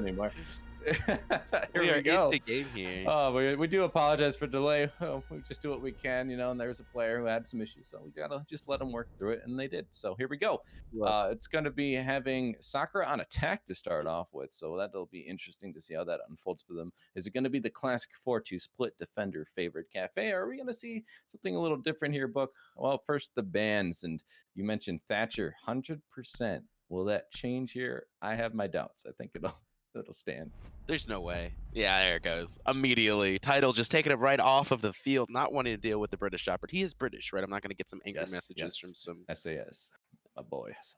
anymore. We Here are we go. into game here. Oh, we do apologize for delay. Oh, we just do what we can, you know. And there's a player who had some issues, so we gotta just let them work through it, and they did. So here we go. Well, It's going to be having Sakura on attack to start off with, so that'll be interesting to see how that unfolds for them. Is it going to be the classic 4-2 split defender favored cafe, or are we going to see something a little different here, Book? Well, first the bans, and you mentioned Thatcher, 100%. Will that change here? I have my doubts. I think it'll stand. there's no way. Yeah, there it goes. Immediately. Tidal just taking it right off of the field, not wanting to deal with the British Shepherd. He is British, right? I'm not going to get some angry Yes, messages yes. from some. SAS, my boys.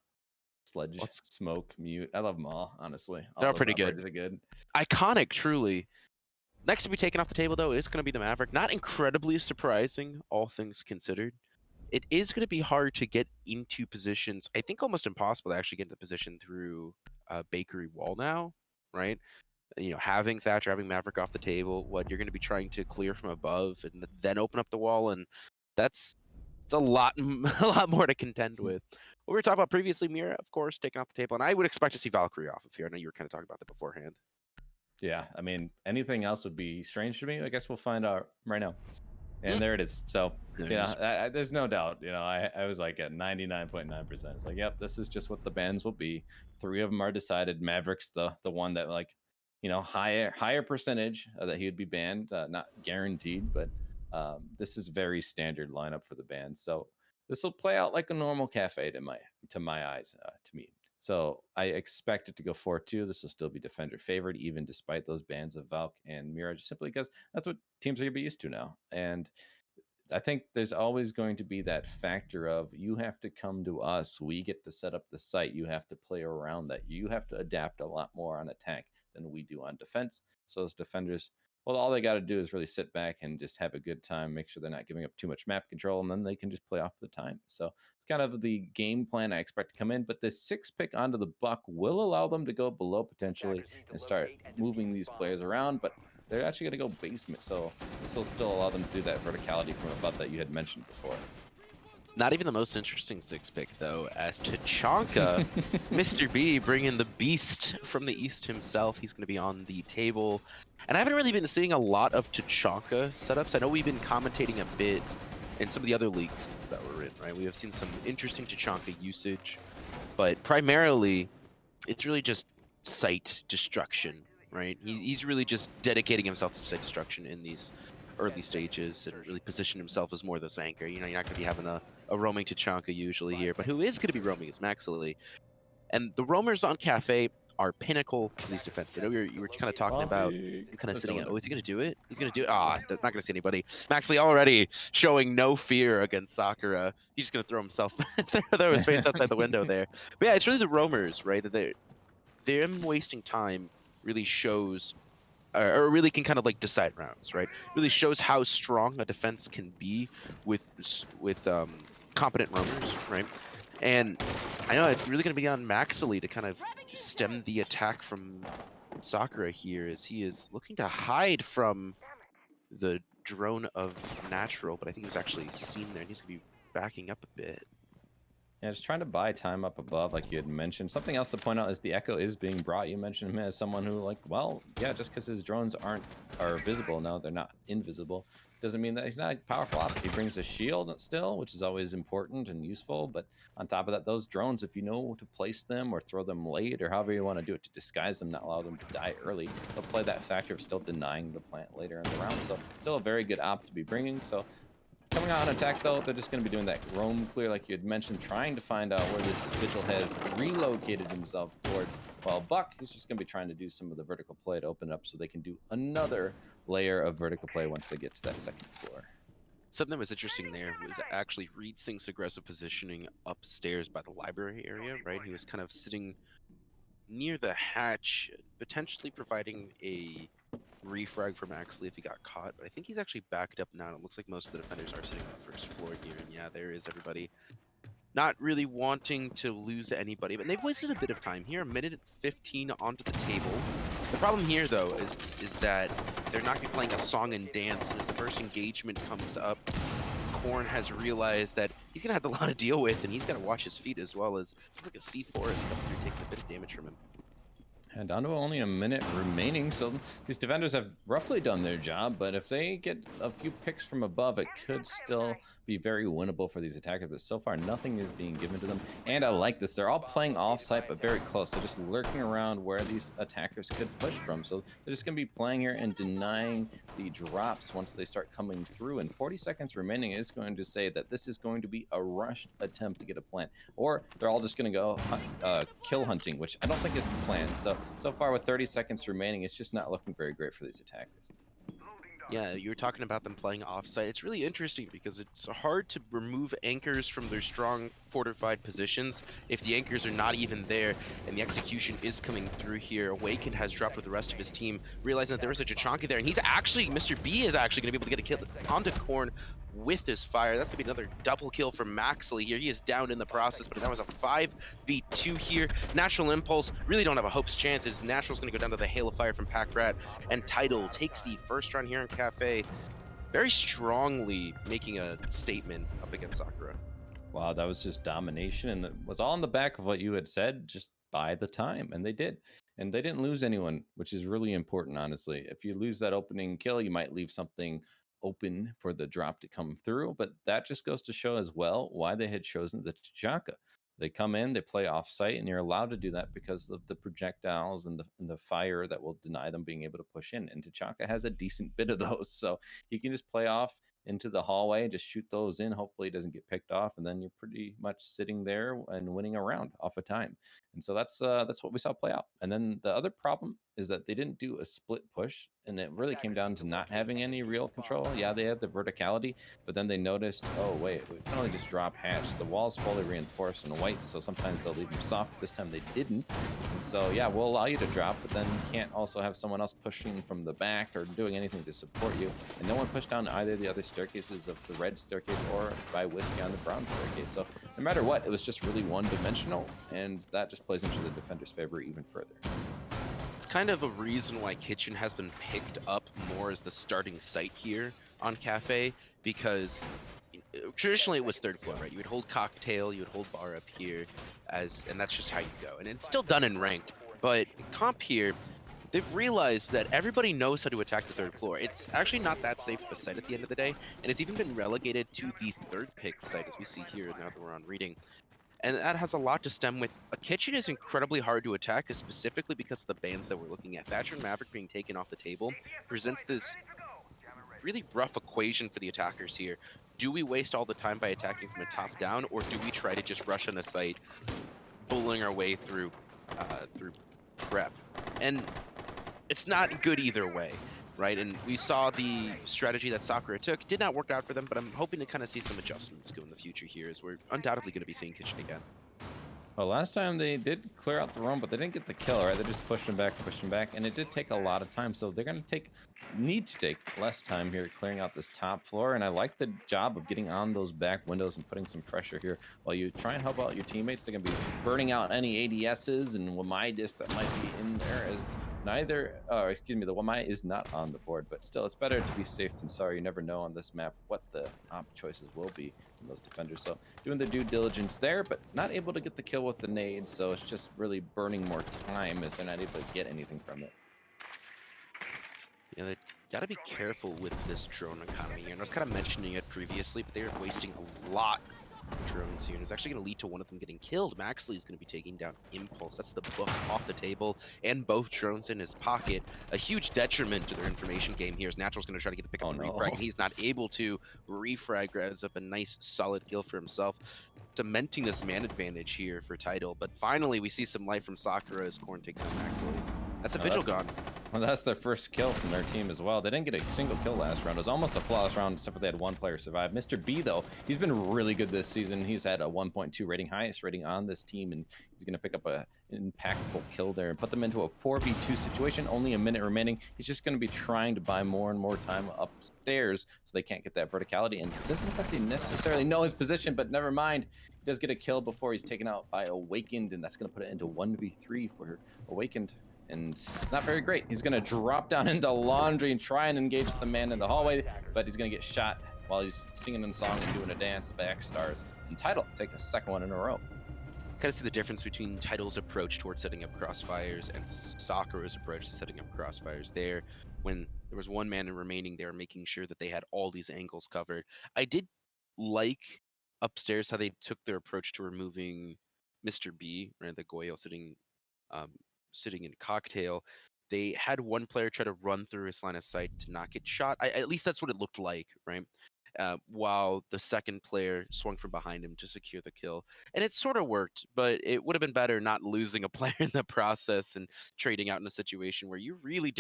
Sledge, What's Smoke, Mute. I love them all, honestly. All They're those pretty good. operators are good. Iconic, truly. Next to be taken off the table, though, is going to be the Maverick. Not incredibly surprising, all things considered. It is going to be hard to get into positions. I think almost impossible to actually get into position through Bakery Wall now, right? You know, having Thatcher, having Maverick off the table, what you're going to be trying to clear from above and then open up the wall, and it's a lot, a lot more to contend with. What we were talking about previously, Mira, of course, taken off the table, and I would expect to see Valkyrie off of here. I know you were kind of talking about that beforehand. Yeah, I mean, anything else would be strange to me. I guess we'll find out right now. And there it is. So, there's no doubt. You know, I was like at 99.9%. It's like, yep, this is just what the bans will be. 3 of them are decided. Maverick's the one that, like, you know, higher percentage that he would be banned. Not guaranteed, but this is very standard lineup for the ban. So this will play out like a normal cafe to my eyes, to me. So I expect it to go 4-2. This will still be defender favored, even despite those bans of Valk and Mirage, simply because that's what teams are going to be used to now. And I think there's always going to be that factor of you have to come to us. We get to set up the site. You have to play around that. You have to adapt a lot more on attack than we do on defense. So those defenders, well, all they got to do is really sit back and just have a good time, make sure they're not giving up too much map control, and then they can just play off the time. So it's kind of the game plan I expect to come in. But this 6 pick onto the Buck will allow them to go below potentially and start moving these players around. But they're actually going to go basement, so this will still allow them to do that verticality from above that you had mentioned before. Not even the most interesting 6 pick, though, as Tachanka, Mr. B bringing the beast from the east himself. He's going to be on the table. And I haven't really been seeing a lot of Tachanka setups. I know we've been commentating a bit in some of the other leagues that we're in, right? We have seen some interesting Tachanka usage, but primarily it's really just site destruction, right? He's really just dedicating himself to site destruction in these early stages and really position himself as more of this anchor. You know, you're not going to be having a roaming Tachanka usually here, but who is going to be roaming is Maxily. And the roamers on Cafe are pinnacle to these defenses. I know you were kind of talking about him kind of sitting, oh, is he going to do it? He's going to do it? Ah, not going to see anybody. Maxley already showing no fear against Sakura. He's just going to throw himself, throw his face outside the window there. But yeah, it's really the roamers, right? That them wasting time really shows, or really can kind of like decide rounds, right? Really shows how strong a defense can be with competent roamers, right? And I know it's really going to be on Maxily to kind of stem the attack from Sakura here, as he is looking to hide from the drone of Natural, but I think he was actually seen there, and he's going to be backing up a bit. Yeah, just trying to buy time up above, like you had mentioned. Something else to point out is the Echo is being brought. You mentioned him as someone who, like, well, yeah, just because his drones are visible, no, they're not invisible, doesn't mean that he's not powerful off. He brings a shield still, which is always important and useful. But on top of that, those drones, if you know to place them or throw them late or however you want to do it to disguise them, not allow them to die early, they'll play that factor of still denying the plant later in the round. So still a very good op to be bringing. So coming out on attack, though, they're just going to be doing that roam clear, like you had mentioned, trying to find out where this Vigil has relocated himself towards. While Buck is just going to be trying to do some of the vertical play to open it up so they can do another layer of vertical play once they get to that second floor. Something that was interesting there was actually Reed Sink's aggressive positioning upstairs by the library area, right? He was kind of sitting near the hatch, potentially providing a refrag for Maxley if he got caught, but I think he's actually backed up now, and it looks like most of the defenders are sitting on the first floor here, and yeah, there is everybody not really wanting to lose anybody, but they've wasted a bit of time here, a minute and 15 onto the table. The problem here, though, is that they're not going to be playing a song and dance, and as the first engagement comes up, Korn has realized that he's going to have a lot to deal with, and he's got to watch his feet as well, as looks like a C4 is coming through, taking a bit of damage from him. And down to only a minute remaining, so these defenders have roughly done their job, but if they get a few picks from above, it could still be very winnable for these attackers, but so far nothing is being given to them. And I like this. They're all playing off-site, but very close. They're just lurking around where these attackers could push from. So they're just going to be playing here and denying the drops once they start coming through. And 40 seconds remaining is going to say that this is going to be a rushed attempt to get a plant. Or they're all just going to go kill hunting, which I don't think is the plan. So far with 30 seconds remaining, it's just not looking very great for these attackers. Yeah, you were talking about them playing offsite. It's really interesting because it's hard to remove anchors from their strong fortified positions if the anchors are not even there and the execution is coming through here. Awakened has dropped with the rest of his team, realizing that there was a Tachanka there, and he's actually, Mr. B is actually going to be able to get a kill onto Korn with his fire. That's gonna be another double kill from Maxley here. He is down in the process, but that was a 5v2 here. Natural Impulse really don't have a hope's chances. Natural's gonna go down to the Hail of Fire from Pack Rat, and Tidal takes the first round here in Cafe, very strongly making a statement up against Sakura. Wow, that was just domination, and it was all on the back of what you had said, just by the time, and they did. And they didn't lose anyone, which is really important, honestly. If you lose that opening kill, you might leave something open for the drop to come through, but that just goes to show as well why they had chosen the T'Chaka. They come in, they play off-site, and you're allowed to do that because of the projectiles and the fire that will deny them being able to push in. And T'Chaka has a decent bit of those, so he can just play off into the hallway and just shoot those in. Hopefully, it doesn't get picked off, and then you're pretty much sitting there and winning a round off of time. And so that's what we saw play out. And then the other problem is that they didn't do a split push, and it really came down to not having any real control. Yeah, they had the verticality, but then they noticed, oh wait, we can only just drop hatch. The wall's fully reinforced in white, so sometimes they'll leave them soft. This time they didn't. And so yeah, we'll allow you to drop, but then you can't also have someone else pushing from the back or doing anything to support you. And no one pushed down either of the other staircases of the red staircase or by Whiskey on the brown staircase. So no matter what, it was just really one-dimensional, and that just plays into the defender's favor even further. It's kind of a reason why Kitchen has been picked up more as the starting site here on Cafe, because traditionally it was third floor, right? You would hold Cocktail, you would hold Bar up here, and that's just how you go. And it's still done in ranked, but Comp here, they've realized that everybody knows how to attack the third floor. It's actually not that safe of a site at the end of the day, and it's even been relegated to the third pick site, as we see here now that we're on reading. And that has a lot to stem with. A kitchen is incredibly hard to attack, specifically because of the bans that we're looking at. Thatcher and Maverick being taken off the table presents this really rough equation for the attackers here. Do we waste all the time by attacking from a top down, or do we try to just rush on a site, bullying our way through prep? And it's not good either way, right? And we saw the strategy that Sakura took. Did not work out for them, but I'm hoping to kind of see some adjustments go in the future here, as we're undoubtedly going to be seeing Kitchen again. Well, last time they did clear out the room, but they didn't get the kill, right? They just pushed him back, and it did take a lot of time. So they're going to need to take less time here clearing out this top floor. And I like the job of getting on those back windows and putting some pressure here while you try and help out your teammates. They're going to be burning out any ADSs and Wamai that might be in there, as the Wamai is not on the board, but still, it's better to be safe than sorry. You never know on this map what the op choices will be from those defenders. So doing the due diligence there, but not able to get the kill with the nade, so it's just really burning more time as they're not able to get anything from it. Yeah, they gotta be careful with this drone economy here. And I was kind of mentioning it previously, but they're wasting a lot drones here, and it's actually going to lead to one of them getting killed. Maxley is going to be taking down Impulse. That's the book off the table, and both drones in his pocket. A huge detriment to their information game here, as Natural's going to try to get the pick up and refrag, and he's not able to. Refrag grabs up a nice solid kill for himself, cementing this man advantage here for Tidal. But finally, we see some light from Sakura as Korn takes out Maxley. That's a Vigil gone. Well, that's their first kill from their team as well. They didn't get a single kill last round. It was almost a flawless round, except for they had one player survive. Mr. B, though, he's been really good this season. He's had a 1.2 rating, highest rating on this team, and he's going to pick up an impactful kill there and put them into a 4v2 situation. Only a minute remaining. He's just going to be trying to buy more and more time upstairs so they can't get that verticality. And it doesn't look like they necessarily know his position, but never mind. He does get a kill before he's taken out by Awakened, and that's going to put it into 1v3 for Awakened. And it's not very great. He's going to drop down into Laundry and try and engage the man in the hallway, but he's going to get shot while he's singing a song and doing a dance, back stars. And Tidal take a second one in a row. kind of see the difference between Tidal's approach towards setting up crossfires and Sakura's approach to setting up crossfires there. When there was one man remaining, they were making sure that they had all these angles covered. I did like upstairs how they took their approach to removing Mr. B, right, the Goyo um, sitting in cocktail. They had one player try to run through his line of sight to not get shot. At least that's what it looked like, right? While the second player swung from behind him to secure the kill. And it sort of worked, but it would have been better not losing a player in the process and trading out in a situation where you really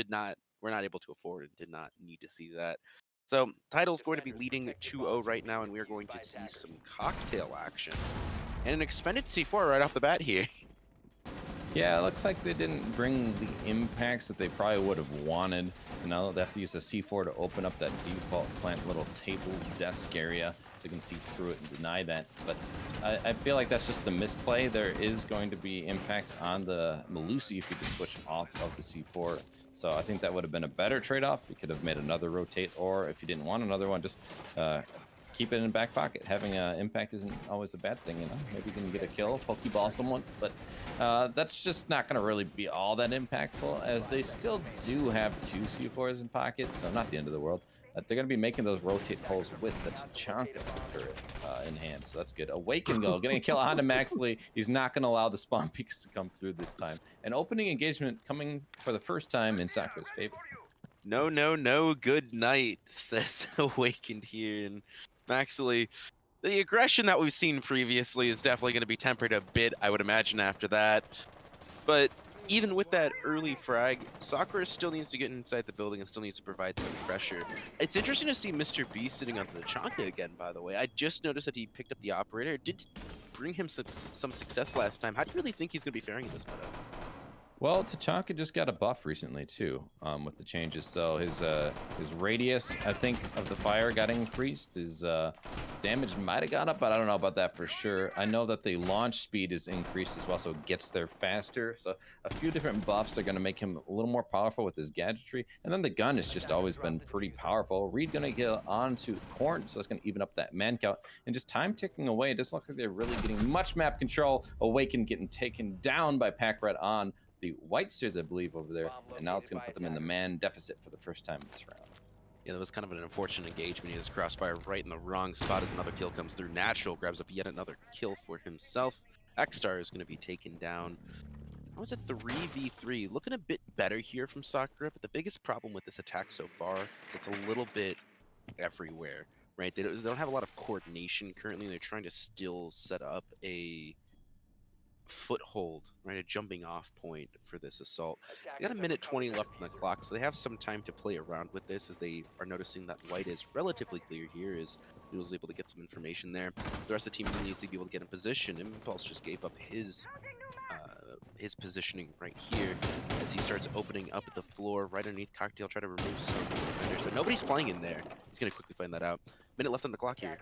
were not able to afford and did not need to see that. So Tidal's going to be leading 2-0 right now, and we are going to see some cocktail action. And an expended C4 right off the bat here. Yeah, it looks like they didn't bring the impacts that they probably would have wanted. You know, they have to use a C4 to open up that default plant little table desk area so you can see through it and deny that. But I feel like that's just the misplay. There is going to be impacts on the Melusi if you could switch off of the C4. So I think that would have been a better trade-off. You could have made another rotate, or if you didn't want another one, just keep it in the back pocket. Having an impact isn't always a bad thing, you know. Maybe you can get a kill, pokeball someone, but that's just not going to really be all that impactful, as they still do have 2 C4s in pocket, so not the end of the world. They're going to be making those rotate pulls with the Tachanka turret in hand, so that's good. Awaken goal, getting a kill onto Maxley. He's not going to allow the spawn peaks to come through this time. And opening engagement coming for the first time in Sakura's favor. No, no, no, good night, says Awakened here. And actually, the aggression that we've seen previously is definitely going to be tempered a bit, I would imagine, after that. But even with that early frag, Sakura still needs to get inside the building and still needs to provide some pressure. It's interesting to see Mr. B sitting on the Tachanka again, by the way. I just noticed that he picked up the operator. It did bring him some success last time. How do you really think he's going to be faring in this meta? Well, Tachanka just got a buff recently too, with the changes. So his radius, I think, of the fire got increased. His damage might have gone up, but I don't know about that for sure. I know that the launch speed is increased as well, so it gets there faster. So a few different buffs are going to make him a little more powerful with his gadgetry. And then the gun has just always been pretty powerful. Reed going to get onto Corn, so it's going to even up that man count. And just time ticking away, it doesn't look like they're really getting much map control. Awaken getting taken down by Pack Red on the White Stairs, I believe, over there, and now it's going to put them in the man deficit for the first time in this round. Yeah, that was kind of an unfortunate engagement. He has crossfire right in the wrong spot as another kill comes through. Natural grabs up yet another kill for himself. X-Star is going to be taken down. That was a 3v3. Looking a bit better here from Sakura, but the biggest problem with this attack so far is it's a little bit everywhere, right? They don't have a lot of coordination currently. They're trying to still set up a foothold, right? A jumping off point for this assault. They got a minute 20 left on the clock, so they have some time to play around with this as they are noticing that white is relatively clear here as Noodle's able to get some information there. The rest of the team really needs to be able to get in position. Impulse just gave up his positioning right here as he starts opening up at the floor right underneath Cocktail, try to remove some defenders, but nobody's playing in there. He's going to quickly find that out. Minute left on the clock here.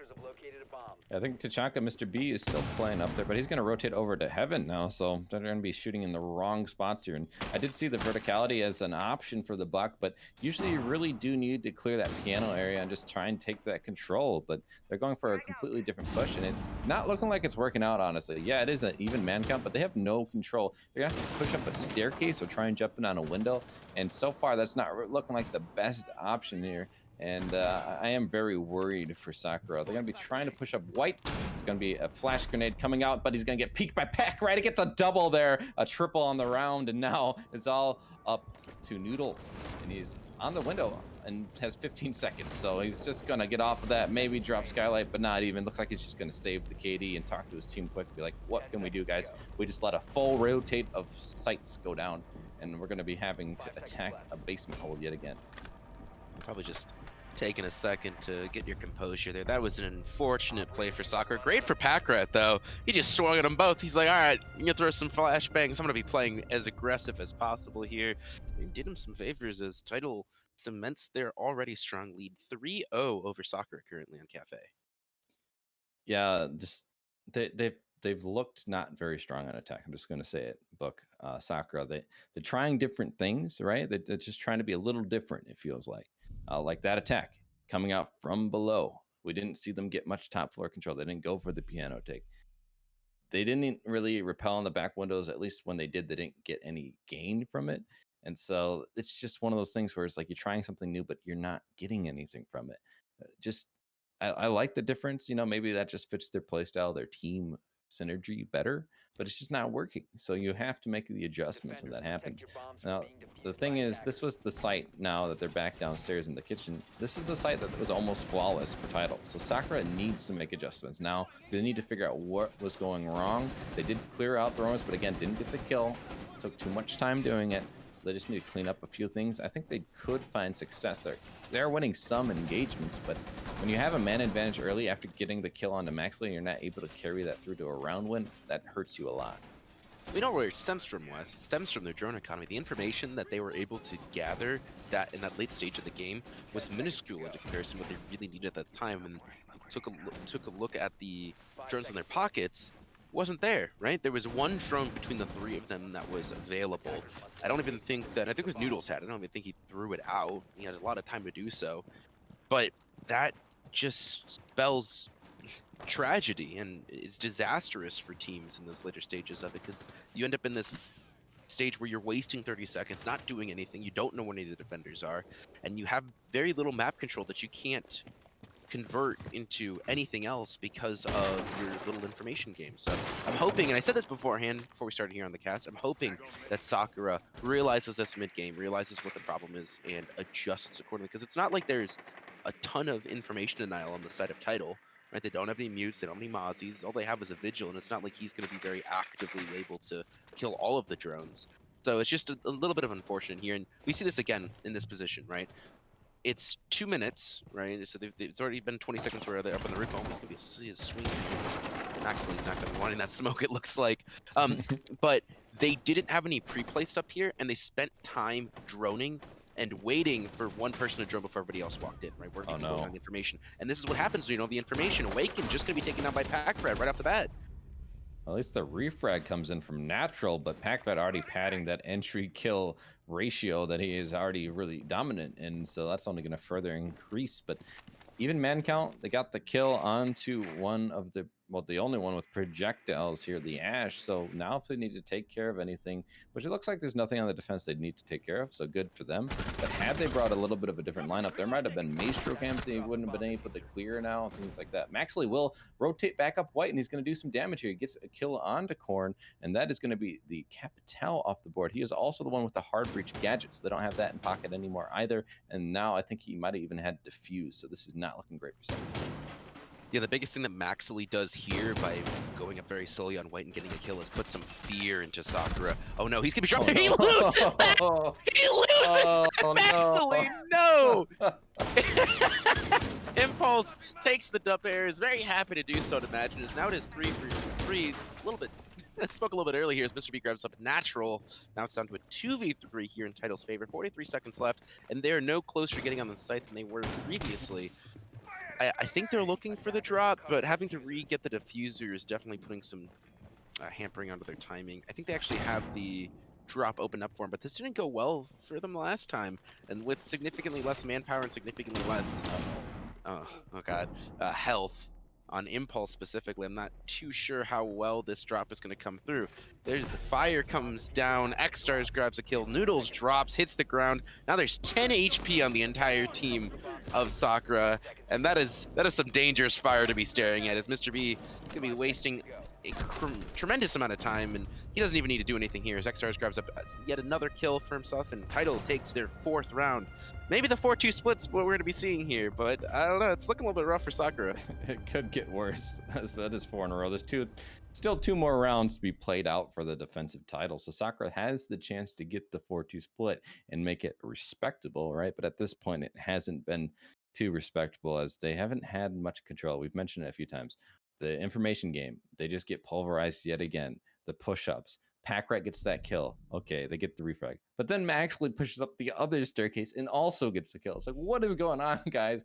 I think Tachanka, Mr. B, is still playing up there, but he's going to rotate over to Heaven now, so they're going to be shooting in the wrong spots here. And I did see the verticality as an option for the Buck, but usually you really do need to clear that piano area and just try and take that control. But they're going for a completely different push, and it's not looking like it's working out, honestly. Yeah, it is an even man count, but they have no control. They're going to have to push up a staircase or try and jump in on a window, and so far that's not looking like the best option here. And I am very worried for Sakura. They're going to be trying to push up white. It's going to be a flash grenade coming out, but he's going to get peeked by Pack, right? It gets a double there, a triple on the round, and now it's all up to Noodles. And he's on the window and has 15 seconds. So he's just going to get off of that, maybe drop Skylight, but not even. Looks like he's just going to save the KD and talk to his team quick. Be like, what can we do, guys? We just let a full rotate of sights go down, and we're going to be having to attack a basement hole yet again. Probably just taking a second to get your composure there. That was an unfortunate play for Sakura. Great for Packrat, though. He just swung at them both. He's like, all right, I'm going to throw some flashbangs. I'm going to be playing as aggressive as possible here. And did him some favors as Tidal cements their already strong lead 3-0 over Sakura currently on Cafe. Yeah, just they've looked not very strong on attack. I'm just going to say it. Book Sakura. They're trying different things, right? They're just trying to be a little different. It feels like that attack coming out from below. We didn't see them get much top floor control. They didn't go for the piano take. they didn't really repel on the back windows. At least when they did, they didn't get any gain from it. And so it's just one of those things where it's like you're trying something new, but you're not getting anything from it. Just I like the difference. Maybe that just fits their play style, their team synergy better, but it's just not working. So you have to make the adjustments when that happens. Now, the thing is, this was the site now that they're back downstairs in the kitchen. This is the site that was almost flawless for Tidal. So Sakura needs to make adjustments. Now, they need to figure out what was going wrong. They did clear out the roams, but again, didn't get the kill. Took too much time doing it. So they just need to clean up a few things. I think they could find success there. They're winning some engagements, but when you have a man advantage early after getting the kill onto Maxley and you're not able to carry that through to a round win, that hurts you a lot. We know where it stems from, Wes. It stems from their drone economy. The information that they were able to gather that in that late stage of the game was minuscule in comparison to what they really needed at that time. And took a look at the drones in their pockets, wasn't there, right? There was one drone between the three of them that was available. I don't even think that, I think it was Noodles had. I don't even think he threw it out. He had a lot of time to do so. But that just spells tragedy, and it's disastrous for teams in those later stages of it, because you end up in this stage where you're wasting 30 seconds, not doing anything, you don't know where any of the defenders are, and you have very little map control that you can't convert into anything else because of your little information game. So I'm hoping, and I said this beforehand before we started here on the cast, I'm hoping that Sakura realizes this mid-game, realizes what the problem is, and adjusts accordingly, because it's not like there's a ton of information denial on the side of Tidal. Right, they don't have any mutes, they don't have any Mozzies, all they have is a Vigil, and it's not like he's going to be very actively able to kill all of the drones. So it's just a little bit of unfortunate here, and we see this again in this position, right? It's 2 minutes, right? So it's already been 20 seconds where they're up on the roof. Oh, he's going to be a swing. Actually, he's not going to be wanting that smoke, it looks like. But they didn't have any pre-place up here, and they spent time droning and waiting for one person to drone before everybody else walked in, right? Working on the information. And this is what happens when you know the information. Awaken just going to be taken down by Packred right off the bat. At least the refrag comes in from natural, but Packred already padding that entry kill ratio that he is already really dominant in, so that's only going to further increase. But even man count, they got the kill onto one of the, well, the only one with projectiles here, the Ash. So now if they need to take care of anything, which it looks like there's nothing on the defense they need to take care of, so good for them. But had they brought a little bit of a different lineup, there might have been Maestro cams they wouldn't have been able to clear now, and things like that. Maxley will rotate back up White, and he's going to do some damage here. He gets a kill onto Korn, and that is going to be the Capital off the board. He is also the one with the hard breach gadgets. They don't have that in pocket anymore either, and now I think he might have even had Diffuse, so this is not looking great for Sakura. Yeah, the biggest thing that Maxley does here by going up very slowly on White and getting a kill is put some fear into Sakura. Oh no, he's gonna be dropped. Oh, no. He loses that! He loses that! Maxley, no! Impulse takes the dub air, is very happy to do so, I'd imagine. Is now it is 3 for 3, a little bit. I spoke a little bit earlier here as Mr. B grabs up natural. Now it's down to a 2v3 here in Tidal's favor. 43 seconds left, and they're no closer to getting on the site than they were previously. I think they're looking for the drop, but having to re-get the diffuser is definitely putting some hampering onto their timing. I think they actually have the drop open up for them, but this didn't go well for them last time. And with significantly less manpower and significantly less, oh god, health on Impulse specifically, I'm not too sure how well this drop is going to come through. There's the fire comes down, X-Stars grabs a kill, Noodles drops, hits the ground. Now there's 10 HP on the entire team of Sakura, and that is some dangerous fire to be staring at, as Mr. B could be wasting a tremendous amount of time, and he doesn't even need to do anything here as X-Stars grabs up yet another kill for himself, and Tidal takes their 4th round. Maybe the 4-2 split's what we're going to be seeing here, but I don't know. It's looking a little bit rough for Sakura. It could get worse. That is 4 in a row. There's still 2 more rounds to be played out for the defensive title. So Sakura has the chance to get the 4-2 split and make it respectable, right? But at this point, it hasn't been too respectable as they haven't had much control. We've mentioned it a few times. The information game, they just get pulverized yet again. The push-ups. Packrat gets that kill. Okay, they get the refrag. But then Maxley pushes up the other staircase and also gets the kill. It's like, what is going on, guys?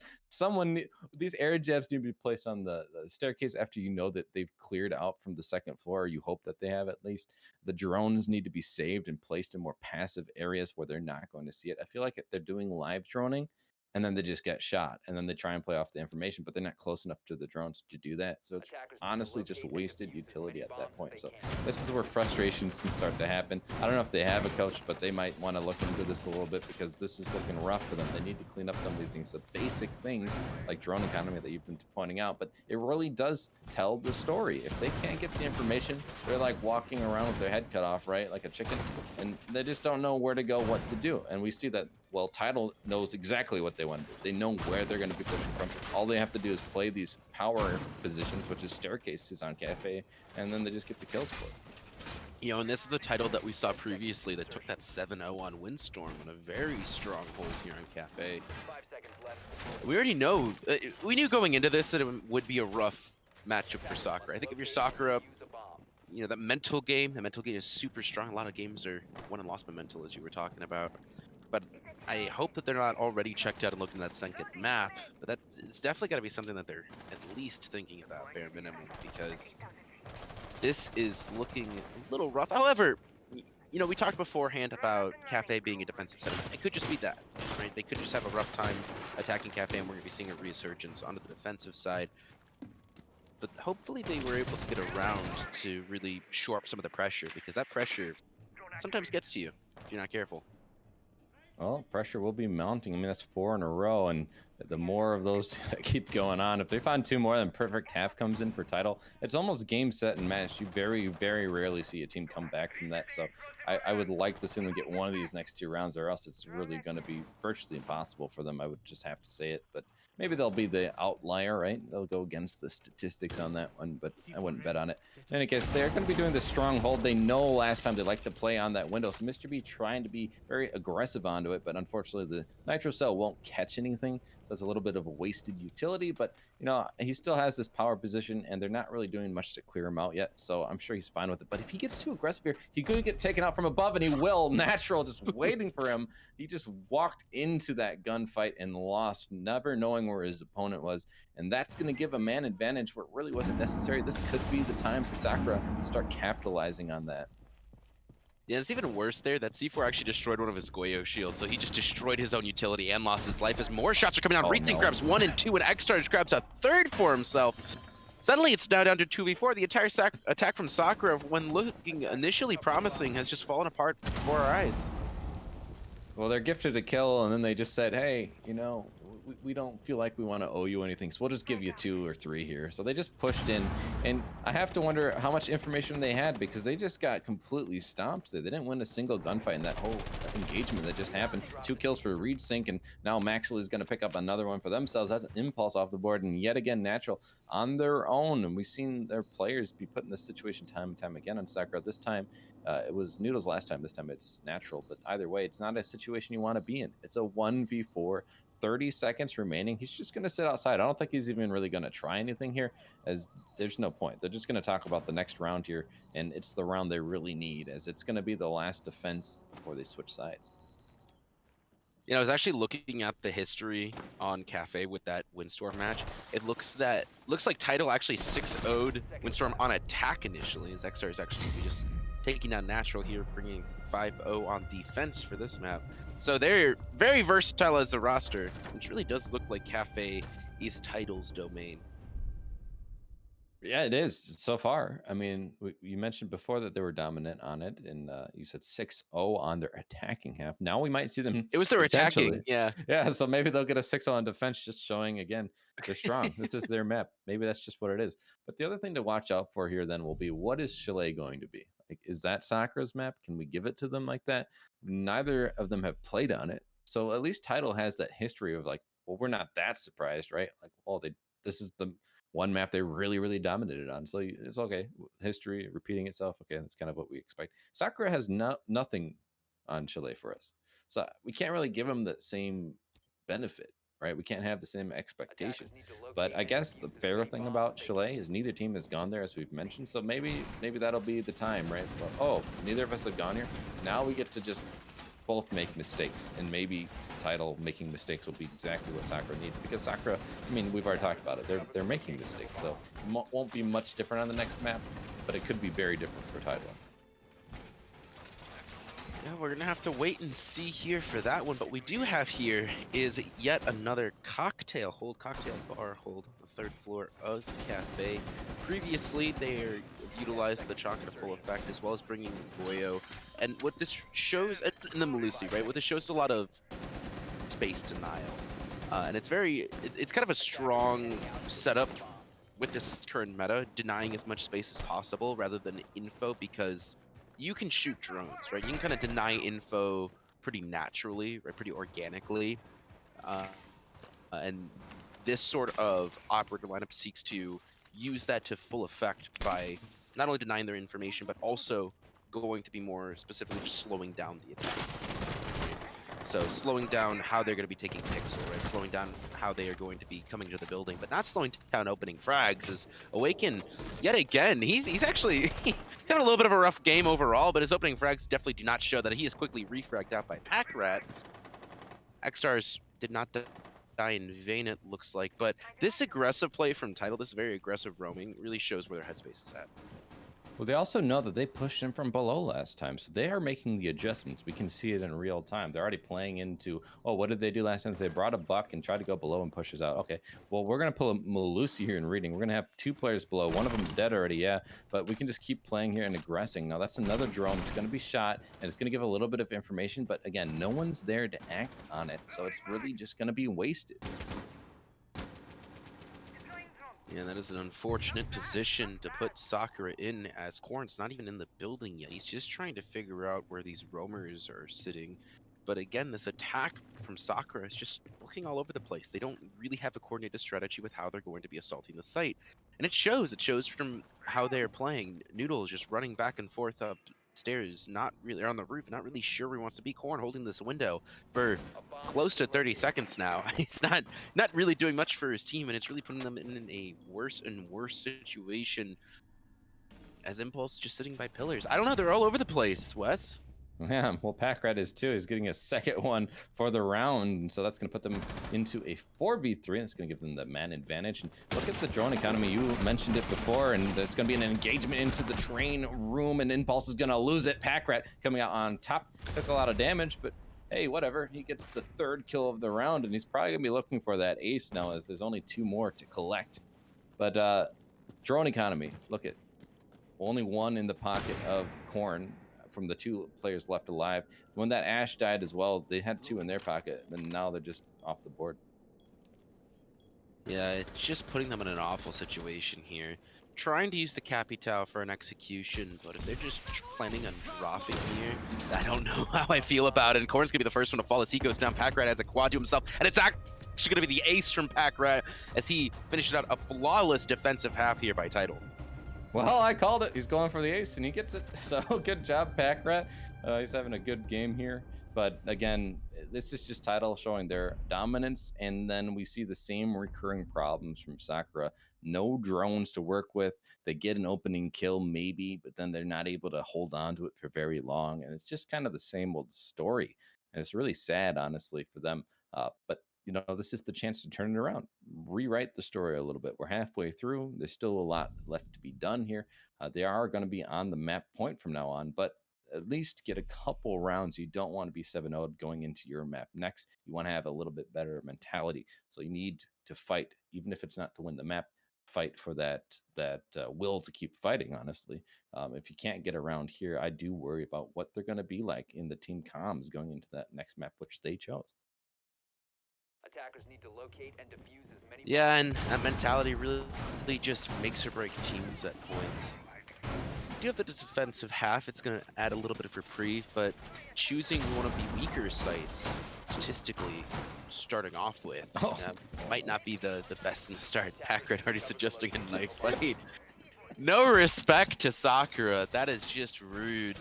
These air jabs need to be placed on the staircase after you know that they've cleared out from the 2nd floor, or you hope that they have at least. The drones need to be saved and placed in more passive areas where they're not going to see it. I feel like if they're doing live droning, and then they just get shot, and then they try and play off the information, but they're not close enough to the drones to do that. So it's honestly just wasted utility at that point. So this is where frustrations can start to happen. I don't know if they have a coach, but they might want to look into this a little bit, because this is looking rough for them. They need to clean up some of these things. So basic things like drone economy that you've been pointing out, but it really does tell the story. If they can't get the information, they're like walking around with their head cut off, right? Like a chicken, and they just don't know where to go, what to do. And we see that, well, Tidal knows exactly what they want to do. They know where they're going to be pushing from. All they have to do is play these power positions, which is staircases on Cafe, and then they just get the kills for it. You know, and this is the Tidal that we saw previously that took that 7-0 on Windstorm on a very strong hold here on Cafe. 5 seconds left. We already know, we knew going into this that it would be a rough matchup for Sakura. I think if you're Sakura, Use a bomb. you know, the mental game is super strong. A lot of games are won and lost by mental, as you were talking about. But I hope that they're not already checked out and looking at that second map. But it's definitely got to be something that they're at least thinking about, bare minimum, because this is looking a little rough. However, you know, we talked beforehand about Cafe being a defensive setup. It could just be that, right? They could just have a rough time attacking Cafe, and we're going to be seeing a resurgence onto the defensive side. But hopefully they were able to get around to really shore up some of the pressure, because that pressure sometimes gets to you if you're not careful. Well, pressure will be mounting. I mean, that's 4 in a row, and the more of those that keep going on, if they find 2 more, then perfect half comes in for Tidal. It's almost game, set, and match. You very, very rarely see a team come back from that. So I would like to see them get one of these next 2 rounds, or else it's really going to be virtually impossible for them. I would just have to say it. But maybe they'll be the outlier, right? They'll go against the statistics on that one, but I wouldn't bet on it. In any case, they're going to be doing the stronghold. They know last time they like to play on that window. So Mr. B trying to be very aggressive onto it, but unfortunately the Nitro Cell won't catch anything. So it's a little bit of a wasted utility, but you know, he still has this power position, and they're not really doing much to clear him out yet. So I'm sure he's fine with it. But if he gets too aggressive here, he could get taken out from above, and he will. Natural just waiting for him. He just walked into that gunfight and lost, never knowing where his opponent was. And that's going to give a man advantage where it really wasn't necessary. This could be the time for Sakura to start capitalizing on that. Yeah, it's even worse there. That C4 actually destroyed one of his Goyo shields, so he just destroyed his own utility and lost his life as more shots are coming down. Racing grabs 1 and 2, and X-Star grabs a 3rd for himself. Suddenly, it's now down to 2v4. The entire attack from Sakura, when looking initially promising, has just fallen apart before our eyes. Well, they're gifted a kill, and then they just said, hey, you know, we don't feel like we want to owe you anything, so we'll just give you 2 or 3 here. So they just pushed in, and I have to wonder how much information they had, because they just got completely stomped there. They didn't win a single gunfight in that whole engagement that just happened. 2 kills for Reed Sync, and now Maxwell is going to pick up another one for themselves. That's an impulse off the board, and yet again Natural on their own. And we've seen their players be put in this situation time and time again on Sakura. This time it was Noodles last time. This time it's Natural, but either way, it's not a situation you want to be in. It's a 1v4. 30 seconds remaining. He's just going to sit outside. I don't think he's even really going to try anything here, as there's no point. They're just going to talk about the next round here, and it's the round they really need, as it's going to be the last defense before they switch sides. You know, I was actually looking at the history on Cafe with that Windstorm match. It looks like Tidal actually 6-0'd Windstorm on attack initially, as X-Star is actually just taking down Natural here, bringing 5-0 on defense for this map. So they're very versatile as a roster, which really does look like Cafe is Tidal's domain. Yeah, it is so far. I mean, you mentioned before that they were dominant on it, and you said 6-0 on their attacking half. Now we might see them. It was their attacking, yeah. Yeah, so maybe they'll get a 6-0 on defense, just showing again they're strong. This is their map. Maybe that's just what it is. But the other thing to watch out for here then will be, what is Chalet going to be? Like, is that Sakura's map? Can we give it to them like that? Neither of them have played on it, so at least Tidal has that history of like, well, we're not that surprised, right? Like, oh, this is the one map they really, really dominated on. So it's okay. History repeating itself. Okay, that's kind of what we expect. Sakura has nothing on Chile for us. So we can't really give them the same benefit, right? We can't have the same expectation. But I guess the fair thing about Chile is neither team has gone there, as we've mentioned. So maybe that'll be the time, right? But, oh, neither of us have gone here. Now we get to just both make mistakes, and maybe Tidal making mistakes will be exactly what Sakura needs, because Sakura, I mean, we've already talked about it, they're making mistakes, so it won't be much different on the next map, but it could be very different for Tidal. Yeah, we're gonna have to wait and see here for that one, but we do have here is yet another hold cocktail bar, hold on the 3rd floor of the cafe. Previously, they utilized the Chonka to full effect, as well as bringing Goyo. And what this shows, and the Malusi, right? What this shows is a lot of space denial, and it's kind of a strong setup with this current meta, denying as much space as possible rather than info, because you can shoot drones, right? You can kind of deny info pretty naturally, right? Pretty organically. And this sort of operator lineup seeks to use that to full effect by not only denying their information, but also going to be more specifically just slowing down the attack. So slowing down how they're going to be taking pixel, right? Slowing down how they are going to be coming to the building, but not slowing down opening frags. As Awaken, yet again, he's actually having a little bit of a rough game overall, but his opening frags definitely do not show that. He is quickly refragged out by Packrat. X-Stars did not die in vain, it looks like, but this aggressive play from Tidal, this very aggressive roaming, really shows where their headspace is at. Well, they also know that they pushed him from below last time, so they are making the adjustments. We can see it in real time. They're already playing into, oh, what did they do last time? They brought a buck and tried to go below and pushes out. Okay, well, we're going to pull a Malusi here in reading. We're going to have 2 players below. One of them's dead already, yeah, but we can just keep playing here and aggressing. Now, that's another drone. It's going to be shot, and it's going to give a little bit of information, but again, no one's there to act on it, so it's really just going to be wasted. Yeah, that is an unfortunate position to put Sakura in, as Corn's not even in the building yet. He's just trying to figure out where these roamers are sitting. But again, this attack from Sakura is just working all over the place. They don't really have a coordinated strategy with how they're going to be assaulting the site. And it shows. It shows from how they're playing. Noodle is just running back and forth upstairs, not really, or on the roof, not really sure where he wants to be. Corn holding this window for close to 30 seconds now. It's not really doing much for his team, and it's really putting them in a worse and worse situation, as Impulse just sitting by pillars. I don't know, they're all over the place, Wes. Yeah, well, Packrat is too. He's getting a second one for the round, so that's going to put them into a 4v3, and it's going to give them the man advantage. And look at the drone economy. You mentioned it before, and there's going to be an engagement into the train room, and Impulse is going to lose it. Packrat coming out on top, took a lot of damage, but hey, whatever. He gets the 3rd kill of the round, and he's probably going to be looking for that ace now, as there's only 2 more to collect. But drone economy, look at only 1 in the pocket of Corn from the 2 players left alive. When that Ash died as well, they had 2 in their pocket, and now they're just off the board. Yeah, it's just putting them in an awful situation here. Trying to use the Capital for an execution, but if they're just planning on dropping here, I don't know how I feel about it. And Corn's gonna be the first one to fall as he goes down. Packrat has a quad to himself, and it's actually gonna be the ace from Packrat as he finishes out a flawless defensive half here by Tidal. Well, I called it. He's going for the ace, and he gets it. So good job, Packrat. He's having a good game here. But again, this is just Tidal showing their dominance, and then we see the same recurring problems from Sakura. No drones to work with. They get an opening kill maybe, but then they're not able to hold on to it for very long, and it's just kind of the same old story. And it's really sad, honestly, for them. But you know, this is the chance to turn it around, rewrite the story a little bit. We're halfway through. There's still a lot left to be done here. They are going to be on the map point from now on, but at least get a couple rounds. You don't want to be 7-0 going into your map next. You want to have a little bit better mentality. So you need to fight, even if it's not to win the map. Fight for that will to keep fighting. Honestly, if you can't get around here, I do worry about what they're going to be like in the team comms going into that next map, which they chose. Attackers need to locate and defuse as many. Yeah, and that mentality really just makes or breaks teams at points. You do have the defensive half, it's going to add a little bit of reprieve, but choosing one of the weaker sites, statistically, starting off with, might not be the best in the start. Packrat already suggesting a knife fight. No respect to Sakura, that is just rude.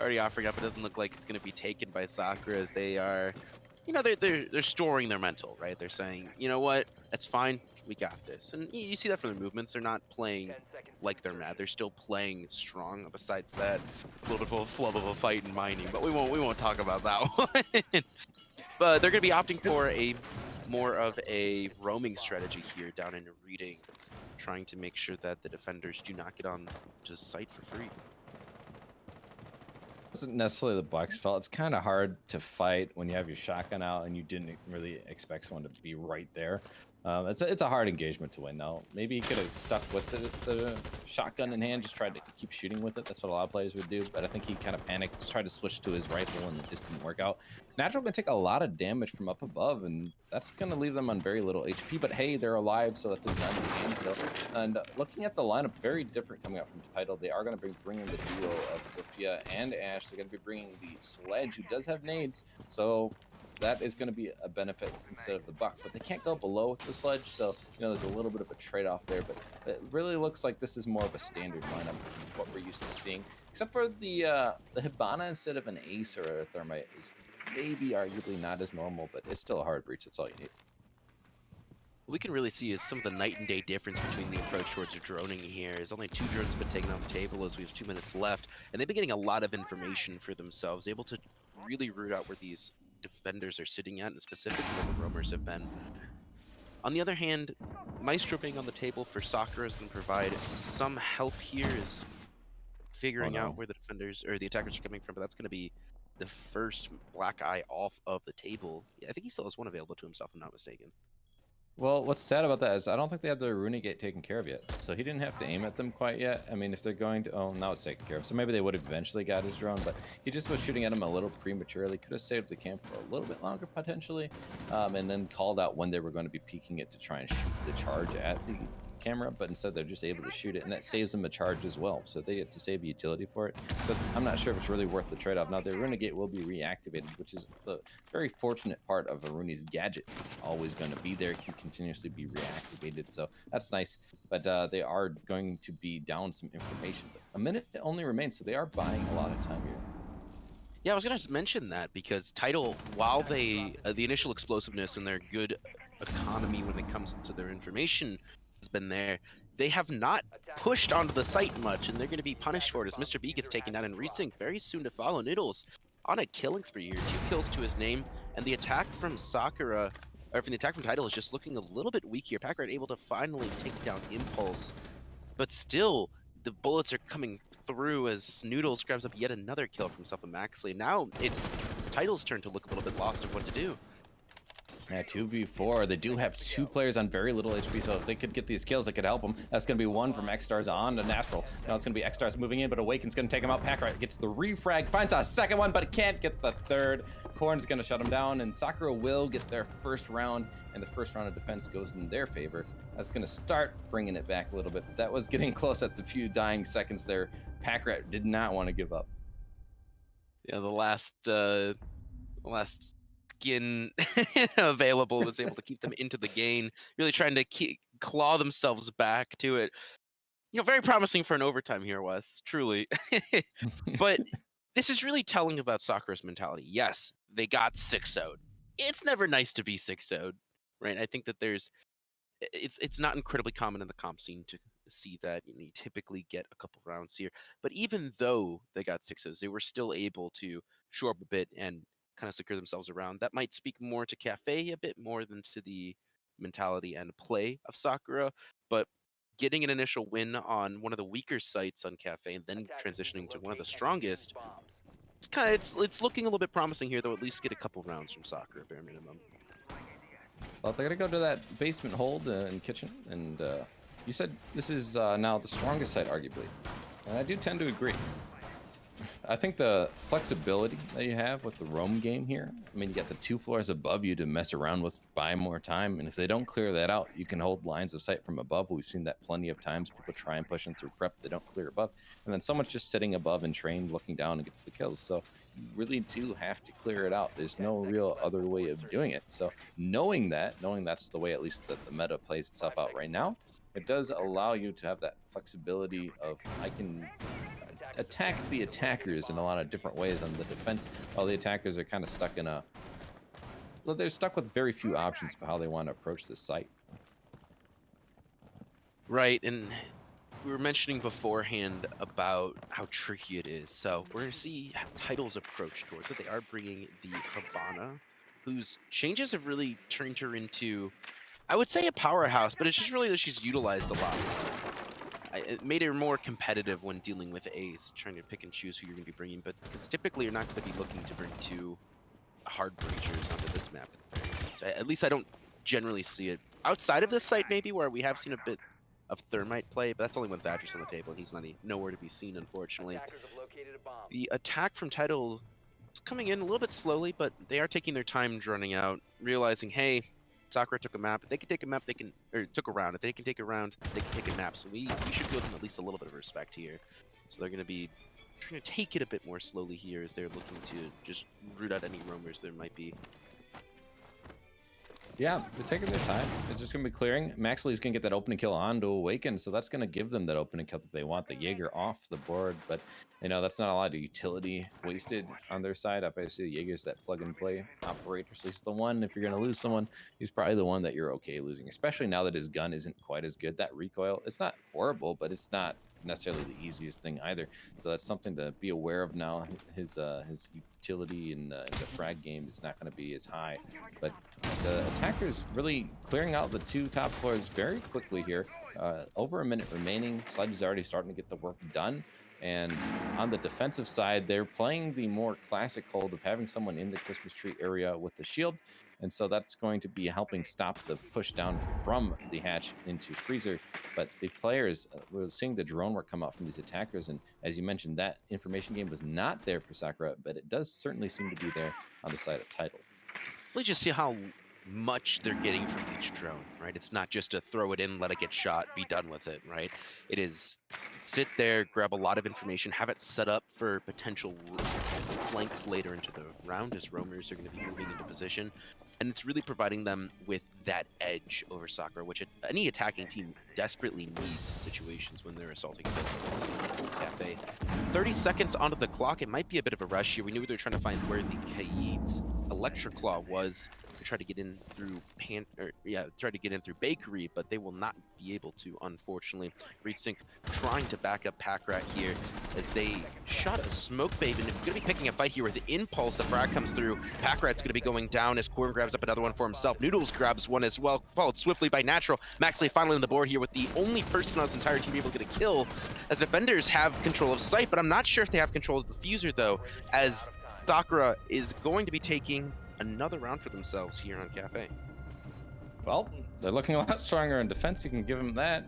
Already offering up, it doesn't look like it's going to be taken by Sakura, as they are, you know, they're storing their mental, right? They're saying, you know what, that's fine, we got this. And you see that from their movements. They're not playing like they're mad. They're still playing strong. Besides that, a little bit of a flub of a fight in mining, but we won't talk about that one. But they're going to be opting for a more of a roaming strategy here down in reading, trying to make sure that the defenders do not get on to site for free. wasn't necessarily the Bucks' fault. It's kind of hard to fight when you have your shotgun out and you didn't really expect someone to be right there. It's a hard engagement to win, though. Maybe he could have stuck with the shotgun in hand, just tried to keep shooting with it. That's what a lot of players would do. But I think he kind of panicked, just tried to switch to his rifle, and it just didn't work out. Natural can take a lot of damage from up above, and that's going to leave them on very little HP. But hey, they're alive, so that's a gun in the game. So, and looking at the lineup, very different coming up from Tidal. They are going to be bringing the duo of Zofia and Ash. They're going to be bringing the Sledge, who does have nades. So that is going to be a benefit instead of the Buck, but they can't go below with the Sledge, so there's a little bit of a trade-off there. But it really looks like this is more of a standard lineup, what we're used to seeing, except for the Hibana instead of an Ace or a Thermite is maybe arguably not as normal, but it's still a hard breach. That's all you need. We can really see is some of the night and day difference between the approach towards droning here. Is only 2 drones have been taken off the table as we have 2 minutes left, and they've been getting a lot of information for themselves, able to really root out where these defenders are sitting at, and specifically where the roamers have been. On the other hand, Maestro being on the table for Sakura is going to provide some help here, is figuring out where the defenders or the attackers are coming from, but that's going to be the first black eye off of the table. Yeah, I think he still has one available to himself, if I'm not mistaken. Well, what's sad about that is I don't think they have the Rune Gate taken care of yet. So he didn't have to aim at them quite yet. I mean, if they're going to... Oh, now it's taken care of. So maybe they would have eventually got his drone, but he just was shooting at him a little prematurely. Could have saved the camp for a little bit longer, potentially, and then called out when they were going to be peeking it to try and shoot the charge at the camera, but instead they're just able to shoot it, and that saves them a charge as well. So they get to save a utility for it. But I'm not sure if it's really worth the trade-off. Now, the Renegade will be reactivated, which is the very fortunate part of Arune's gadget. Always going to be there, can continuously be reactivated, so that's nice. But they are going to be down some information. But a minute only remains, so they are buying a lot of time here. Yeah, I was going to mention that because Tidal, while they the initial explosiveness and their good economy when it comes to their information has been there, they have not pushed onto the site much, and they're going to be punished for it as Mr. B gets taken down in Resync very soon to follow. Noodles on a killing spree here, 2 kills to his name, and the attack from Sakura, or from the attack from Tidal, is just looking a little bit weak here. Packard able to finally take down Impulse, but still the bullets are coming through as Noodles grabs up yet another kill from Self and Maxley. Now it's Tidal's turn to look a little bit lost of what to do. Yeah, 2v4. They do have 2 players on very little HP, so if they could get these kills, it could help them. That's going to be 1 from X-Stars on to Natural. Now it's going to be X-Stars moving in, but Awaken's going to take him out. Packrat gets the refrag, finds a second one, but it can't get the third. Korn's going to shut him down, and Sakura will get their first round, and the first round of defense goes in their favor. That's going to start bringing it back a little bit. That was getting close at the few dying seconds there. Packrat did not want to give up. Yeah, the last skin available was able to keep them into the game, really trying to claw themselves back to it. Very promising for an overtime here, Wes, truly. But this is really telling about Sakura's mentality. Yes, they got 6-0'd. It's never nice to be 6-0'd, right? I think that it's not incredibly common in the comp scene to see that. You typically get a couple rounds here, but even though they got 6-0s, they were still able to shore up a bit and kind of secure themselves around. That might speak more to Cafe a bit more than to the mentality and play of Sakura, but getting an initial win on one of the weaker sites on Cafe and then transitioning to one of the strongest, it's looking a little bit promising here. They'll at least get a couple rounds from Sakura, bare minimum. Well, they're going to go to that basement hold and kitchen, and you said this is now the strongest site, arguably, and I do tend to agree. I think the flexibility that you have with the roam game here, I mean, you got the 2 floors above you to mess around with, buy more time, and if they don't clear that out, you can hold lines of sight from above. We've seen that plenty of times. People try and push in through prep, they don't clear above, and then someone's just sitting above and trained looking down and gets the kills. So you really do have to clear it out. There's no real other way of doing it. So knowing that's the way at least that the meta plays itself out right now, it does allow you to have that flexibility of, I can attack the attackers in a lot of different ways on the defense, while the attackers are kind of stuck in they're stuck with very few options for how they want to approach this site. Right, and we were mentioning beforehand about how tricky it is. So we're going to see Tidal's approach towards it. They are bringing the Hibana, whose changes have really turned her into, I would say, a powerhouse, but it's just really that she's utilized a lot. it made it more competitive when dealing with A's, trying to pick and choose who you're going to be bringing. But because typically you're not going to be looking to bring two hard breachers onto this map. At least I don't generally see it outside of this site, maybe where we have seen a bit of Thermite play, but that's only when Thatcher's on the table and he's nowhere to be seen, unfortunately. Attackers have located a bomb. The attack from Tidal is coming in a little bit slowly, but they are taking their time running out, realizing, hey, Sakura took a map. If they can take a map, they can, or took a round. If they can take a round, they can take a map. So we should give them at least a little bit of respect here. So they're going to be trying to take it a bit more slowly here as they're looking to just root out any roamers there might be. Yeah, they're taking their time. They're just going to be clearing. Maxley's going to get that opening kill on to Awaken, so that's going to give them that opening kill that they want. The Jaeger off the board, but you know that's not a lot of utility wasted on their side. Obviously, the Jaeger's that plug-and-play operator, so he's the one. If you're going to lose someone, he's probably the one that you're okay losing, especially now that his gun isn't quite as good. That recoil, it's not horrible, but it's not necessarily the easiest thing either. So that's something to be aware of now. His utility in the frag game is not going to be as high, but the attackers really clearing out the two top floors very quickly here. Over a minute remaining. Sledge is already starting to get the work done. And on the defensive side, they're playing the more classic hold of having someone in the Christmas tree area with the shield. And so that's going to be helping stop the push down from the hatch into freezer. But the players, we're seeing the drone work come out from these attackers. And as you mentioned, that information game was not there for Sakura, but it does certainly seem to be there on the side of Tidal. Let's just see how much they're getting from each drone, right? It's not just to throw it in, let it get shot, be done with it, right? It is sit there, grab a lot of information, have it set up for potential flanks later into the round as roamers are going to be moving into position. And it's really providing them with that edge over Sakura, which any attacking team desperately needs in situations when they're assaulting Cafe. 30 seconds onto the clock. It might be a bit of a rush here. We knew they were trying to find where the Kaid's Electric Claw was to try to get in through try to get in through Bakery, but they will not be able to, unfortunately. Reedsync trying to back up Packrat here as they shot a smoke bait, and it's going to be picking a fight here with the impulse. The frag comes through. Packrat's going to be going down as Corn grabs up another one for himself. Noodles grabs one as well, followed swiftly by Natural. Maxley finally on the board here with the only person on his entire team able to get a kill, as defenders have control of site, but I'm not sure if they have control of the diffuser though, as Sakura is going to be taking another round for themselves here on Cafe. Well, they're looking a lot stronger in defense. You can give them that.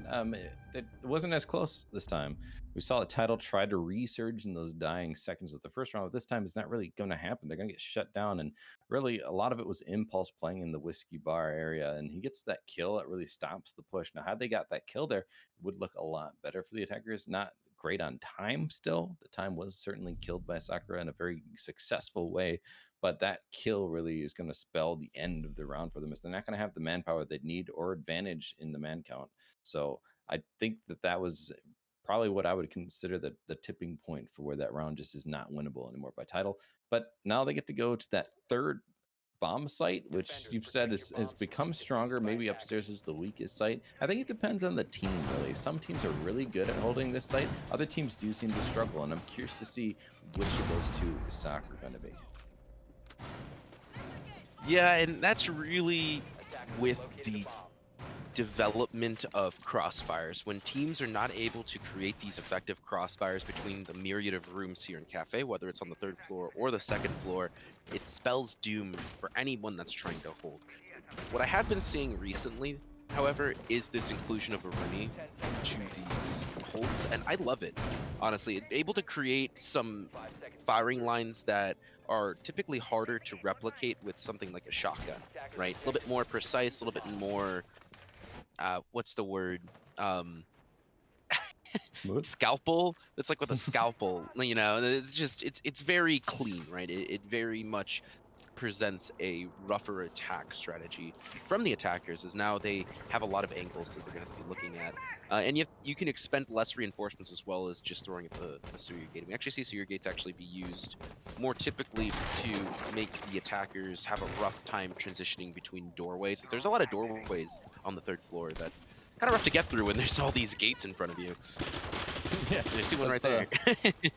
It wasn't as close this time. We saw the Tidal try to resurge in those dying seconds of the first round, but this time it's not really going to happen. They're going to get shut down, and really a lot of it was Impulse playing in the whiskey bar area, and he gets that kill that really stops the push. Now, had they got that kill there, it would look a lot better for the attackers. Not great on time still. The time was certainly killed by Sakura in a very successful way, but that kill really is going to spell the end of the round for them, as they're not going to have the manpower they need or advantage in the man count. So I think that was probably what I would consider the tipping point for where that round just is not winnable anymore by Tidal. But now they get to go to that third bomb site, which you've said has become stronger. Maybe upstairs is the weakest site. I think it depends on the team, really. Some teams are really good at holding this site. Other teams do seem to struggle, and I'm curious to see which of those two is Sakura going to be. Yeah, and that's really with the development of crossfires. When teams are not able to create these effective crossfires between the myriad of rooms here in Cafe, whether it's on the third floor or the second floor, it spells doom for anyone that's trying to hold. What I have been seeing recently, however, is this inclusion of a Rooney to these holds, and I love it, honestly. Able to create some firing lines that are typically harder to replicate with something like a shotgun, right? A little bit more precise, a little bit more what's the word? Scalpel. It's like with a scalpel, you know. It's just it's very clean, right? It very much presents a rougher attack strategy from the attackers, as now they have a lot of angles that they're going to be looking at, and you can expend less reinforcements as well as just throwing at the sewer gate. We actually see sewer gates actually be used more typically to make the attackers have a rough time transitioning between doorways, as there's a lot of doorways on the third floor that's kind of rough to get through when there's all these gates in front of you. Yeah, you see one right there.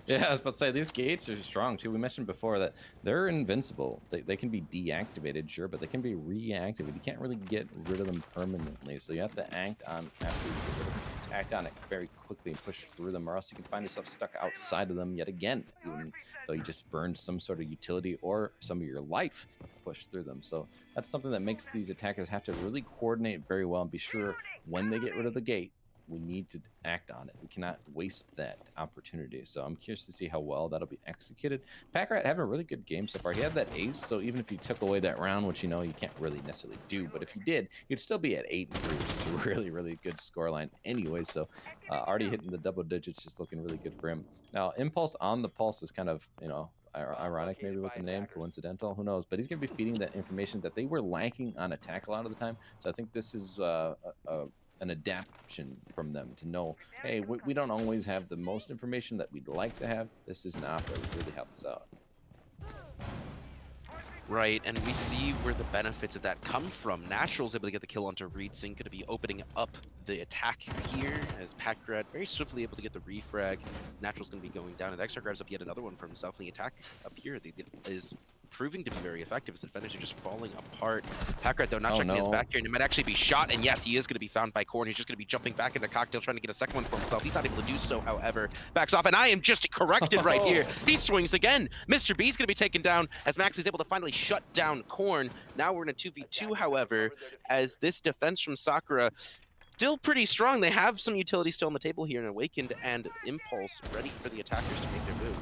Yeah, I was about to say, these gates are strong too. We mentioned before that they're invincible. They can be deactivated, sure, but they can be reactivated. You can't really get rid of them permanently, so you have to act on after you get rid of them. act on it very quickly and push through them, or else you can find yourself stuck outside of them yet again, even though you just burned some sort of utility or some of your life to push through them. So that's something that makes these attackers have to really coordinate very well and be sure when they get rid of the gate, we need to act on it. We cannot waste that opportunity. So I'm curious to see how well that'll be executed. Packrat having a really good game so far. He had that ace, so even if you took away that round, which you know you can't really necessarily do, but if you did, you'd still be at 8-3, which is a really, really good scoreline anyway. So already hitting the double digits, just looking really good for him. Now, Impulse on the Pulse is kind of, you know, ironic maybe with the name, coincidental, who knows, but he's going to be feeding that information that they were lacking on attack a lot of the time. So I think this is an adaptation from them to know, hey, we don't always have the most information that we'd like to have. This is an op that would really help us out. Right, and we see where the benefits of that come from. Natural's able to get the kill onto Reedsing, going to be opening up the attack here as Packrat very swiftly able to get the refrag. Natural's going to be going down, and Exar grabs up yet another one for himself, and the attack up here is proving to be very effective as the defenders are just falling apart. Packrat, though, not checking his back here, and it might actually be shot, and yes, he is going to be found by Korn. He's just going to be jumping back into Cocktail, trying to get a second one for himself. He's not able to do so, however. Backs off, and I am just corrected right here. He swings again. Mr. B's going to be taken down as Max is able to finally shut down Korn. Now we're in a 2v2, however, as this defense from Sakura still pretty strong. They have some utility still on the table here in Awakened and Impulse ready for the attackers to make their move.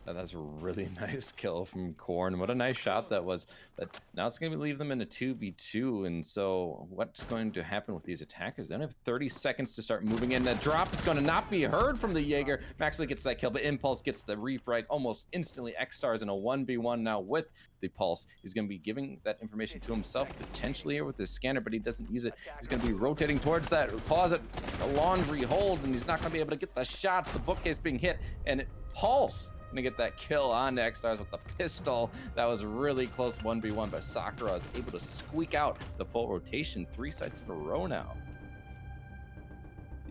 That's a really nice kill from Korn. What a nice shot that was. But now it's going to leave them in a 2v2. And so what's going to happen with these attackers? They only have 30 seconds to start moving in. That drop is going to not be heard from the Jaeger. Maxley gets that kill, but Impulse gets the refrag almost instantly. X-Star's in a 1v1 now with the Pulse. He's going to be giving that information to himself, potentially here with his scanner, but he doesn't use it. He's going to be rotating towards that closet, a laundry hold, and he's not going to be able to get the shots. The bookcase being hit, and Pulse gonna get that kill on X-Stars with the pistol. That was really close 1v1, but Sakura is able to squeak out the full rotation 3 sites in a row now.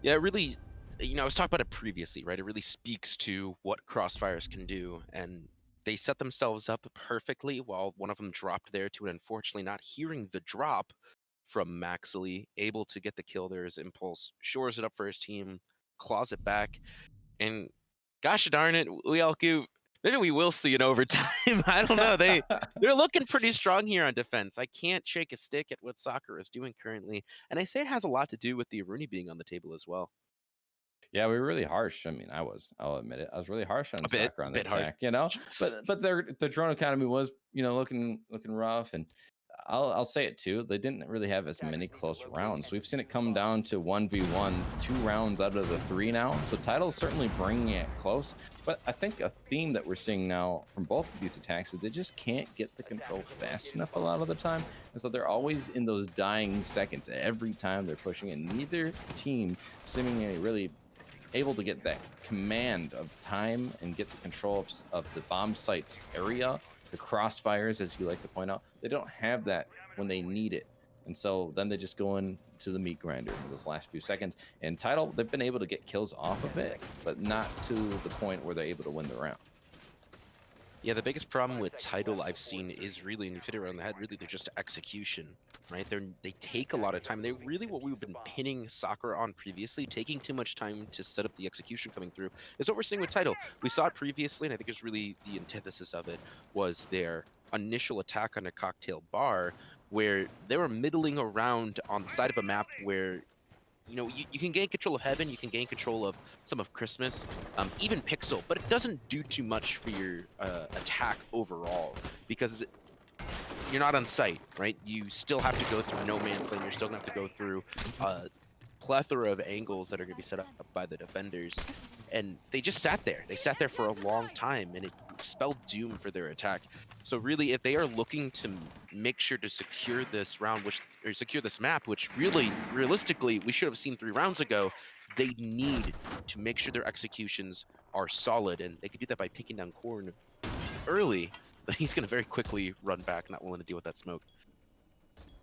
Yeah, it really, you know, I was talking about it previously, right? It really speaks to what Crossfires can do, and they set themselves up perfectly while one of them dropped there to it. Unfortunately, not hearing the drop from Maxley, able to get the kill there as Impulse shores it up for his team, claws it back, and gosh darn it, we all give. Maybe we will see it over time. I don't know. They're looking pretty strong here on defense. I can't shake a stick at what Sakura is doing currently, and I say it has a lot to do with the Aruni being on the table as well. Yeah, we were really harsh. I mean, I'll admit it. I was really harsh on Sakura on the attack, hard. you know. But the drone economy was, you know, looking rough, and I'll say it too. They didn't really have as many close rounds. We've seen it come down to 1v1s, 2 rounds out of the 3 now. So Tidal's certainly bringing it close. But I think a theme that we're seeing now from both of these attacks is they just can't get the control fast enough a lot of the time. And so they're always in those dying seconds every time they're pushing it. Neither team seemingly really able to get that command of time and get the control of the bomb site's area, the crossfires, as you like to point out. They don't have that when they need it. And so then they just go into the meat grinder in those last few seconds. And Tidal, they've been able to get kills off of it, but not to the point where they're able to win the round. Yeah, the biggest problem with Tidal I've seen is really, and you fit it around the head, really they're just execution, right? They take a lot of time. They're really what we've been pinning Sakura on previously, taking too much time to set up the execution coming through, is what we're seeing with Tidal. We saw it previously, and I think it's really the antithesis of it was their initial attack on a cocktail bar, where they were middling around on the side of a map where, you know, you can gain control of Heaven, you can gain control of some of Christmas, even Pixel, but it doesn't do too much for your attack overall, because you're not on site, right? You still have to go through no man's lane, you're still going to have to go through a plethora of angles that are going to be set up by the defenders, and they just sat there. They sat there for a long time, and it spelled doom for their attack. So really, if they are looking to make sure to secure this round, or secure this map, which really, realistically, we should have seen 3 rounds ago, they need to make sure their executions are solid, and they can do that by taking down Korn early, but he's going to very quickly run back, not willing to deal with that smoke.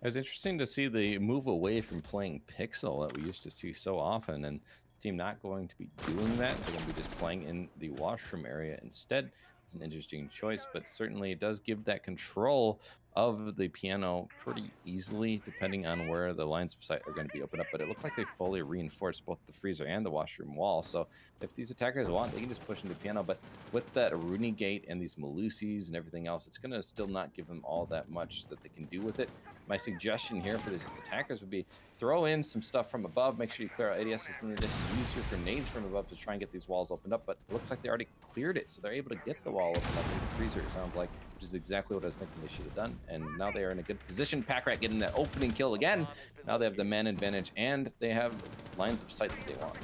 It was interesting to see the move away from playing Pixel that we used to see so often, and the team not going to be doing that. They're going to be just playing in the washroom area instead. It's an interesting choice, but certainly it does give that control of the piano pretty easily, depending on where the lines of sight are going to be opened up. But it looked like they fully reinforced both the freezer and the washroom wall. So if these attackers want, they can just push into piano. But with that Rooney gate and these Malusis and everything else, it's going to still not give them all that much that they can do with it. My suggestion here for these attackers would be throw in some stuff from above. Make sure you clear out ADSs and then just use your grenades from above to try and get these walls opened up. But it looks like they already cleared it, so they're able to get the wall opened up in the freezer, it sounds like, which is exactly what I was thinking they should have done. And now they are in a good position. Packrat getting that opening kill again. Now they have the man advantage, and they have lines of sight that they want.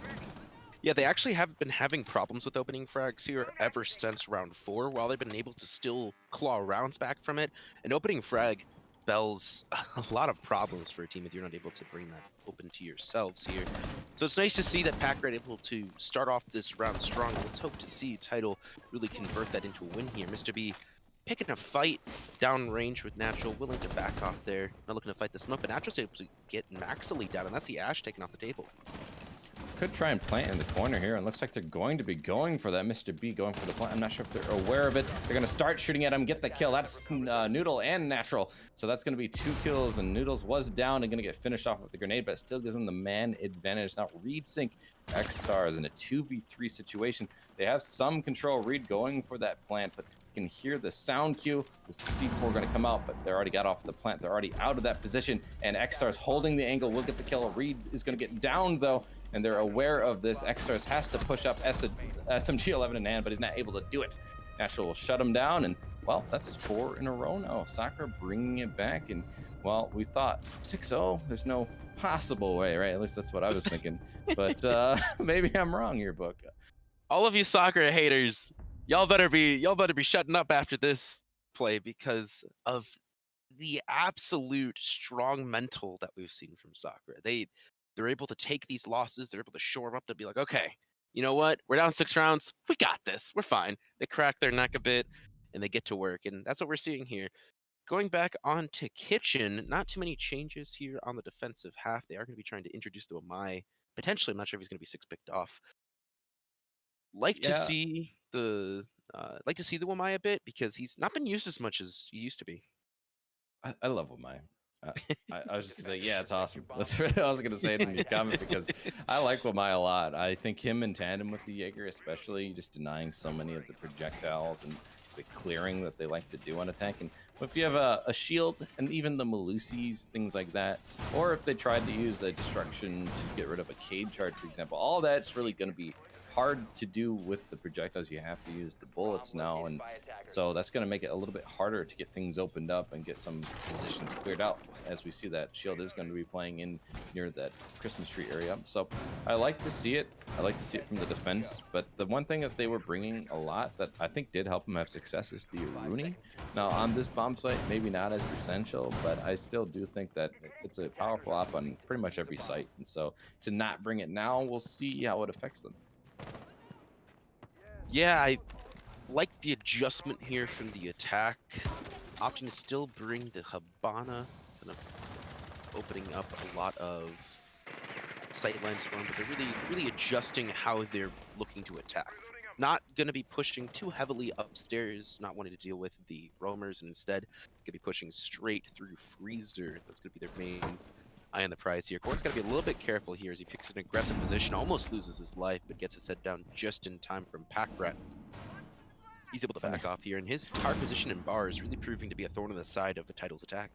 Yeah, they actually have been having problems with opening frags here ever since round 4, while they've been able to still claw rounds back from it. An opening frag spells a lot of problems for a team if you're not able to bring that open to yourselves here. So it's nice to see that Packrat able to start off this round strong. Let's hope to see Tidal really convert that into a win here. Mr. B picking a fight downrange with Natural, willing to back off there. Not looking to fight the smoke, but Natural's able to get Maxily down, and that's the Ash taken off the table. Could try and plant in the corner here, and looks like they're going to be going for that. Mr. B going for the plant. I'm not sure if they're aware of it. They're going to start shooting at him, get the kill. That's Noodle and Natural. So that's going to be 2 kills, and Noodles was down and going to get finished off with the grenade, but it still gives them the man advantage. Now, Reed Sync X-Stars in a 2v3 situation. They have some control. Reed going for that plant, but you can hear the sound cue. The C4 going to come out, but they already got off the plant. They're already out of that position, and X-Stars holding the angle will get the kill. Reed is going to get down, though, and they're aware of this. X-Stars has to push up SMG-11 in hand, but he's not able to do it. Natural will shut him down, and, well, that's 4 in a row now. Sakura bringing it back, and, well, we thought 6-0, there's no possible way, right? At least that's what I was thinking. But maybe I'm wrong here, Book. All of you Sakura haters, y'all better be shutting up after this play because of the absolute strong mental that we've seen from Sakura. They're able to take these losses. They're able to shore them up to be like, okay, you know what? We're down 6 rounds. We got this. We're fine. They crack their neck a bit, and they get to work. And that's what we're seeing here. Going back on to Kitchen, not too many changes here on the defensive half. They are going to be trying to introduce the Wamai. Potentially, I'm not sure if he's going to be 6 picked off. To see the Wamai a bit because he's not been used as much as he used to be. I love Wamai. I was just gonna say, yeah, it's awesome. That's what I was gonna say in the comment because I like Wamai a lot. I think him in tandem with the Jaeger, especially, just denying so many of the projectiles and the clearing that they like to do on a tank. And if you have a shield and even the Malusis, things like that, or if they tried to use a destruction to get rid of a cage charge, for example, all that's really going to be hard to do with the projectiles. You have to use the bullets now, and so that's going to make it a little bit harder to get things opened up and get some positions cleared out. As we see, that shield is going to be playing in near that Christmas tree area, so I like to see it. I like to see it from the defense, but the one thing that they were bringing a lot that I think did help them have success is the Rooney. Now on this bomb site, maybe not as essential, but I still do think that it's a powerful op on pretty much every site, and so to not bring it now, we'll see how it affects them. Yeah, I like the adjustment here from the attack. Opting to still bring the Habana, kind of opening up a lot of sight lines for them, but they're really adjusting how they're looking to attack. Not going to be pushing too heavily upstairs, not wanting to deal with the roamers, and instead going to be pushing straight through Freezer. That's going to be their main eye on the prize here. Corn's got to be a little bit careful here as he picks an aggressive position, almost loses his life, but gets his head down just in time from Packrat. He's able to back off here, and his hard position in bar is really proving to be a thorn in the side of the Tidal's attack.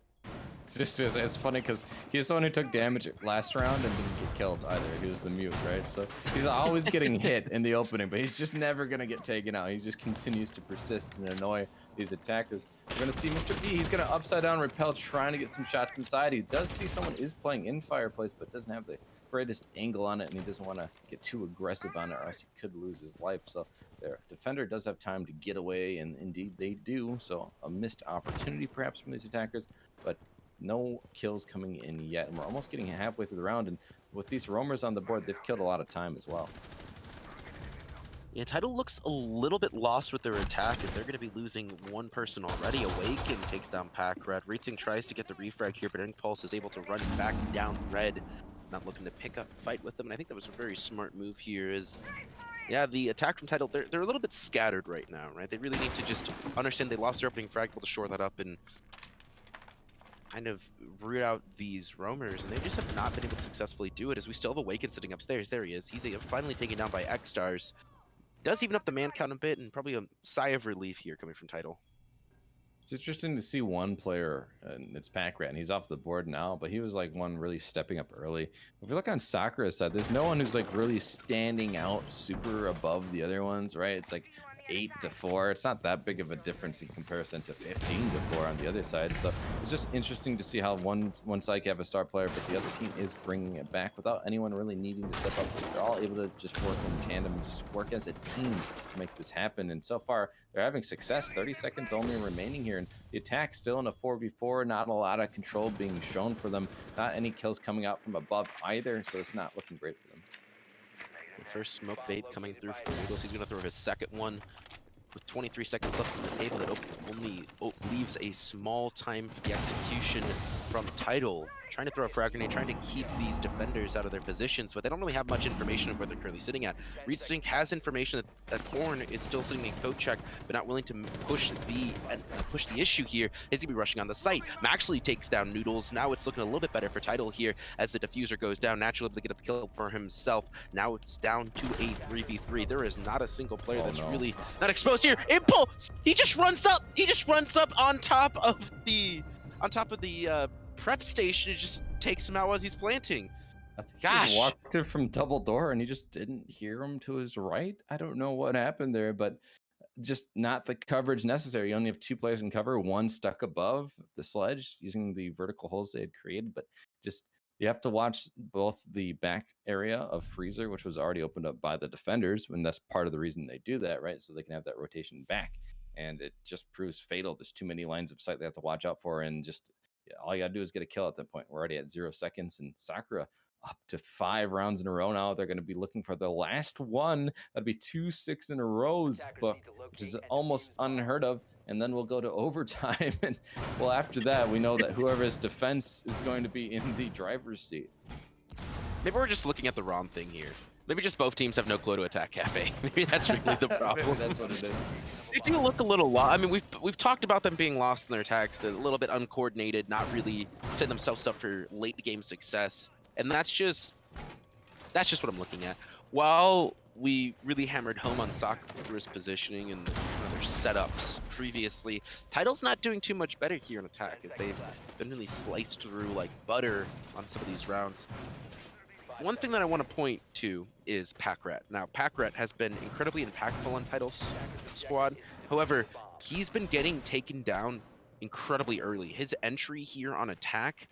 It's funny because he's the one who took damage last round and didn't get killed either. He was the mute, right? So he's always getting hit in the opening, but he's just never going to get taken out. He just continues to persist and annoy these attackers. We're going to see Mr. B. He's going to upside down repel, trying to get some shots inside. He does see someone is playing in fireplace, but doesn't have the greatest angle on it, and he doesn't want to get too aggressive on it, or else he could lose his life. So their defender does have time to get away, and indeed they do. So a missed opportunity perhaps from these attackers, but no kills coming in yet, and we're almost getting halfway through the round, and with these roamers on the board, they've killed a lot of time as well. Yeah, Tidal looks a little bit lost with their attack as they're going to be losing one person already. Awaken takes down Packrat. Racing tries to get the refrag here, but Impulse is able to run back down Red, not looking to pick up a fight with them, and I think that was a very smart move here. Yeah, the attack from Tidal, they're a little bit scattered right now, right? They really need to just understand they lost their opening frag, able to shore that up and kind of root out these roamers, and they just have not been able to successfully do it, as we still have Awaken sitting upstairs. There he is. He's finally taken down by X-Stars. Does even up the man count a bit, and probably a sigh of relief here coming from Tidal. It's interesting to see one player, and it's Packrat, and he's off the board now, but he was like one really stepping up early. If you look on Sakura's side, there's no one who's like really standing out super above the other ones, right? It's like 8 to 4. It's not that big of a difference in comparison to 15 to 4 on the other side. So it's just interesting to see how one side can have a star player, but the other team is bringing it back without anyone really needing to step up. They're all able to just work in tandem and just work as a team to make this happen. And so far, they're having success. 30 seconds only remaining here, and the attack still in a 4v4. Not a lot of control being shown for them. Not any kills coming out from above either, so it's not looking great for them. The first smoke bait coming through from Noodles. He's going to throw his second one with 23 seconds left on the table. That only leaves a small time for the execution from Tidal. Trying to throw a frag grenade, trying to keep these defenders out of their positions, but they don't really have much information of where they're currently sitting at. ReedSync has information that Thorn is still sitting in coat check, but not willing to push the issue here. Is he be rushing on the site? Maxley takes down Noodles. Now it's looking a little bit better for Tidal here as the diffuser goes down. Naturally able to get a kill for himself. Now it's down to a 3v3. There is not a single player that's really not exposed here. Impulse! He just runs up! He just runs up on top of the prep station. It just takes him out as he's planting. I think he walked in from double door and he just didn't hear him to his right. I don't know what happened there, but just not the coverage necessary. You only have 2 players in cover, one stuck above the sledge using the vertical holes they had created, but just you have to watch both the back area of Freezer, which was already opened up by the defenders, and that's part of the reason they do that, right? So they can have that rotation back, and it just proves fatal. There's too many lines of sight they have to watch out for, and just all you gotta do is get a kill at that point. We're already at 0 seconds, and Sakura up to 5 rounds in a row now. They're going to be looking for the last one. That'd be 2 6 in a row's book, which is almost unheard of. And then we'll go to overtime. And well, after that, we know that whoever's defense is going to be in the driver's seat. Maybe we're just looking at the wrong thing here. Maybe just both teams have no clue to attack Cafe. Maybe that's really the problem. Maybe that's what it is. They do look a little lost. I mean, we've talked about them being lost in their attacks. They're a little bit uncoordinated, not really setting themselves up for late game success. And that's just what I'm looking at. While we really hammered home on Sakura's positioning and their setups previously, Tidal's not doing too much better here in attack, as they've been really sliced through like butter on some of these rounds. One thing that I want to point to is Packrat. Now, Packrat has been incredibly impactful on Tidal's squad. However, he's been getting taken down incredibly early. His entry here on attack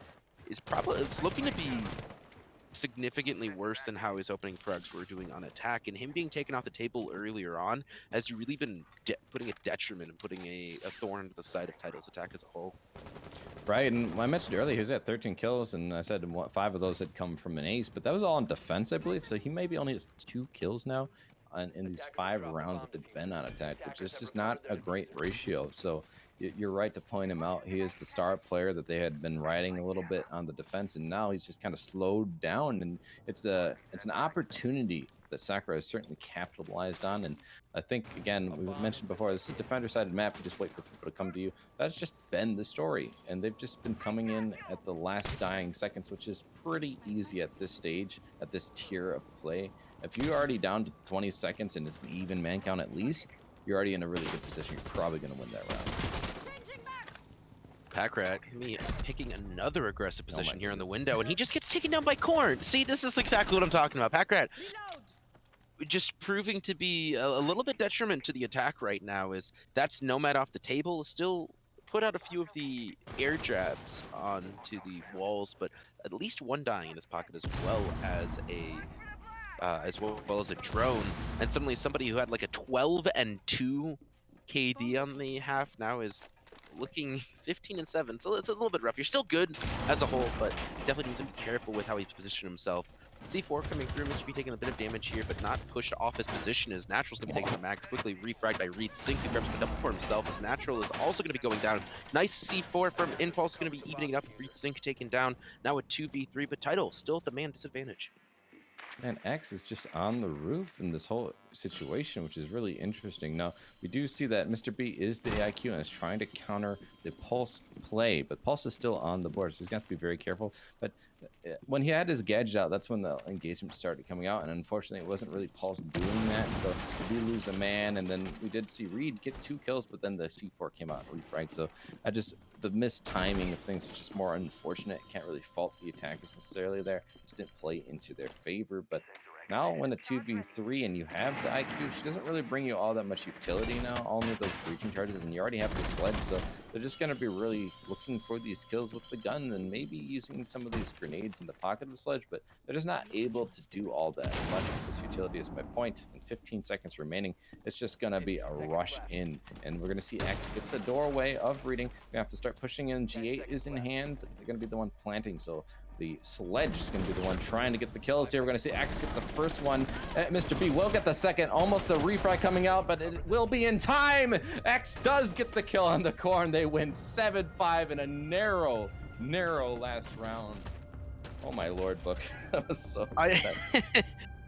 is it's looking to be significantly worse than how his opening frags were doing on attack, and him being taken off the table earlier on has really been putting a detriment and putting a thorn to the side of Tidal's attack as a whole. Right, and I mentioned earlier he was at 13 kills, and I said 5 of those had come from an ace, but that was all on defense, I believe. So he maybe only has 2 kills now in these 5 rounds that they've been on attack, which is just not a great ratio. So you're right to point him out. He is the star player that they had been riding a little bit on the defense, and now he's just kind of slowed down. And it's an opportunity that Sakura has certainly capitalized on. And I think, again, we mentioned before, this is a defender-sided map. You just wait for people to come to you. That's just been the story. And they've just been coming in at the last dying seconds, which is pretty easy at this stage, at this tier of play. If you're already down to 20 seconds and it's an even man count at least, you're already in a really good position. You're probably going to win that round. Packrat, me picking another aggressive position here in the window, and he just gets taken down by Korn. See, this is exactly what I'm talking about. Packrat just proving to be a little bit detriment to the attack right now, is that's Nomad off the table. Still put out a few of the air jabs onto the walls, but at least one dying in his pocket as well as a drone. And suddenly somebody who had like a 12-2 KD on the half now is looking 15-7, so it's a little bit rough. You're still good as a whole, but definitely needs to be careful with how he's positioned himself. C4 coming through, Mr. B taking a bit of damage here, but not pushed off his position, as Natural's going to be taking the max. Quickly refragged by ReedSync, who grabs the double for himself, as Natural is also going to be going down. Nice C4 from Impulse, going to be evening it up. ReedSync taken down, now a 2v3, but Tidal still at the man disadvantage. And X is just on the roof in this whole situation, which is really interesting. Now, we do see that Mr. B is the AIQ and is trying to counter the Pulse play, but Pulse is still on the board, so he's got to be very careful. But when he had his gadget out, that's when the engagement started coming out, and unfortunately, it wasn't really Pulse doing that, so we do lose a man, and then we did see Reed get 2 kills, but then the C4 came out and refragged, so the missed timing of things is just more unfortunate. Can't really fault the attackers necessarily there. Just didn't play into their favor. But now when a 2v3 and you have the IQ, she doesn't really bring you all that much utility now. Only those breaching charges, and you already have the sledge. So they're just going to be really looking for these kills with the gun and maybe using some of these grenades in the pocket of the sledge. But they're just not able to do all that much with this utility is my point. And 15 seconds remaining, it's just going to be a rush in. And we're going to see X get the doorway of reading. We have to start pushing in. G8 is in hand. They're going to be the one planting. So the sledge is going to be the one trying to get the kills here. We're going to see X get the first one. Mr. B will get the second. Almost a refry coming out, but it will be in time. X does get the kill on the core, and they win 7-5 in a narrow last round. Oh my lord, Book. That was so intense.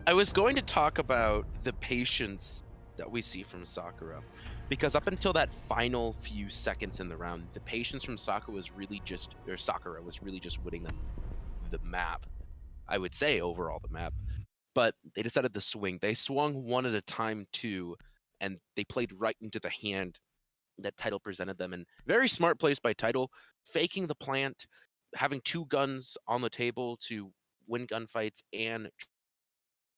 I was going to talk about the patience that we see from Sakura, because up until that final few seconds in the round, the patience from Sakura was really just winning them the map. I would say overall the map, but they decided to swing. They swung one at a time too, and they played right into the hand that Tidal presented them. And very smart plays by Tidal, faking the plant, having 2 guns on the table to win gunfights and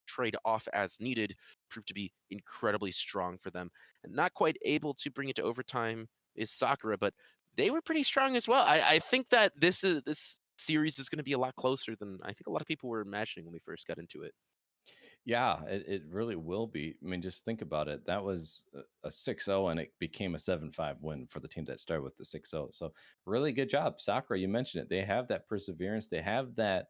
trade off as needed, proved to be incredibly strong for them. And not quite able to bring it to overtime is Sakura, but they were pretty strong as well. I think that this series is going to be a lot closer than I think a lot of people were imagining when we first got into it. Yeah, it really will be. I mean, just think about it. That was a 6-0, and it became a 7-5 win for the team that started with the 6-0. So really good job. Sakura, you mentioned it. They have that perseverance. They have that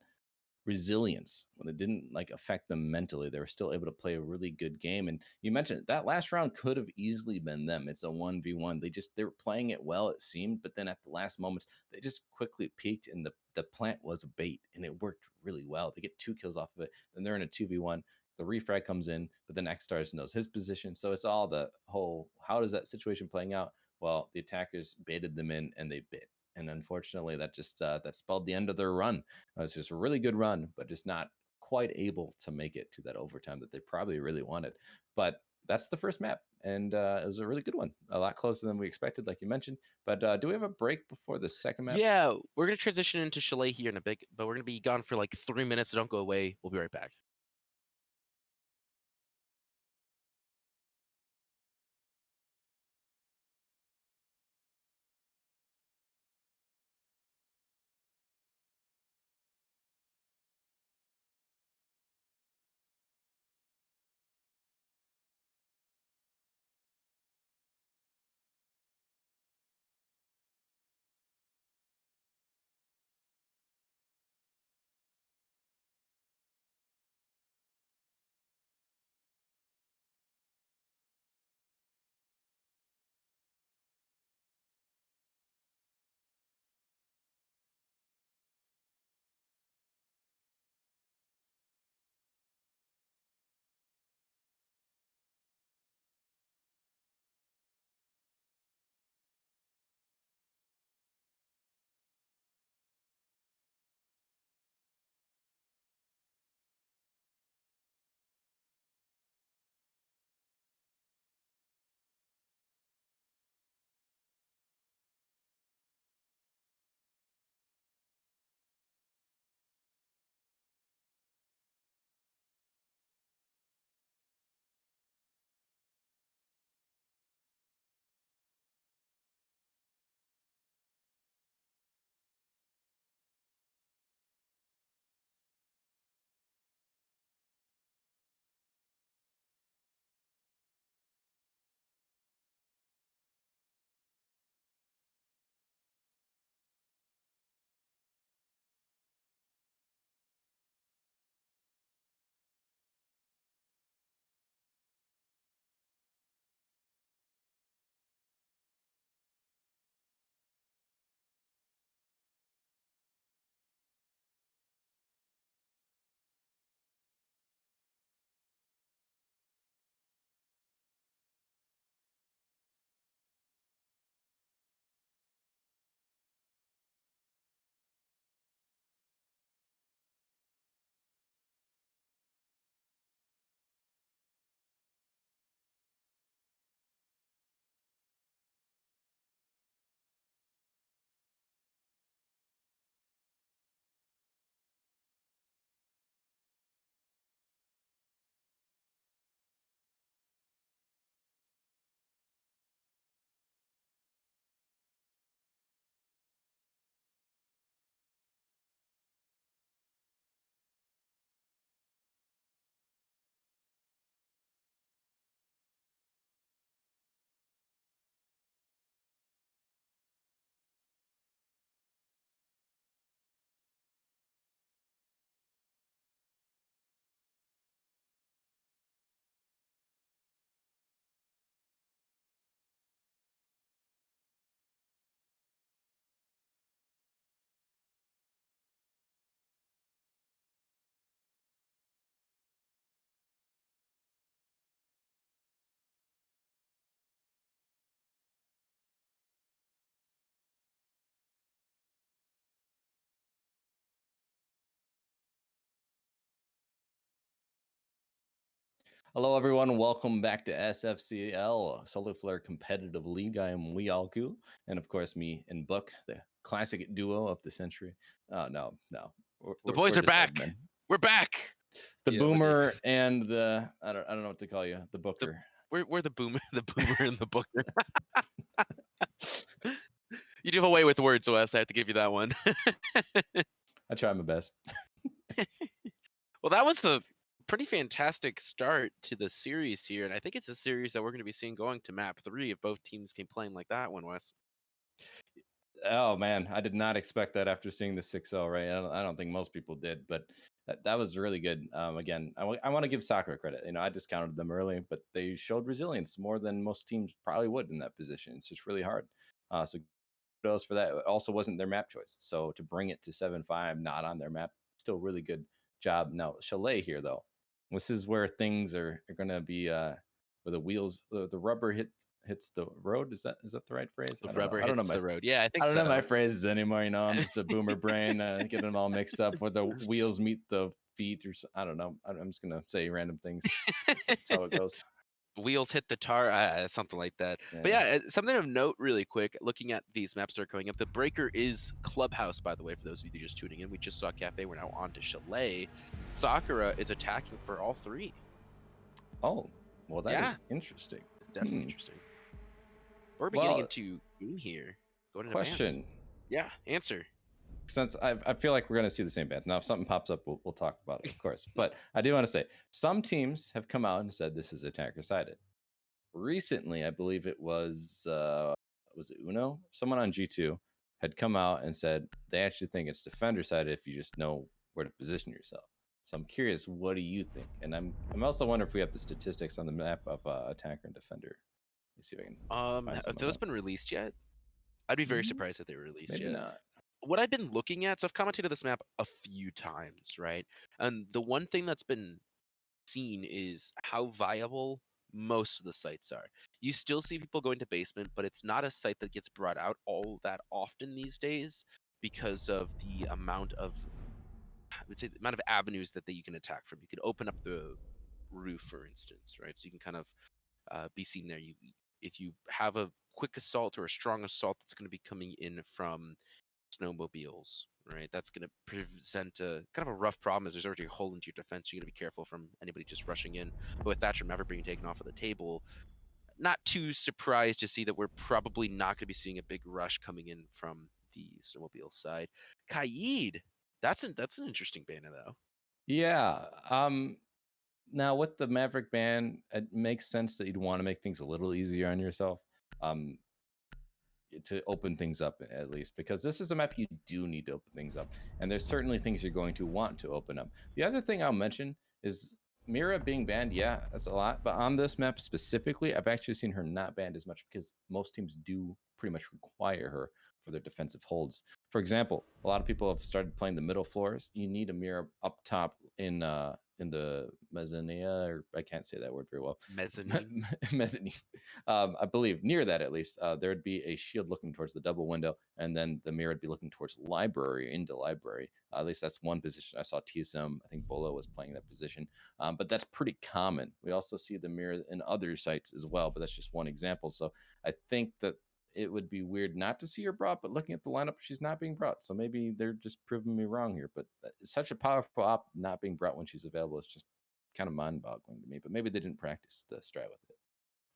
resilience when it didn't like affect them mentally. They were still able to play a really good game. And you mentioned it, that last round could have easily been them. It's a 1v1. They were playing it well, it seemed, but then at the last moments they just quickly peaked, and the plant was a bait, and it worked really well. They get 2 kills off of it, then they're in a 2v1. The refrag comes in, but then X Stars knows his position. So it's all the whole, how does that situation playing out? Well, the attackers baited them in, and they bit, and unfortunately that just that spelled the end of their run. It's just a really good run, but just not quite able to make it to that overtime that they probably really wanted. But that's the first map, and it was a really good one. A lot closer than we expected, like you mentioned. But do we have a break before the second map? Yeah, we're going to transition into Chalet here in a bit, but we're going to be gone for like 3 minutes, so don't go away. We'll be right back. Hello, everyone. Welcome back to SFCL, Solar Flare Competitive League. I am Weealku, and of course, me and Book, the classic duo of the century. No. The boys we're are just old back. men. We're back. The Yeah, Boomer and the I don't know what to call you, the Booker. We're the boomer, the boomer and the booker. You do away with words, Wes. I have to give you that one. I try my best. Well, that was a pretty fantastic start to the series here, and I think it's a series that we're going to be seeing going to map 3 if both teams can play like that one, Wes. Oh man, I did not expect that after seeing the 6-0, right? I don't think most people did, but that was really good. Again, I want to give Sakura credit. I discounted them early, but they showed resilience more than most teams probably would in that position. It's just really hard. So kudos for that. It also wasn't their map choice. So to bring it to 7-5, not on their map, still really good job. Now, Chalet here, though, this is where things are going to be where the wheels, the rubber hits the road. Is that the right phrase? The I don't know. rubber I don't know hits my the road. Yeah, I I think don't know my so. phrases anymore. I'm just a boomer brain, getting them all mixed up. Where the wheels meet the feet, or I don't know. I'm just gonna say random things. That's how it goes. Wheels hit the tar, something like that. But Yeah. yeah, something of note, really quick. Looking at these maps that are coming up, the breaker is Clubhouse. By the way, for those of you just tuning in, we just saw Cafe. We're now on to Chalet. Sakura is attacking for all 3. Oh, well, that Yeah, is interesting. it's definitely interesting. We're beginning Well, into game here. Going into bans. question. Yeah, answer. Since I feel like we're going to see the same band. Now, if something pops up, we'll talk about it, of course. But I do want to say some teams have come out and said this is attacker sided. Recently, I believe it was it Uno? Someone on G2 had come out and said they actually think it's defender sided if you just know where to position yourself. So I'm curious, what do you think? And I'm also wondering if we have the statistics on the map of attacker and defender. Let me see if I can find some Have of those that. been released yet? I'd be very Mm, surprised if they were released Maybe yet. not. What I've been looking at, so I've commented this map a few times, right? And the one thing that's been seen is how viable most of the sites are. You still see people going to basement, but it's not a site that gets brought out all that often these days because of the amount of, I would say, the amount of avenues that you can attack from. You can open up the roof, for instance, right? So you can kind of be seen there. If you have a quick assault or a strong assault that's going to be coming in from snowmobiles, right? That's going to present a kind of a rough problem as there's already a hole into your defense. You got to be careful from anybody just rushing in. But with Thatcher Maverick being taken off of the table, not too surprised to see that we're probably not going to be seeing a big rush coming in from the snowmobile side. Kaid, that's an interesting banner though. Yeah. Now with the Maverick ban, it makes sense that you'd want to make things a little easier on yourself. To open things up at least, because this is a map you do need to open things up, and there's certainly things you're going to want to open up. The other thing I'll mention is Mira being banned. Yeah, that's a lot, but on this map specifically, I've actually seen her not banned as much because most teams do pretty much require her for their defensive holds. For example, a lot of people have started playing the middle floors. You need a Mira up top in the mezzanine, or I can't say that word very well. Mezzanine. Mezzanine. I believe near that at least, there would be a shield looking towards the double window, and then the mirror would be looking towards library, into library. At least that's one position. I saw TSM, I think Bolo was playing that position, but that's pretty common. We also see the mirror in other sites as well, but that's just one example. So I think that it would be weird not to see her brought, but looking at the lineup, she's not being brought. So maybe they're just proving me wrong here. But it's such a powerful op not being brought when she's available. It's just kind of mind-boggling to me. But maybe they didn't practice the strat with it.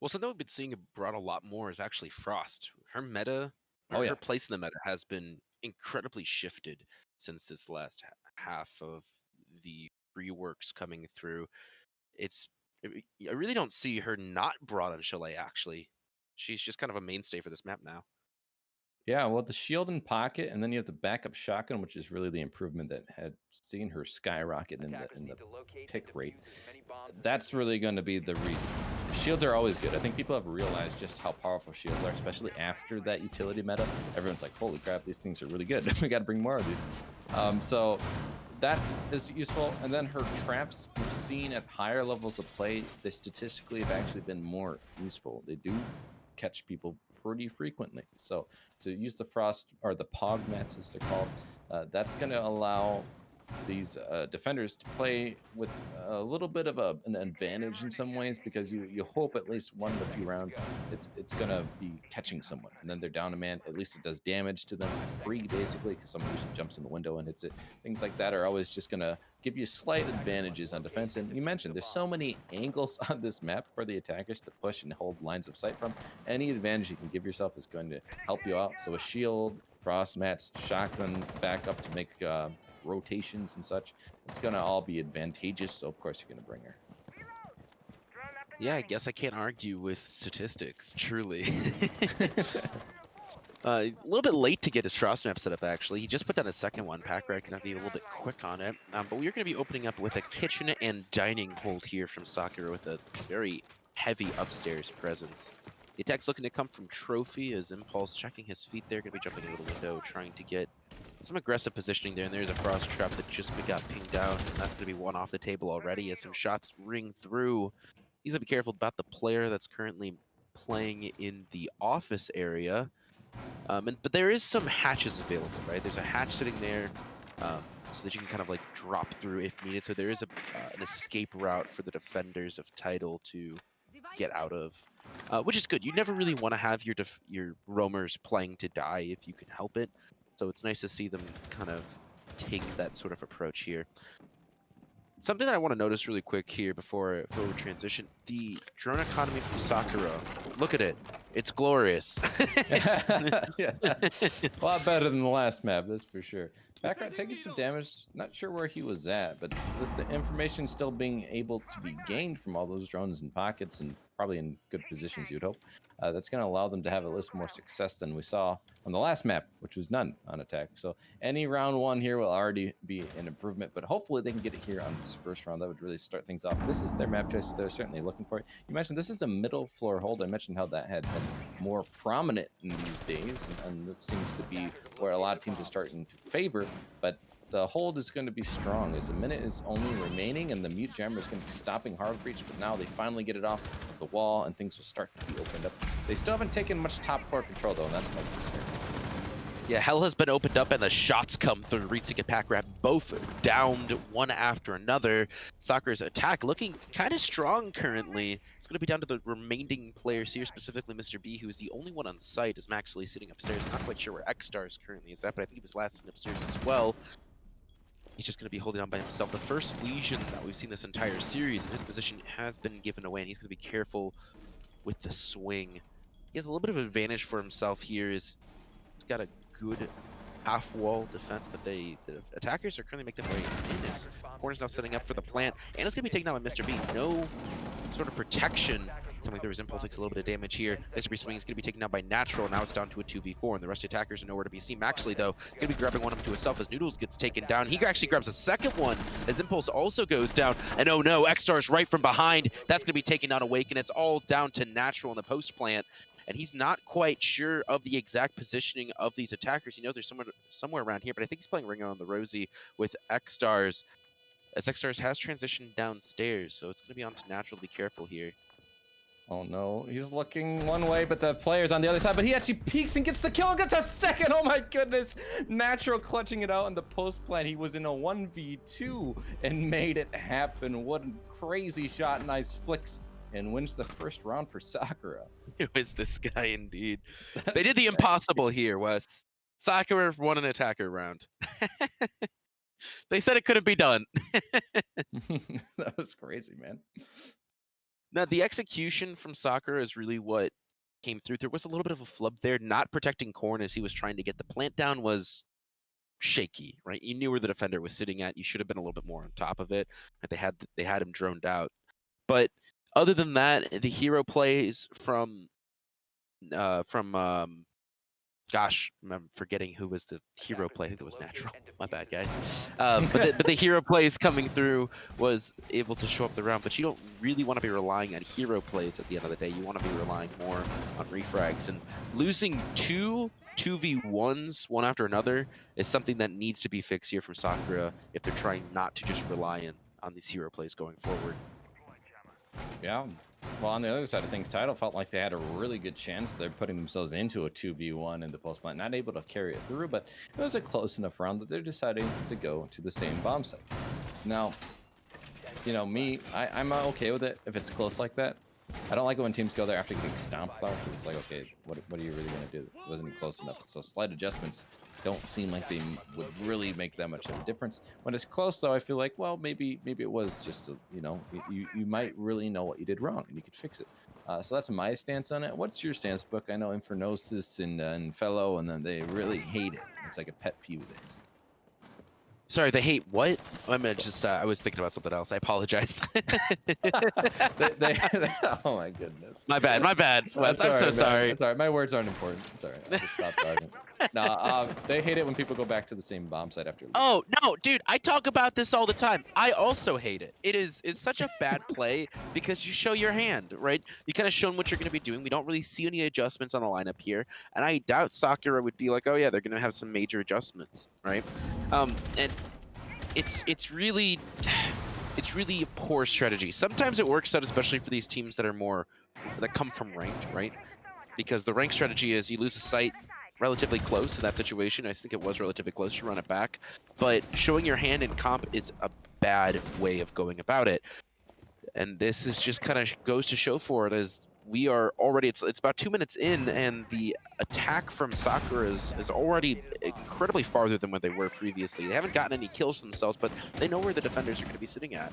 Well, something we've been seeing brought a lot more is actually Frost. Her meta, Oh or yeah, her place in the meta, has been incredibly shifted since this last half of the reworks coming through. I really don't see her not brought on Chalet. Actually, she's just kind of a mainstay for this map now. yeah. Well, the shield and pocket, and then you have the backup shotgun, which is really the improvement that had seen her skyrocket in the pick rate. That's really going to be the reason. Shields are always good. I think people have realized just how powerful shields are, especially after that utility meta. Everyone's like, holy crap, these things are really good. We got to bring more of these. So that is useful. And then her traps, we've seen at higher levels of play, they statistically have actually been more useful. They do catch people pretty frequently. So to use the frost, or the pog mats as they're called, that's going to allow these defenders to play with a little bit of an advantage in some ways, because you hope at least one of the few rounds it's gonna be catching someone, and then they're down a man. At least it does damage to them free, basically, because someone usually jumps in the window and hits it. Things like that are always just gonna give you slight advantages on defense. And you mentioned there's so many angles on this map for the attackers to push and hold lines of sight from. Any advantage you can give yourself is going to help you out. So a shield, frost mats, shotgun backup to make rotations and such, it's gonna all be advantageous. So of course you're gonna bring her. Yeah, I guess I can't argue with statistics, truly. He's a little bit late to get his frost map set up, actually. He just put down a second one. Packrat gonna be a little bit quick on it. But we're gonna be opening up with a kitchen and dining hold here from Sakura with a very heavy upstairs presence. The attack's looking to come from Trophy as Impulse checking his feet there, gonna be jumping into the window, trying to get some aggressive positioning there. And there's a frost trap that just got pinged down, and that's gonna be one off the table already as some shots ring through. He's gonna be careful about the player that's currently playing in the office area. But there is some hatches available, right? There's a hatch sitting there so that you can kind of like drop through if needed. So there is an escape route for the defenders of Tidal to get out of, which is good. You never really want to have your roamers playing to die if you can help it. So it's nice to see them kind of take that sort of approach here. Something that I want to notice really quick here before we transition, the drone economy from Sakura. Look at it. It's glorious. Yeah, a lot better than the last map, that's for sure. Background taking some damage. Not sure where he was at, but the information still being able to be gained from all those drones and pockets, and probably in good positions, you'd hope. That's going to allow them to have a little more success than we saw on the last map, which was none on attack. So any round one here will already be an improvement, but hopefully they can get it here on this first round. That would really start things off. This is their map choice. They're certainly looking for it. You mentioned this is a middle floor hold. I mentioned how that had been more prominent in these days, and this seems to be where a lot of teams are starting to favor, but the hold is going to be strong as the minute is only remaining, and the mute jammer is going to be stopping hard breach. But now they finally get it off the wall, and things will start to be opened up. They still haven't taken much top floor control though, and that's my concern. Yeah, hell has been opened up and the shots come through. Ritzig and Packrat both downed one after another. Sakura's attack looking kind of strong currently. It's going to be down to the remaining players here, specifically Mr. B, who is the only one on site, is Maxley sitting upstairs. I'm not quite sure where X-Stars currently is at, but I think he was last seen upstairs as well. He's just going to be holding on by himself. The first lesion that we've seen this entire series, and his position has been given away, and he's going to be careful with the swing. He has a little bit of advantage for himself here. He's got a good half-wall defense, but the attackers are currently making their way in. His corner's now setting up for the plant, and it's going to be taken out by Mr. B. No sort of protection coming through. His Impulse takes a little bit of damage here. Mr. B swing is going to be taken out by Natural. Now it's down to a 2v4, and the rest of the attackers are nowhere to be seen. Maxley, though, going to be grabbing one of them to himself as Noodles gets taken down. He actually grabs a second one as Impulse also goes down. And oh no, X-Star's right from behind. That's going to be taken down awake, and it's all down to Natural in the post plant. And he's not quite sure of the exact positioning of these attackers. He knows they're somewhere around here, but I think he's playing Ring on the Rosie with X-Stars, as X-Stars has transitioned downstairs, so it's going to be on to Natural to be careful here. Oh no, he's looking one way, but the player's on the other side, but he actually peeks and gets the kill, gets a second. Oh my goodness. Natural clutching it out in the post plant. He was in a 1v2 and made it happen. What a crazy shot. Nice flicks, and wins the first round for Sakura. Who is this guy indeed? They did the impossible here, Wes. Sakura won an attacker round. They said it couldn't be done. That was crazy, man. Now, the execution from Sakura is really what came through. There was a little bit of a flub there, not protecting Korn as he was trying to get the plant down was shaky, right? You knew where the defender was sitting at. You should have been a little bit more on top of it. Right? They had him droned out. But other than that, the hero plays from gosh, I'm forgetting who was the hero play. I think it was Natural. My bad, guys. But the hero plays coming through was able to show up the round. But you don't really want to be relying on hero plays at the end of the day. You want to be relying more on refrags. And losing 2v1s one after another is something that needs to be fixed here from Sakura if they're trying not to just rely on these hero plays going forward. Yeah, Well, on the other side of things, Tidal felt like they had a really good chance. They're putting themselves into a 2v1 in the post plant, not able to carry it through, but it was a close enough round that they're deciding to go to the same bomb site. Now, you know, me, I'm okay with it if it's close like that. I don't like it when teams go there after getting stomped though, because it's like, okay, what are you really going to do? It wasn't close enough. So slight adjustments don't seem like they would really make that much of a difference. When it's close though, I feel like, well, maybe it was just, you know, you might really know what you did wrong and you could fix it. So that's my stance on it. What's your stance, Book? I know Infernosis and Fellow, and then they really hate it. It's like a pet peeve of theirs. Sorry, they hate what? I mean, just I was thinking about something else. I apologize. Oh my goodness. My bad. Wes, I'm so sorry. It's all right. My words aren't important. It's all right. I'll just stop talking. No, they hate it when people go back to the same bomb site after. Oh no, dude! I talk about this all the time. I also hate it. It's such a bad play because you show your hand, right? You kind of shown what you're going to be doing. We don't really see any adjustments on the lineup here, and I doubt Sakura would be like, oh yeah, they're going to have some major adjustments, right? And it's really a poor strategy. Sometimes it works out, especially for these teams that come from ranked, right? Because the rank strategy is you lose a site relatively close in that situation. I think it was relatively close to run it back, but showing your hand in comp is a bad way of going about it. And this is just kind of goes to show for it as we are already, it's about 2 minutes in, and the attack from Sakura is already incredibly farther than what they were previously. They haven't gotten any kills themselves, but they know where the defenders are going to be sitting at.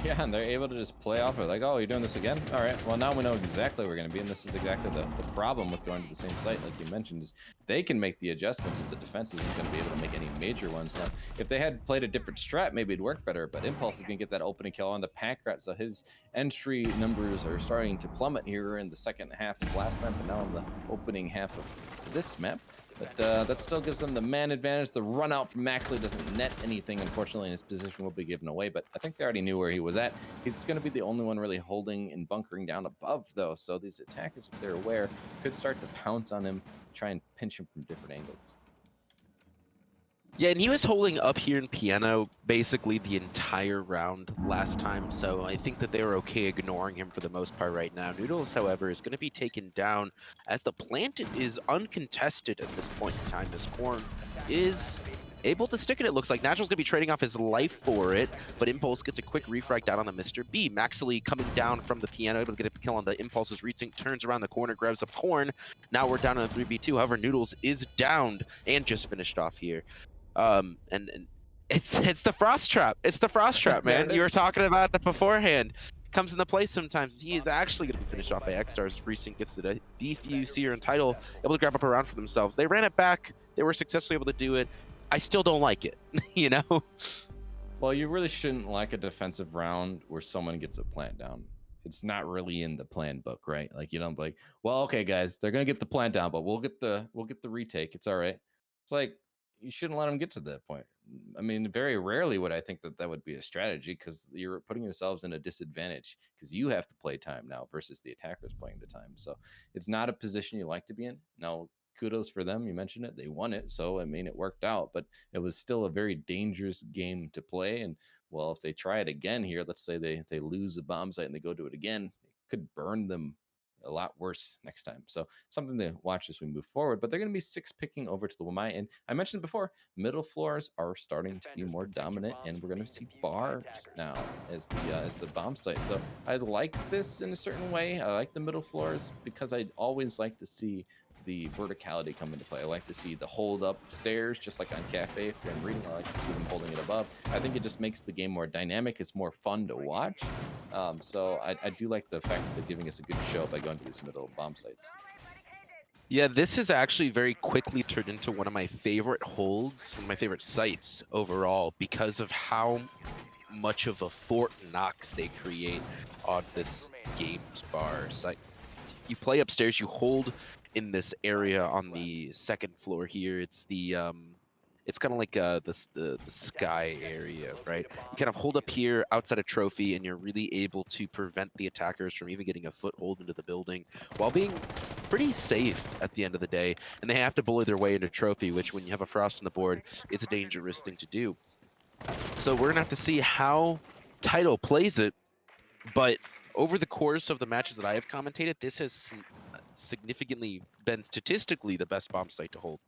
Yeah, and they're able to just play off it, like, oh, you're doing this again? All right, well, now we know exactly where we're going to be, and this is exactly the problem with going to the same site, like you mentioned, is they can make the adjustments if the defense isn't going to be able to make any major ones. Now, if they had played a different strat, maybe it'd work better, but Impulse is going to get that opening kill on the Pankrat, so his entry numbers are starting to plummet here in the second half of last map, and now in the opening half of this map. But that still gives them the man advantage. The run out from Maxley doesn't net anything, unfortunately, and his position will be given away. But I think they already knew where he was at. He's going to be the only one really holding and bunkering down above, though. So these attackers, if they're aware, could start to pounce on him, try and pinch him from different angles. Yeah, and he was holding up here in Piano basically the entire round last time, so I think that they were okay ignoring him for the most part right now. Noodles, however, is going to be taken down as the plant is uncontested at this point in time. This Corn is able to stick it, it looks like. Natural's going to be trading off his life for it, but Impulse gets a quick refrag down on the Mr. B. Maxley coming down from the Piano, able to get a kill on the Impulse's retink, turns around the corner, grabs up Corn. Now we're down on a 3v2. However, Noodles is downed and just finished off here. And it's the frost trap. It's the frost trap, man. You were talking about it beforehand. Comes into play sometimes. He is actually going to be finished off by X-Stars. Recent gets the defuse here and Tidal, able to grab up a round for themselves. They ran it back. They were successfully able to do it. I still don't like it, you know? Well, you really shouldn't like a defensive round where someone gets a plant down. It's not really in the plan book, right? Like, you don't be like, well, okay, guys, they're gonna get the plant down, but we'll get the retake. It's all right. It's like, you shouldn't let them get to that point. I mean, very rarely would I think that would be a strategy, because you're putting yourselves in a disadvantage because you have to play time now versus the attackers playing the time. So it's not a position you like to be in. Now, kudos for them. You mentioned it. They won it. So, I mean, it worked out, but it was still a very dangerous game to play. And, well, if they try it again here, let's say they lose a bomb site and they go do it again, it could burn them a lot worse next time. So something to watch as we move forward. But they're going to be 6 picking over to the Wamai. And I mentioned before, middle floors are starting to be more dominant, and we're going to see bars now as the bomb site. So I like this in a certain way. I like the middle floors because I always like to see the verticality come into play. I like to see the hold up stairs, just like on Cafe. If you're in reading, I like to see them holding it above. I think it just makes the game more dynamic. It's more fun to watch. So I do like the fact that they're giving us a good show by going to these middle bomb sites. Yeah, this has actually very quickly turned into one of my favorite holds, one of my favorite sites overall, because of much of a Fort Knox they create on this games bar site. You play upstairs, you hold in this area on the second floor here. It's the it's kind of like the sky area, right? You kind of hold up here outside a trophy, and you're really able to prevent the attackers from even getting a foothold into the building while being pretty safe at the end of the day. And they have to bully their way into trophy, which when you have a frost on the board is a dangerous thing to do. So we're gonna have to see how Tidal plays it, but over the course of the matches that I have commentated, this has significantly been statistically the best bomb site to hold.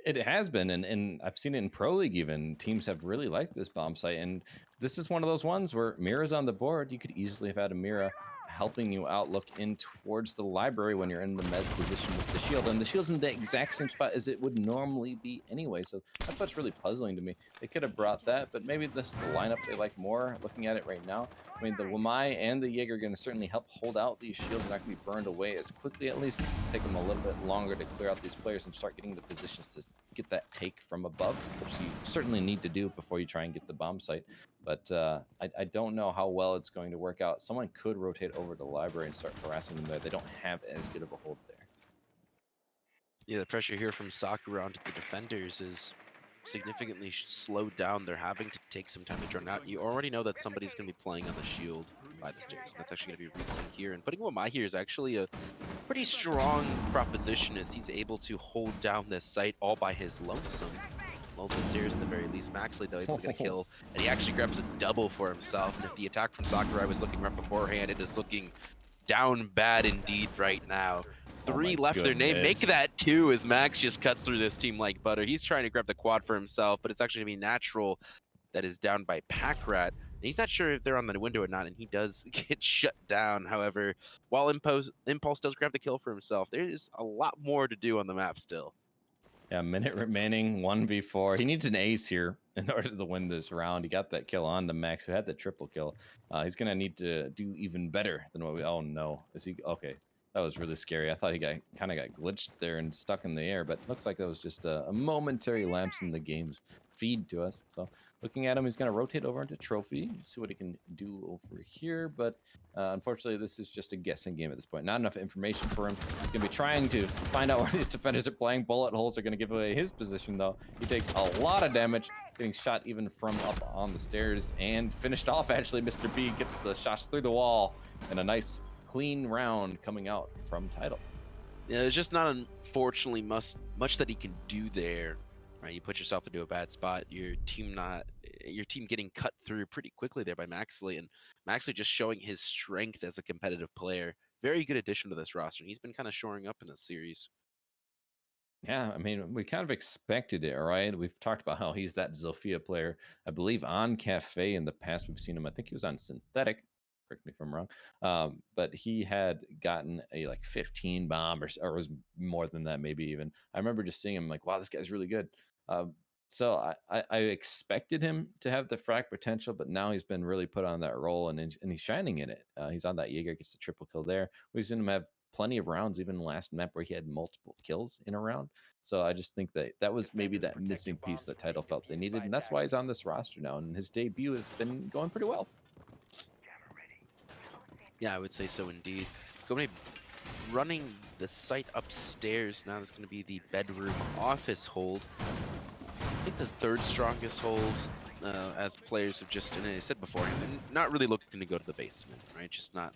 It has been, and I've seen it in Pro League even. Teams have really liked this bomb site, and this is one of those ones where Mira's on the board. You could easily have had a Mira helping you out look in towards the library when you're in the mez position with the shield, and the shield's in the exact same spot as it would normally be anyway, so that's what's really puzzling to me. They could have brought that, but maybe this is the lineup they like more looking at it right now. I mean, the Lamai and the Jaeger are going to certainly help hold out these shields. They're not going to be burned away as quickly, at least. Take them a little bit longer to clear out these players and start getting the positions to get that take from above, which you certainly need to do before you try and get the bomb site. But I don't know how well it's going to work out. Someone could rotate over to the library and start harassing them there. They don't have as good of a hold there. Yeah, the pressure here from Sakura onto the defenders is significantly slowed down. They're having to take some time to draw out. You already know that somebody's going to be playing on the shield by the stairs. That's actually going to be Reed here. And putting Wamai here is actually a pretty strong proposition, as he's able to hold down this site all by his lonesome. Multiple stairs at the very least. Maxley, though, able to get a kill. And he actually grabs a double for himself. And if the attack from Sakurai was looking rough beforehand, it is looking down bad indeed right now. Three left their name. Make that 2 as Max just cuts through this team like butter. He's trying to grab the quad for himself, but it's actually going to be Natural that is down by Packrat. He's not sure if they're on the window or not, and he does get shut down. However, while Impulse does grab the kill for himself, there is a lot more to do on the map still. Yeah, minute remaining, 1v4. He needs an ace here in order to win this round. He got that kill on the Max, who had the triple kill. He's going to need to do even better than what we... Oh, no. Is he... Okay. That was really scary. I thought he kind of got glitched there and stuck in the air, but looks like that was just a momentary lapse in the game's feed to us. So looking at him, he's going to rotate over into Trophy, see what he can do over here. But unfortunately, this is just a guessing game at this point. Not enough information for him. He's going to be trying to find out where these defenders are playing. Bullet holes are going to give away his position, though. He takes a lot of damage, getting shot even from up on the stairs, and finished off, actually. Mr. B gets the shots through the wall, and a nice clean round coming out from Tidal. Yeah, there's just not, unfortunately, much that he can do there. Right, you put yourself into a bad spot. Your team getting cut through pretty quickly there by Maxley, and Maxley just showing his strength as a competitive player. Very good addition to this roster. He's been kind of shoring up in this series. Yeah, I mean, we kind of expected it, right? We've talked about how he's that Zofia player. I believe on Cafe in the past, we've seen him. I think he was on Synthetic. Correct me if I'm wrong. But he had gotten a like 15 bomb or was more than that, maybe even. I remember just seeing him like, wow, this guy's really good. So I expected him to have the frag potential, but now he's been really put on that role and he's shining in it. He's on that Jaeger, gets the triple kill there. We've seen him have plenty of rounds, even last map where he had multiple kills in a round. So I just think that was maybe that missing piece that Tidal felt they needed, and that's why he's on this roster now. And his debut has been going pretty well. Yeah, I would say so indeed. Going to be running the site upstairs now. That's going to be the bedroom office hold. I think the third strongest hold, as players have just, and I said before, not really looking to go to the basement, right? Just not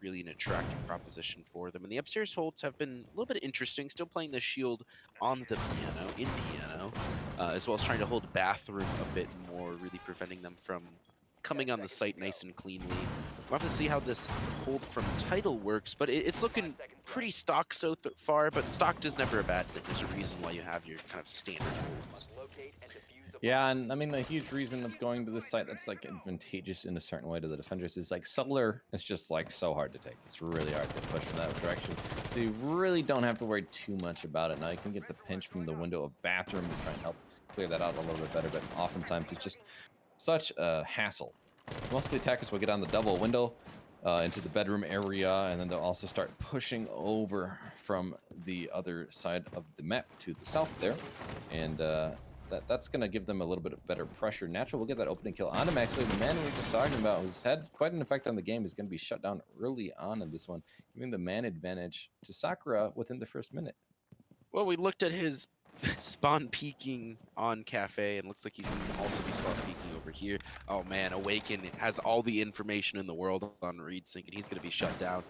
really an attractive proposition for them. And the upstairs holds have been a little bit interesting, still playing the shield on the piano, in piano, as well as trying to hold bathroom a bit more, really preventing them from coming on the site nice and cleanly. We'll have to see how this hold from Tidal works, but it's looking pretty stock so far, but stocked is never a bad thing. There's a reason why you have your kind of standard holds. Yeah, and I mean, a huge reason of going to this site that's like advantageous in a certain way to the defenders is like Solar is just like so hard to take. It's really hard to push in that direction. So you really don't have to worry too much about it. Now you can get the pinch from the window of bathroom to try and help clear that out a little bit better, but oftentimes it's just such a hassle. Most of the attackers will get on the double window into the bedroom area, and then they'll also start pushing over from the other side of the map to the south there, and that's going to give them a little bit of better pressure. Natural will get that opening kill on him. Actually, the man we were just talking about, who's had quite an effect on the game, is going to be shut down early on in this one, giving the man advantage to Sakura within the first minute. Well, we looked at his spawn peeking on Cafe, and looks like he's going to also be spawn peeking over here. Oh man, Awaken has all the information in the world on Reed Sync, and he's going to be shut down.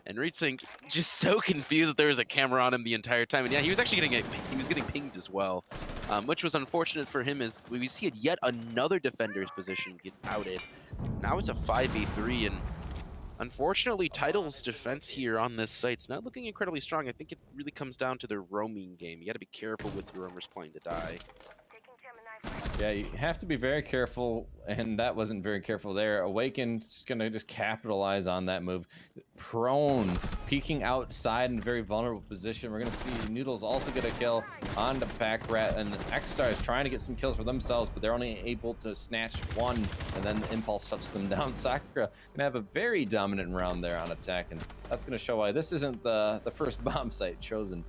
And Rootsync just so confused that there was a camera on him the entire time. And yeah, he was actually getting pinged as well, which was unfortunate for him as we see yet another defender's position get outed. Now it's a 5v3, and unfortunately, Tidal's defense here on this site's not looking incredibly strong. I think it really comes down to their roaming game. You got to be careful with your roamers playing to die. Yeah, you have to be very careful, and that wasn't very careful there. Awaken's gonna just capitalize on that move. Prone, peeking outside in a very vulnerable position. We're gonna see Noodles also get a kill on the Pack Rat, and X-Star is trying to get some kills for themselves, but they're only able to snatch one, and then the Impulse shuts them down. Sakura gonna have a very dominant round there on attack, and that's gonna show why this isn't the first bomb site chosen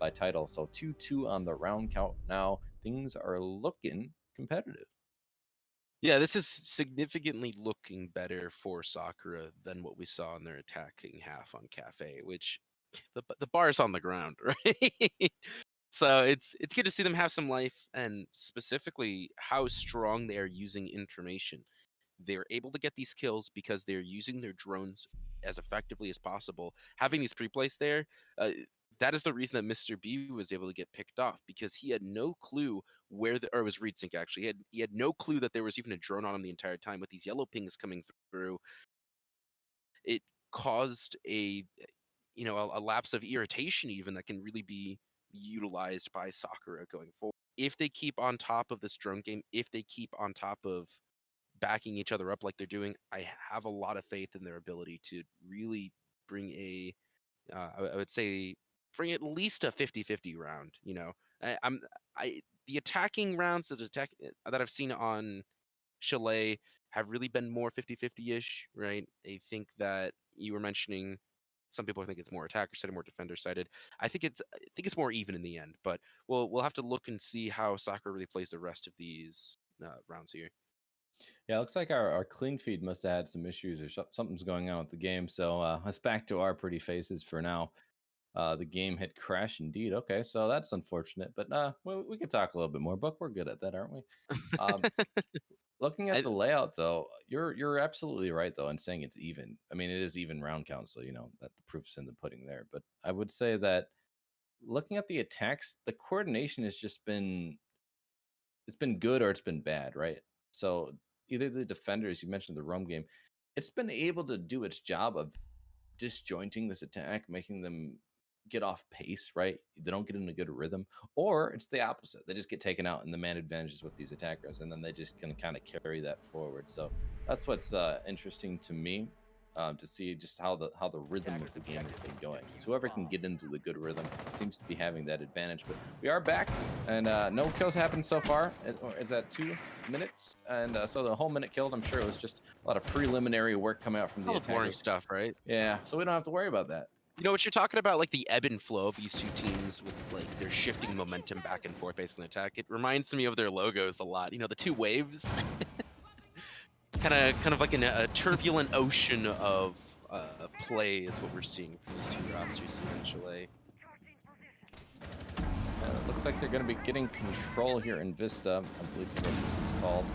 by Tidal. So 2-2 on the round count now. Things are looking competitive. Yeah, this is significantly looking better for Sakura than what we saw in their attacking half on Cafe, which the bar is on the ground, right? So it's good to see them have some life, and specifically how strong they are using information. They're able to get these kills because they're using their drones as effectively as possible. Having these pre-plays there, that is the reason that Mr. B was able to get picked off, because he had no clue where or it was ReadSync actually. He had no clue that there was even a drone on him the entire time. With these yellow pings coming through, it caused a lapse of irritation even that can really be utilized by Sakura going forward. If they keep on top of this drone game, if they keep on top of backing each other up like they're doing, I have a lot of faith in their ability to really bring I would say, bring at least a 50-50 round. The attacking rounds that I've seen on Chalet have really been more 50-50-ish, right? I think that you were mentioning some people think it's more attacker sided, more defender sided. I think it's more even in the end, but we'll have to look and see how Sakura really plays the rest of these rounds here. Yeah, it looks like our clean feed must have had some issues or something's going on with the game. So let's back to our pretty faces for now. The game had crashed indeed. Okay, so that's unfortunate, but we could talk a little bit more. But we're good at that, aren't we? Um, Looking at I, the layout, though, you're absolutely right though in saying it's even. I mean, it is even round count, so you know that the proof's in the pudding there. But I would say that looking at the attacks, the coordination has just been it's been good or it's been bad, right? So either the defenders, you mentioned the roam game, it's been able to do its job of disjointing this attack, making them get off pace, right? They don't get in a good rhythm, or it's the opposite. They just get taken out, and the man advantages with these attackers, and then they just can kind of carry that forward. So that's what's interesting to me. To see just how the rhythm of the game has been going. Because whoever can get into the good rhythm seems to be having that advantage. But we are back, and no kills happened so far. It's at 2 minutes, and so the whole minute killed. I'm sure it was just a lot of preliminary work coming out from the all the boring attackers. stuff, right? Yeah, so we don't have to worry about that. You know what you're talking about, like the ebb and flow of these two teams with like their shifting momentum back and forth based on attack. It reminds me of their logos a lot. You know, the two waves, kind of like in a turbulent ocean of play is what we're seeing from these two rosters eventually. It looks like they're going to be getting control here in Vista, I believe is what this is called.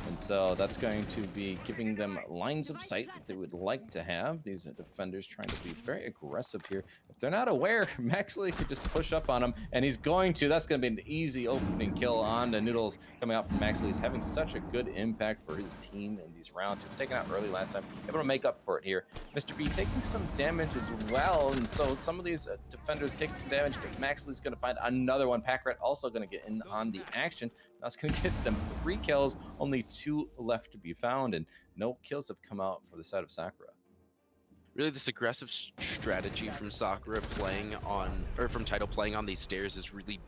And so that's going to be giving them lines of sight that they would like to have. These defenders trying to be very aggressive here. If they're not aware, Maxley could just push up on him, and he's going to. That's going to be an easy opening kill on the Noodles coming out from Maxley. He's having such a good impact for his team in these rounds. He was taken out early last time, able to make up for it here. Mr. B taking some damage as well, and so some of these defenders taking some damage, but Maxley's going to find another one. Packrat also going to get in on the action. That's going to get them 3 kills, only 2 left to be found, and no kills have come out for the side of Sakura. Really, this aggressive strategy from Sakura from Tidal playing on these stairs has really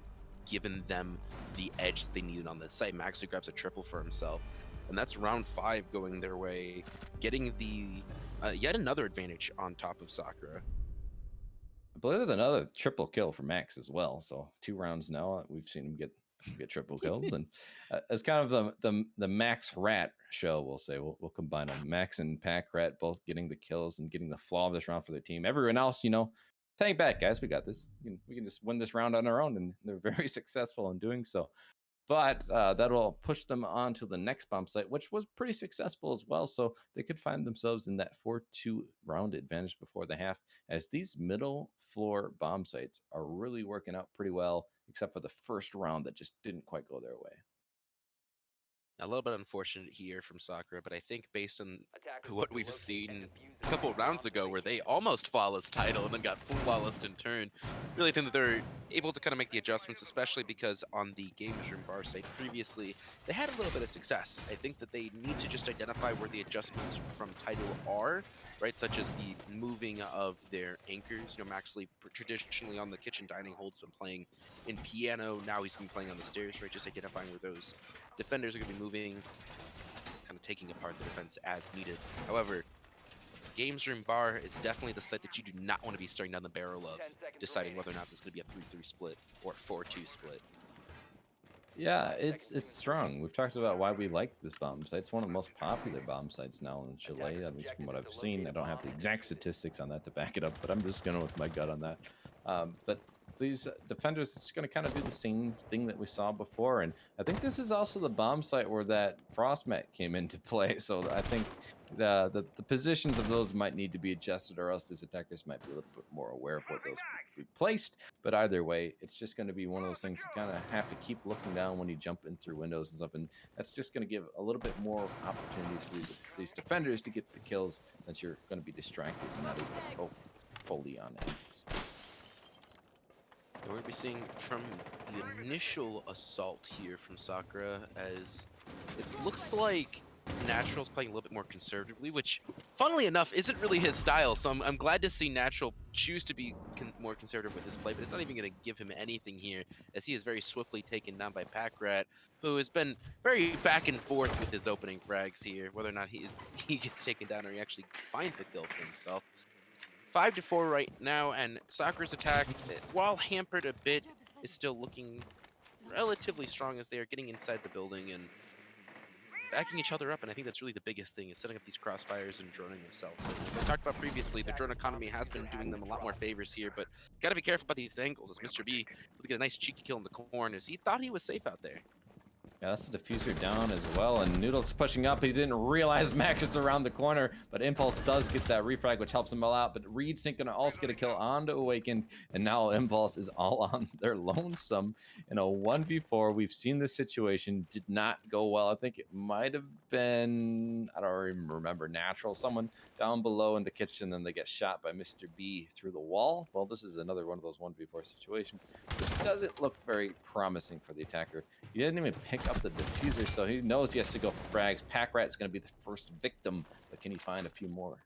given them the edge that they needed on this site. Maxley grabs a triple for himself, and that's round 5 going their way, getting the yet another advantage on top of Sakura. I believe there's another triple kill for Max as well. So 2 rounds now. We've seen him get triple kills, and as kind of the Max Rat show, we'll say we'll combine them. Max and Pack Rat both getting the kills and getting the flaw of this round for their team. Everyone else, hang back, guys. We got this. We can just win this round on our own, and they're very successful in doing so. but that'll push them on to the next bomb site, which was pretty successful as well. So they could find themselves in that 4-2 round advantage before the half, as these middle floor bomb sites are really working out pretty well, except for the first round that just didn't quite go their way. A little bit unfortunate here from Sakura, but I think based on Attackers what need to we've locate seen and defuse a couple the rounds bomb ago, site where they near. almost flawless Tidal and then got flawless in turn, really think that they're able to kind of make the adjustments, especially because on the Games Room bar site previously, they had a little bit of success. I think that they need to just identify where the adjustments from Tidal are, right? Such as the moving of their anchors. You know, Maxley traditionally on the kitchen dining hold's been playing in piano. Now he's been playing on the stairs, right? Just identifying where those defenders are going to be moving, kind of taking apart the defense as needed. However, Games Room Bar is definitely the site that you do not want to be staring down the barrel of, 10 seconds deciding remaining. whether or not this is going to be a 3-3 split or a 4-2 split. Yeah, it's strong. We've talked about why we like this bomb site. It's one of the most popular bomb sites now in Chile, at least from what I've seen. I don't have the exact statistics on that to back it up, but I'm just going with my gut on that. But these defenders are just going to kind of do the same thing that we saw before, and I think this is also the bomb site where that frost mat came into play. So I think the positions of those might need to be adjusted, or else these attackers might be a little bit more aware of what those would be placed. But either way, it's just going to be one of those things you kind of have to keep looking down when you jump in through windows and stuff, and that's just going to give a little bit more opportunities for these defenders to get the kills, since you're going to be distracted and not able to focus fully on enemies. And we're going to be seeing from the initial assault here from Sakura, as it looks like Natural's playing a little bit more conservatively, which, funnily enough, isn't really his style. So I'm glad to see Natural choose to be more conservative with his play, but it's not even going to give him anything here, as he is very swiftly taken down by Packrat, who has been very back and forth with his opening frags here, whether or not he gets taken down or he actually finds a kill for himself. 5-4 right now, and Sakura's attack, while hampered a bit, is still looking relatively strong, as they are getting inside the building and backing each other up. And I think that's really the biggest thing, is setting up these crossfires and droning themselves. And as I talked about previously, the drone economy has been doing them a lot more favors here, but got to be careful about these angles, as Mr. B will get a nice cheeky kill in the corner, as he thought he was safe out there. Yeah, that's the diffuser down as well, and Noodle's pushing up. He didn't realize Max is around the corner, but Impulse does get that refrag, which helps him all out. But Reed's gonna also get a kill onto Awakened, and now Impulse is all on their lonesome in a 1v4. We've seen this situation did not go well. I think it might have been, I don't even remember, Natural, someone down below in the kitchen, then they get shot by Mr. B through the wall. Well, this is another one of those 1v4 situations, which doesn't look very promising for the attacker. He didn't even pick up the diffuser, so he knows he has to go for frags. Packrat's going to be the first victim, but can he find a few more?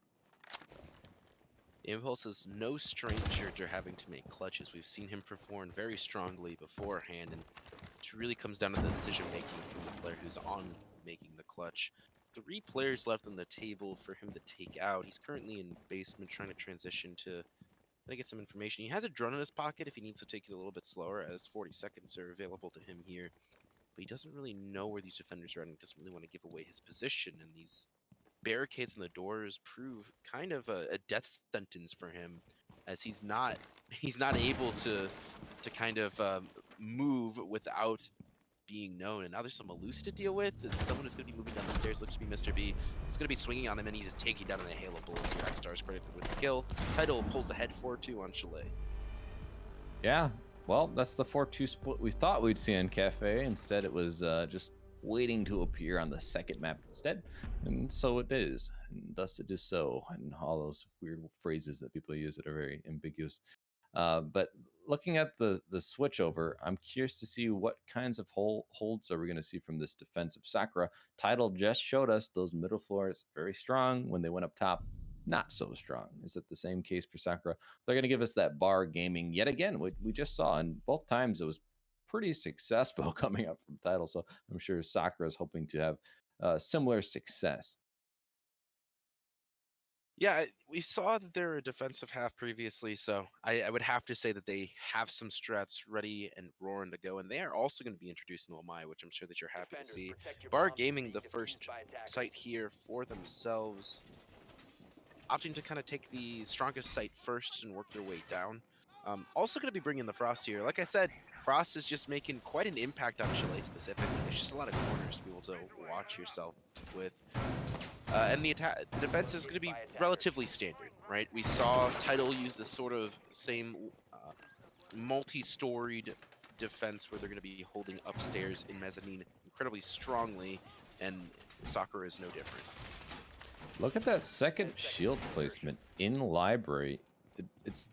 Impulse is no stranger to having to make clutches. We've seen him perform very strongly beforehand, and it really comes down to the decision making from the player who's on making the clutch. 3 players left on the table for him to take out. He's currently in basement trying to transition to get some information. He has a drone in his pocket if he needs to take it a little bit slower, as 40 seconds are available to him here. But he doesn't really know where these defenders are, and he doesn't really want to give away his position. And these barricades in the doors prove kind of a death sentence for him, as he's not able to kind of move without being known. And now there's some Elusi to deal with. There's someone who's going to be moving down the stairs. Looks to be Mr. B. He's going to be swinging on him, and he's just taking down a hail of bullets. Rockstar's credited with the kill. Tidal pulls ahead 4-2 on Chile. Yeah, well, that's the 4-2 split we thought we'd see in Cafe. Instead, it was just waiting to appear on the second map instead. And so it is. And thus it is so. And all those weird phrases that people use that are very ambiguous. But looking at the switchover, I'm curious to see what kinds of holds are we going to see from this defensive Sakura. Tidal just showed us those middle floors very strong. When they went up top, not so strong. Is it the same case for Sakura? They're going to give us that bar gaming yet again. We just saw, and both times it was pretty successful coming up from Tidal. So I'm sure Sakura is hoping to have similar success. Yeah, we saw that they're a defensive half previously, so I would have to say that they have some strats ready and roaring to go, and they are also going to be introducing Omai, which I'm sure that you're happy to Defenders, see. protect your Bar bombs from Gaming, being the defused first by attackers. site here for themselves, opting to kind of take the strongest site first and work their way down. Also going to be bringing the Frost here. Like I said, Frost is just making quite an impact on Chalet specifically. There's just a lot of corners to be able to watch yourself with. And the defense is going to be relatively standard, right? We saw Tidal use this sort of same multi-storied defense where they're going to be holding upstairs in mezzanine incredibly strongly, and Sakura is no different. Look at that second shield placement in library. It's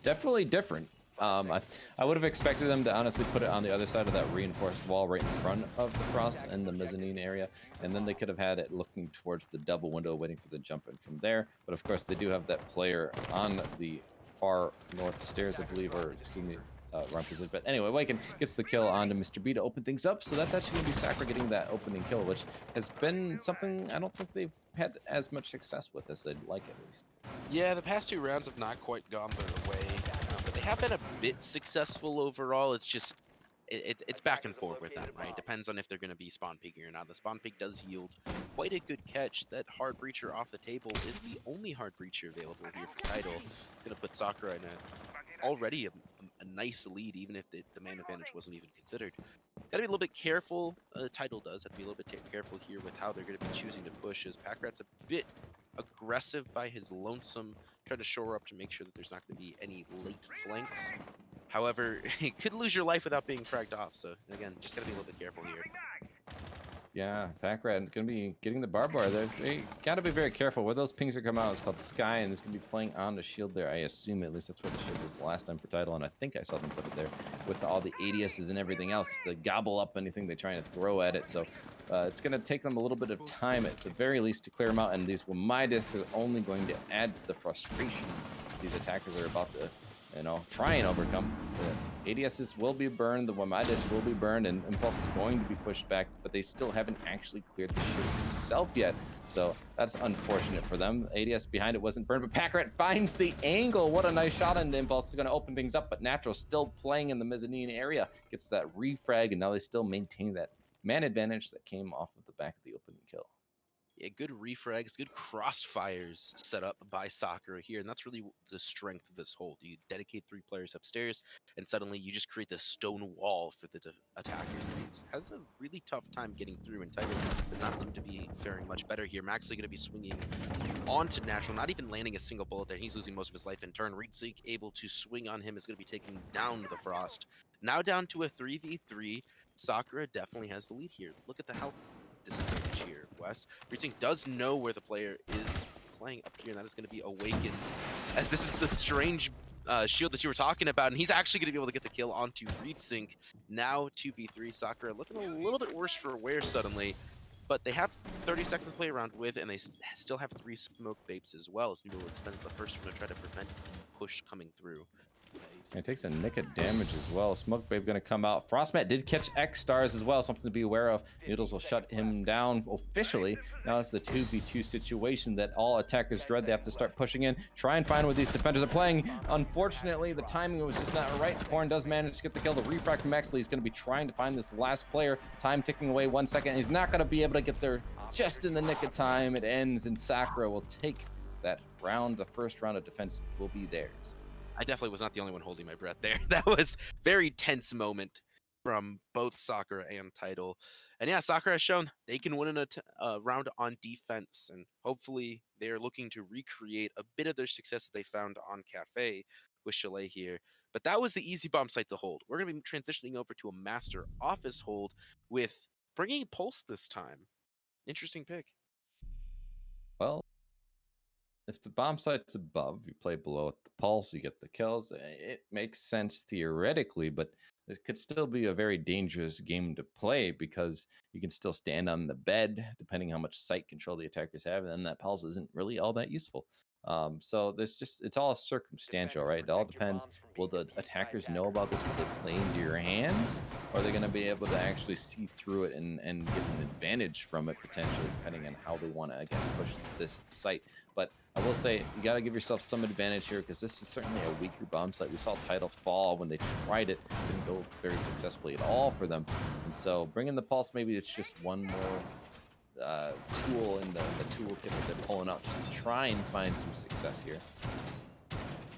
definitely different. I would have expected them to honestly put it on the other side of that reinforced wall right in front of the Frost and the mezzanine area, and then they could have had it looking towards the double window waiting for the jump in from there. But of course they do have that player on the far north stairs, I believe, or excuse me, wrong position. But anyway, Waken gets the kill onto Mr. B to open things up, so that's actually going to be Sakura getting that opening kill, which has been something I don't think they've had as much success with as they'd like, at least. Yeah, the past 2 rounds have not quite gone their way, but they have been a bit successful overall. It's just, it's back and forth with them, right? Depends on if they're going to be spawn peeking or not. The spawn peek does yield quite a good catch. That hard breacher off the table is the only hard breacher available here for Tidal. It's going to put Sakura in already a nice lead, even if the man advantage wasn't even considered. Got to be a little bit careful. Tidal does have to be a little bit careful here with how they're going to be choosing to push, as Packrat's a bit aggressive by his lonesome, trying to shore up to make sure that there's not going to be any late flanks. However, you could lose your life without being fragged off, so again, just got to be a little bit careful here. Yeah, Packrat going to be getting the barbed wire there. They got to be very careful. Where those pings are coming out, it's called Sky, and it's going to be playing on the shield there. I assume, at least that's what the shield was the last time for Tidal, and I think I saw them put it there with all the ADSs and everything else to gobble up anything they're trying to throw at it. So it's going to take them a little bit of time, at the very least, to clear them out, and these Wamidus are only going to add to the frustration these attackers are about to, you know, try and overcome. The ADSs will be burned, the Wamidus will be burned, and Impulse is going to be pushed back, but they still haven't actually cleared the shield itself yet. So that's unfortunate for them. ADS behind it wasn't burned, but Packrat finds the angle. What a nice shot into Impulse. They're going to open things up, but Natural still playing in the mezzanine area. Gets that refrag, and now they still maintain that man advantage that came off of the back of the opening kill. Yeah, good refrags, good crossfires set up by Sakura here, and that's really the strength of this hold. You dedicate 3 players upstairs, and suddenly you just create this stone wall for the attacker. It has a really tough time getting through, and Tidal does not seem to be faring much better here. Maxley going to be swinging onto Natural, not even landing a single bullet there. He's losing most of his life in turn. Reedsink able to swing on him, is going to be taking down the Frost. Now down to a 3v3. Sakura definitely has the lead here. Look at the health disadvantage here, Wes. Reedsink does know where the player is playing up here, and that is going to be Awakened, as this is the strange shield that you were talking about, and he's actually going to be able to get the kill onto Reedsink. Now 2v3. Sakura looking a little bit worse for wear suddenly, but they have 30 seconds to play around with, and they still have 3 smoke vapes as well, as Noodle spends the first one to try to prevent push coming through. It takes a nick of damage as well. Smoke Babe going to come out. Frostmat did catch X stars as well, something to be aware of. Noodles will shut him down officially. Now it's the 2v2 situation that all attackers dread. They have to start pushing in, try and find where these defenders are playing. Unfortunately, the timing was just not right. Korn does manage to get the kill. The refract from Maxley is going to be trying to find this last player. Time ticking away, 1 second. He's not going to be able to get there just in the nick of time. It ends, and Sakura will take that round. The first round of defense will be theirs. I definitely was not the only one holding my breath there. That was very tense moment from both Sakura and Tidal. And yeah, Sakura has shown they can win a round on defense, and hopefully they're looking to recreate a bit of their success that they found on Cafe with Chalet here. But that was the easy bomb site to hold. We're going to be transitioning over to a master office hold with bringing Pulse this time. Interesting pick. Well, if the bomb site's above, you play below at the pulse, you get the kills. It makes sense theoretically, but it could still be a very dangerous game to play because you can still stand on the bed, depending how much sight control the attackers have, and then that pulse isn't really all that useful. So it's all circumstantial, right? It all depends. Will the attackers know about this? Will they play into your hands? Or are they going to be able to actually see through it and get an advantage from it, potentially, depending on how they want to, again, push this site? But I will say, you got to give yourself some advantage here because this is certainly a weaker bomb site. We saw Tidal fall when they tried it. It didn't go very successfully at all for them. And so bringing the pulse, maybe it's just one more tool in the toolkit that they're pulling out just to try and find some success here.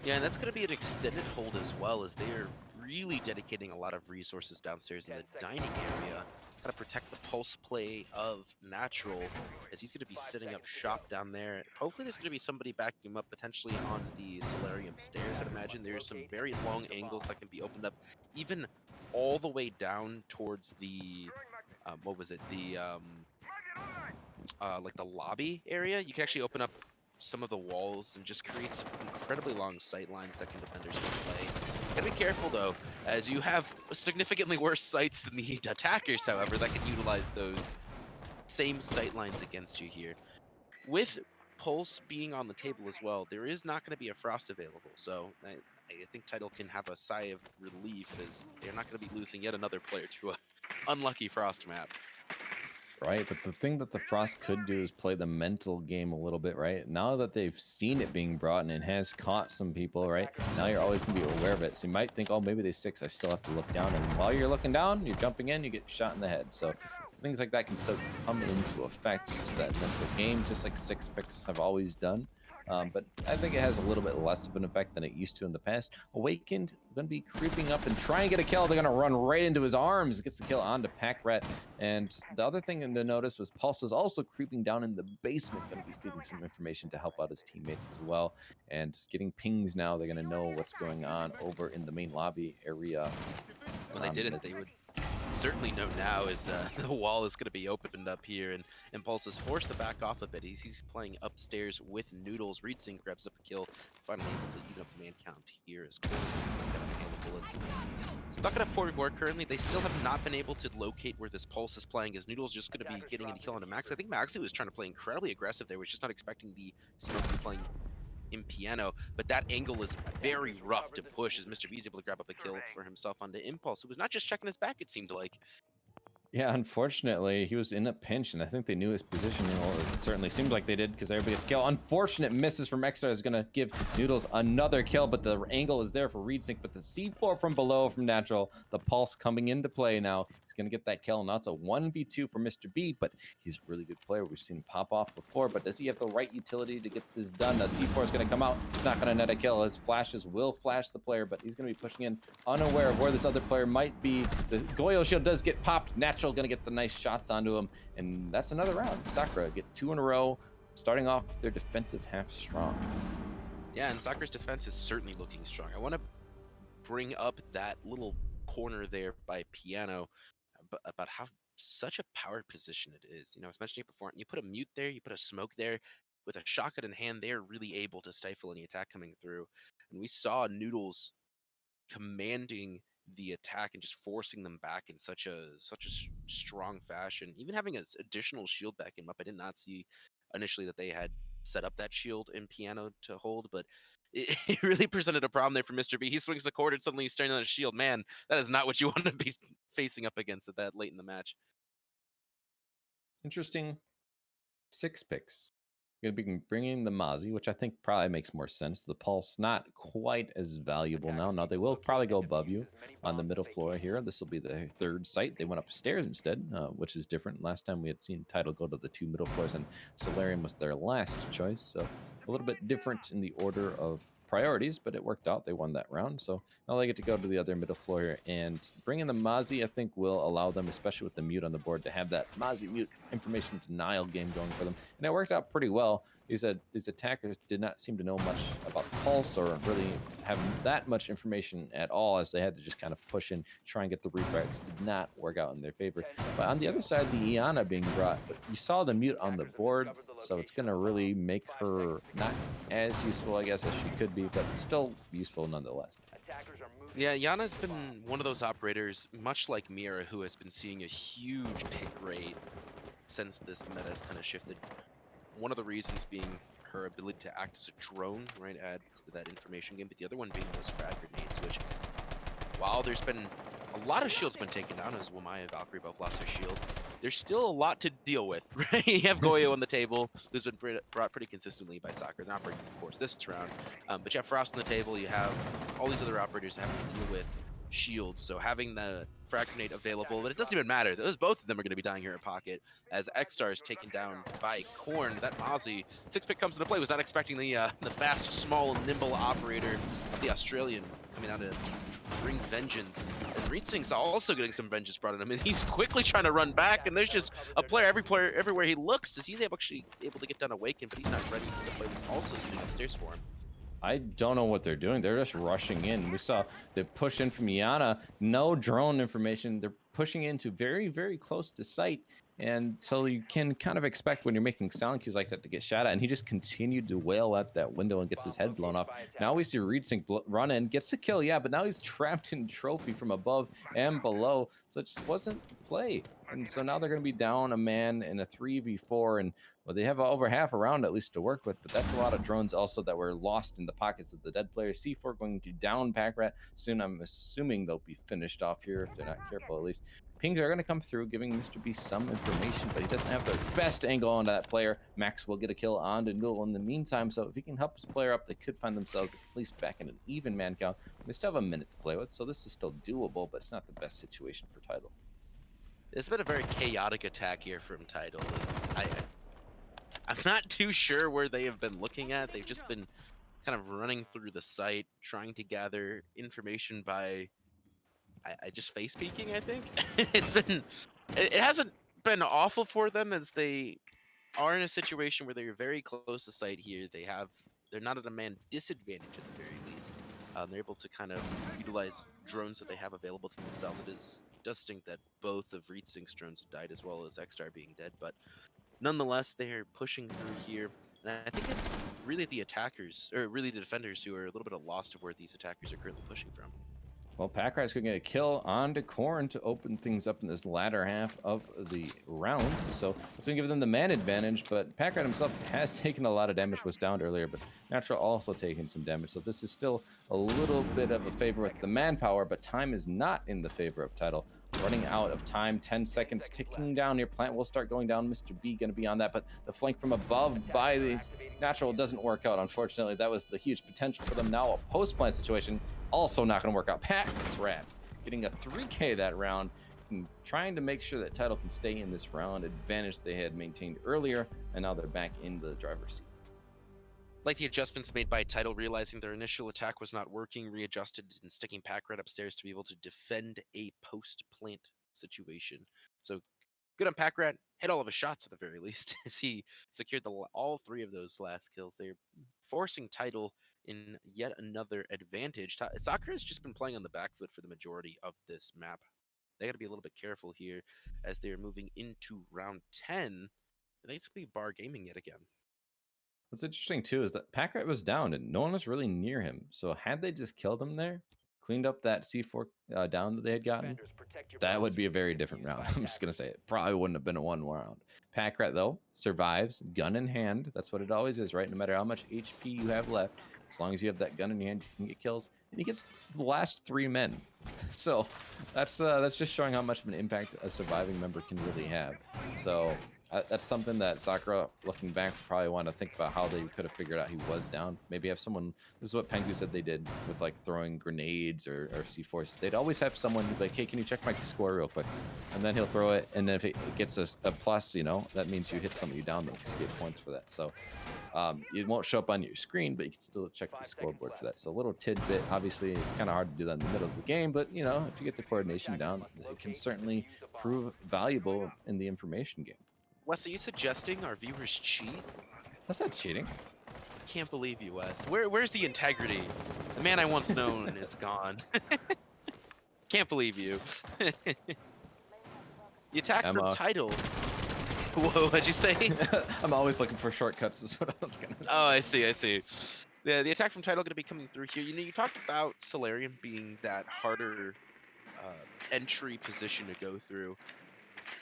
Yeah, and that's going to be an extended hold as well, as they are really dedicating a lot of resources downstairs in the dining area. Gotta protect the pulse play of Natural, as he's gonna be setting up shop down there. Hopefully there's gonna be somebody backing him up, potentially on the solarium stairs. I'd imagine there's some very long angles that can be opened up, even all the way down towards the, what was it? The, like the lobby area. You can actually open up some of the walls and just create some incredibly long sight lines that can defenders can play. Gotta be careful though, as you have significantly worse sights than the attackers, however, that can utilize those same sight lines against you here. With Pulse being on the table as well, there is not going to be a Frost available, so I think Tidal can have a sigh of relief, as they're not going to be losing yet another player to a unlucky Frost map. Right, but the thing that the Frost could do is play the mental game a little bit, right? Now that they've seen it being brought and it has caught some people, right? Now you're always going to be aware of it. So you might think, oh, maybe they 6, I still have to look down. And while you're looking down, you're jumping in, you get shot in the head. So things like that can still come into effect. Just that mental game, just like 6 picks have always done. But I think it has a little bit less of an effect than it used to in the past. Awakened, going to be creeping up and try and get a kill. They're going to run right into his arms. Gets the kill onto Pack Rat. And the other thing to notice was Pulse was also creeping down in the basement, going to be feeding some information to help out his teammates as well. And getting pings now, they're going to know what's going on over in the main lobby area. When they didn't, they would certainly know now, is the wall is going to be opened up here, and Impulse is forced to back off a bit. He's playing upstairs with Noodles. ReedSync grabs up a kill, finally able to eat up the man count here as Cole's bullets. Stuck at a 4v4 currently. They still have not been able to locate where this Pulse is playing, as Noodles just going to be getting a kill onto Max. I think Maxley was trying to play incredibly aggressive there, was just not expecting the smoke to be playing in piano, but that angle is very rough to push, as Mr. B is able to grab up a kill for himself onto Impulse, who was not just checking his back, it seemed like. Yeah, unfortunately, he was in a pinch, and I think they knew his position. Well, it certainly seems like they did, because everybody gets kill. Unfortunate misses from Extra is going to give Noodles another kill, but the angle is there for ReedSync. But the C4 from below from Natural, the Pulse coming into play now. He's going to get that kill. Now it's a 1v2 for Mr. B, but he's a really good player. We've seen him pop off before, but does he have the right utility to get this done? The C4 is going to come out. He's not going to net a kill. His flashes will flash the player, but he's going to be pushing in unaware of where this other player might be. The Goyo shield does get popped. Natural going to get the nice shots onto him, and that's another round. Sakura get 2 in a row, starting off their defensive half strong. Yeah, and Sakura's defense is certainly looking strong. I want to bring up that little corner there by Piano about how such a powered position it is. You know, I was mentioning it before. You put a mute there, you put a smoke there. With a shotgun in hand, they're really able to stifle any attack coming through. And we saw Noodles commanding the attack and just forcing them back in such a strong fashion. Even having an additional shield backing him up, I did not see initially that they had set up that shield in Piano to hold, but it really presented a problem there for Mr. B. He swings the cord and suddenly he's staring on a shield. Man, that is not what you want to be facing up against at that late in the match. Interesting 6 picks. Going to be bringing the Mozzie, which I think probably makes more sense. The Pulse not quite as valuable now. Now they will probably go above you on the middle floor here. This will be the 3rd site. They went upstairs instead, which is different. Last time we had seen Tidal go to the 2 middle floors, and Solarium was their last choice. So a little bit different in the order of priorities, but it worked out. They won that round, so now they get to go to the other middle floor here, and bringing the Mozzie, I think, will allow them, especially with the mute on the board, to have that Mozzie mute information denial game going for them, and it worked out pretty well. These attackers did not seem to know much about Pulse or really have that much information at all, as they had to just kind of push in, try and get the refracts. Did not work out in their favor. But on the other side, the Iana being brought, but you saw the mute on the board, so it's going to really make her not as useful, I guess, as she could be, but still useful nonetheless. Yeah, Yana's been one of those operators, much like Mira, who has been seeing a huge pick rate since this meta has kind of shifted. One of the reasons being her ability to act as a drone, right, add to that information game, but the other one being those frag grenades, which, while there's been a lot of shields been taken down, as Wamaya and Valkyrie both lost their shield, there's still a lot to deal with, right? You have Goyo on the table, who's been brought pretty consistently by Sakura. Not breaking, of course, this round, but you have Frost on the table, you have all these other operators having to deal with shields. So having the frag grenade available, but it doesn't even matter. Both of them are going to be dying here in pocket as X-Star is taken down by Korn. That Mozzie 6-pick comes into play. Was not expecting the fast, small, nimble operator of the Australian coming out to bring vengeance. And Rietzing's also getting some vengeance brought on him. And he's quickly trying to run back, and there's just a player everywhere he looks, as he's actually able to get done awakened, but he's not ready for the play. Also sitting upstairs for him. I don't know what they're doing. They're just rushing in. We saw they push in from Iana. No drone information. They're pushing into very, very close to sight. And so you can kind of expect when you're making sound cues like that to get shot at. And he just continued to wail at that window and gets his head blown off. Now we see Reedsink run in, gets the kill, yeah, but now he's trapped in trophy from above and below. So it just wasn't the play. And so now they're going to be down a man in a 3v4. And well, they have over half a round at least to work with, but that's a lot of drones also that were lost in the pockets of the dead player. C4 going to down Packrat soon. I'm assuming they'll be finished off here if they're not careful at least. Pings are going to come through, giving Mr. B some information, but he doesn't have the best angle on that player. Max will get a kill on to Newell in the meantime, so if he can help his player up, they could find themselves at least back in an even man count. They still have a minute to play with, so this is still doable, but it's not the best situation for Tidal. It's been a very chaotic attack here from Tidal. I'm not too sure where they have been looking at. They've just been kind of running through the site, trying to gather information by I just face peeking, I think. It hasn't been awful for them, as they are in a situation where they're very close to site here. They're not at a man disadvantage at the very least. They're able to kind of utilize drones that they have available to themselves. It does stink that both of Rietsink's drones have died, as well as X-Star being dead, but nonetheless, they're pushing through here. And I think it's really the attackers, or really the defenders, who are a little bit lost of where these attackers are currently pushing from. Well, Packrat's going to get a kill onto Korn to open things up in this latter half of the round. So it's going to give them the man advantage, but Packrat himself has taken a lot of damage, was downed earlier, but Natural also taking some damage. So this is still a little bit of a favor with the manpower, but time is not in the favor of Tidal. Running out of time, 10 seconds ticking down here. Plant will start going down. Mr. B going to be on that, but the flank from above by the Natural doesn't work out. Unfortunately, that was the huge potential for them. Now a post-plant situation, also not going to work out. Packrat getting a 3K that round, and trying to make sure that Tidal can stay in this round advantage they had maintained earlier, and now they're back in the driver's seat. Like the adjustments made by Tidal, realizing their initial attack was not working, readjusted and sticking Packrat upstairs to be able to defend a post-plant situation. So good on Packrat, hit all of his shots at the very least, as he secured all 3 of those last kills. They're forcing Tidal in yet another advantage. Sakura has just been playing on the back foot for the majority of this map. They got to be a little bit careful here as they're moving into round 10. I think it's going to be Bar Gaming yet again. What's interesting too is that Packrat was down and no one was really near him. So had they just killed him there, cleaned up that C4 down that they had gotten, that would be a very different round. I'm just going to say it. Probably wouldn't have been a 1 round. Packrat, though, survives, gun in hand. That's what it always is, right? No matter how much HP you have left, as long as you have that gun in your hand, you can get kills. And he gets the last 3 men. So that's just showing how much of an impact a surviving member can really have. So that's something that Sakura, looking back, probably want to think about how they could have figured out he was down. Maybe have someone, this is what Pengu said they did with like throwing grenades or C4s. They'd always have someone who'd be like, hey, can you check my score real quick? And then he'll throw it, and then if it gets a plus, you know, that means you hit somebody down there because you get points for that. So it won't show up on your screen, but you can still check the scoreboard for that. So a little tidbit. Obviously, it's kind of hard to do that in the middle of the game, but you know, if you get the coordination down, it can certainly prove valuable in the information game. Wes, are you suggesting our viewers cheat? That's not cheating. Can't believe you, Wes. Where's the integrity? The man I once known is gone. Can't believe you. The attack from Tidal. Whoa, what'd you say? I'm always looking for shortcuts, is what I was gonna say. Oh, I see. The attack from Tidal going to be coming through here. You know, you talked about Solarium being that harder entry position to go through.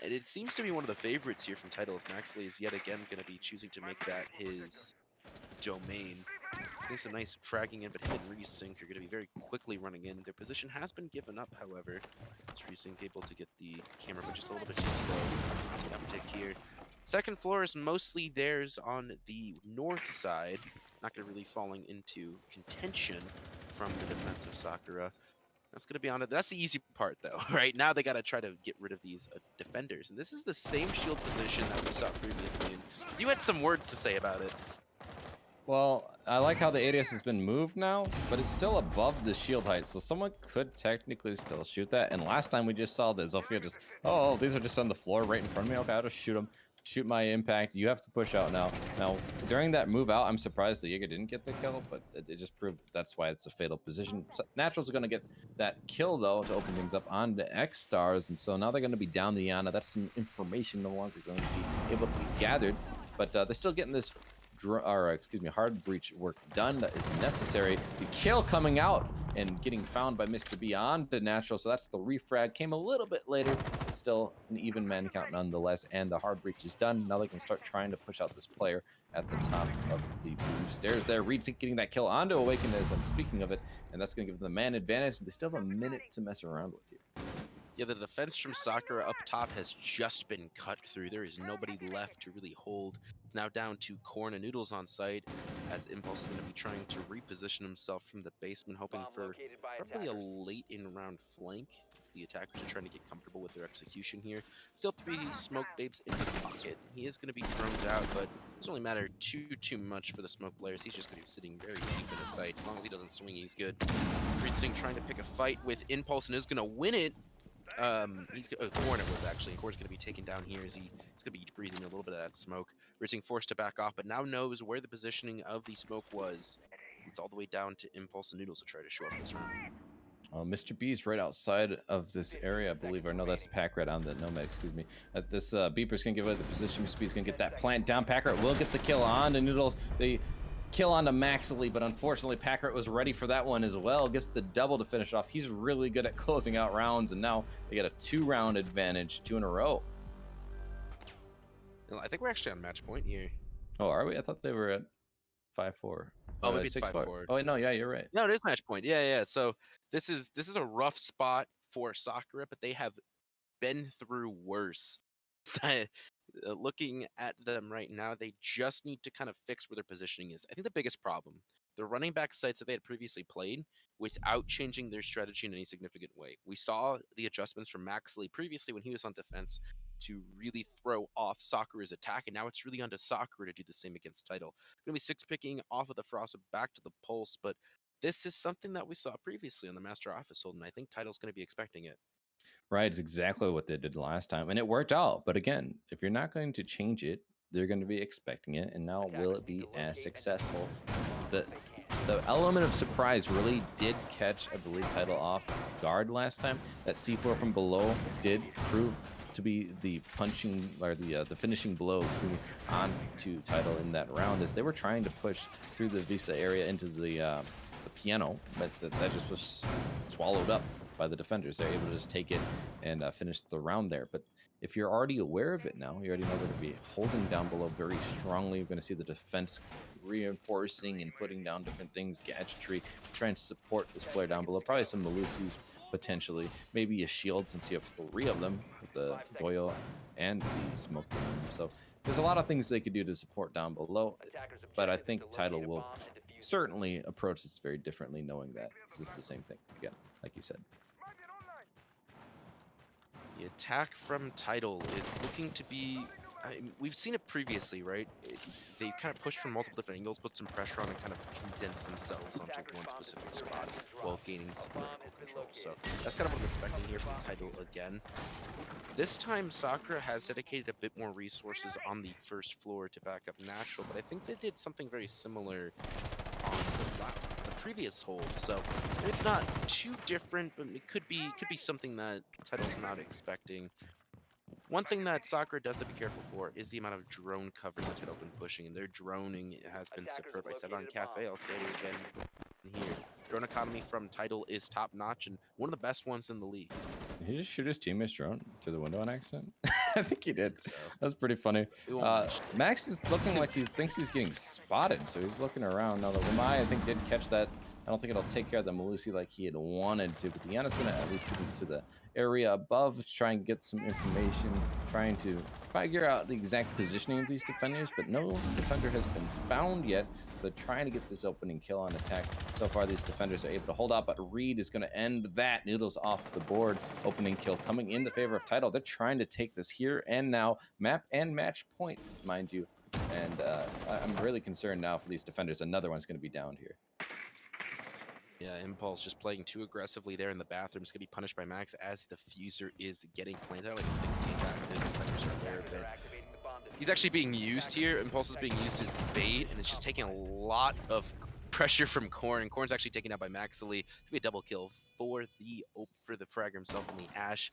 And it seems to be one of the favorites here from Tidal, as Maxley is yet again going to be choosing to make that his domain. Doing some nice fragging in, but him and Resync are going to be very quickly running in. Their position has been given up, however. It's Resync able to get the camera, but just a little bit too slow. Uptick here. Second floor is mostly theirs on the north side. Not going to really falling into contention from the defensive Sakura. That's gonna be on it. That's the easy part, though. Right now, they gotta try to get rid of these defenders, and this is the same shield position that we saw previously. And you had some words to say about it. Well, I like how the ADS has been moved now, but it's still above the shield height, so someone could technically still shoot that. And last time we just saw that Zofia just, oh, these are just on the floor right in front of me. Okay, I'll just shoot them. Shoot my impact. You have to push out now. Now, during that move out, I'm surprised the Jaeger didn't get the kill, but it just proved that's why it's a fatal position. So Natural's going to get that kill, though, to open things up on the X-Stars, and so now they're going to be down the Yana. That's some information no longer going to be able to be gathered, but they're still getting this hard breach work done that is necessary. The kill coming out and getting found by Mr. B on the Natural, so that's the refrag. Came a little bit later, but still an even man count nonetheless, and the hard breach is done. Now they can start trying to push out this player at the top of the blue stairs there. Reed's getting that kill onto Awaken as I'm speaking of it, and that's going to give them the man advantage. They still have a minute to mess around with here. Yeah, the defense from Sakura up top has just been cut through. There is nobody left to really hold. Now down to Corn and Noodles on site, as Impulse is going to be trying to reposition himself from the basement, hoping for probably a late in round flank. As the attackers are trying to get comfortable with their execution here. Still 3 smoke babes in his pocket. He is going to be thrown out, but it doesn't really matter too much for the smoke players. He's just going to be sitting very deep in his sight. As long as he doesn't swing, he's good. Freedsing trying to pick a fight with Impulse and is going to win it. Hornet was actually. Hornet's going to be taken down here as he's going to be breathing a little bit of that smoke. Ritzing forced to back off, but now knows where the positioning of the smoke was. It's all the way down to Impulse and Noodles to try to show up this round. Mr. B is right outside of this area, I believe, or no, that's Pack Rat on the Nomad, excuse me. This Beeper's going to give away the position. Mr. B's going to get that plant down. Pack Rat will get the kill on the Noodles. They kill onto Maxley, but unfortunately Packard was ready for that one as well. Gets the double to finish off. He's really good at closing out rounds, and now they get a 2-round advantage, 2 in a row. I think we're actually on match point here. Oh, are we? I thought they were at 5-4. Oh, maybe it's 5-4. Oh, no, yeah, you're right. No, it is match point. Yeah. So this is a rough spot for Sakura, but they have been through worse. Looking at them right now, they just need to kind of fix where their positioning is. I think the biggest problem, the running back sites that they had previously played without changing their strategy in any significant way. We saw the adjustments from Maxley previously when he was on defense to really throw off Sakura's attack, and now it's really onto Sakura to do the same against Tidal. Going to be 6-picking off of the Frost back to the Pulse, but this is something that we saw previously on the Master Office Hold, and I think Tidal's going to be expecting it. Right, it's exactly what they did last time, and it worked out. But again, if you're not going to change it, they're going to be expecting it, and now will it be as successful? The element of surprise really did catch, I believe, Tidal off guard last time. That C4 from below did prove to be the punching or the finishing blow on to Tidal in that round, as they were trying to push through the Visa area into the piano, but that just was swallowed up by the defenders. They're able to just take it and finish the round there. But if you're already aware of it now, you already know they're going to be holding down below very strongly. You're going to see the defense reinforcing and putting down different things, gadgetry, trying to support this player down below. Probably some Malusi's potentially, maybe a shield since you have 3 of them with the Boyle and the smoke. So there's a lot of things they could do to support down below, but I think Tidal will certainly approach this very differently, knowing that, because it's the same thing again, like you said. The attack from Tidal is looking to be... we've seen it previously, right? They kind of push from multiple different angles, put some pressure on, and kind of condense themselves onto one specific spot while gaining some control. So that's kind of what I'm expecting here from Tidal again. This time, Sakura has dedicated a bit more resources on the first floor to back up Natural, but I think they did something very similar on the previous hold. So it's not too different, but it could be something that Tidal's not expecting. One thing that Sakura does to be careful for is the amount of drone coverage that Tidal's been pushing, and their droning has been superb. I said it on Cafe, I'll say it again here. Drone economy from Tidal is top notch and one of the best ones in the league. Did he just shoot his teammate's drone through the window on accident? I think he did. So, that's pretty funny. Max is looking like he thinks he's getting spotted, so he's looking around. Now the Wamai, I think, did catch that I don't think it'll take care of the Malusi like he had wanted to, but Deanna's going to at least get into the area above to try and get some information, trying to figure out the exact positioning of these defenders, but no defender has been found yet. They're trying to get this opening kill on attack. So far, these defenders are able to hold out, but Reed is going to end that. Noodles off the board. Opening kill coming in the favor of Tidal. They're trying to take this here and now. Map and match point, mind you. And I'm really concerned now for these defenders. Another one's going to be downed here. Yeah, Impulse just playing too aggressively there in the bathroom. Is going to be punished by Max as the diffuser is getting planted. Like 15 active defenders are there, but he's actually being used here. Impulse is being used as bait, and it's just taking a lot of pressure from Korn. And Korn's actually taken out by Maxley. It's going to be a double kill for the fragger himself in the Ash.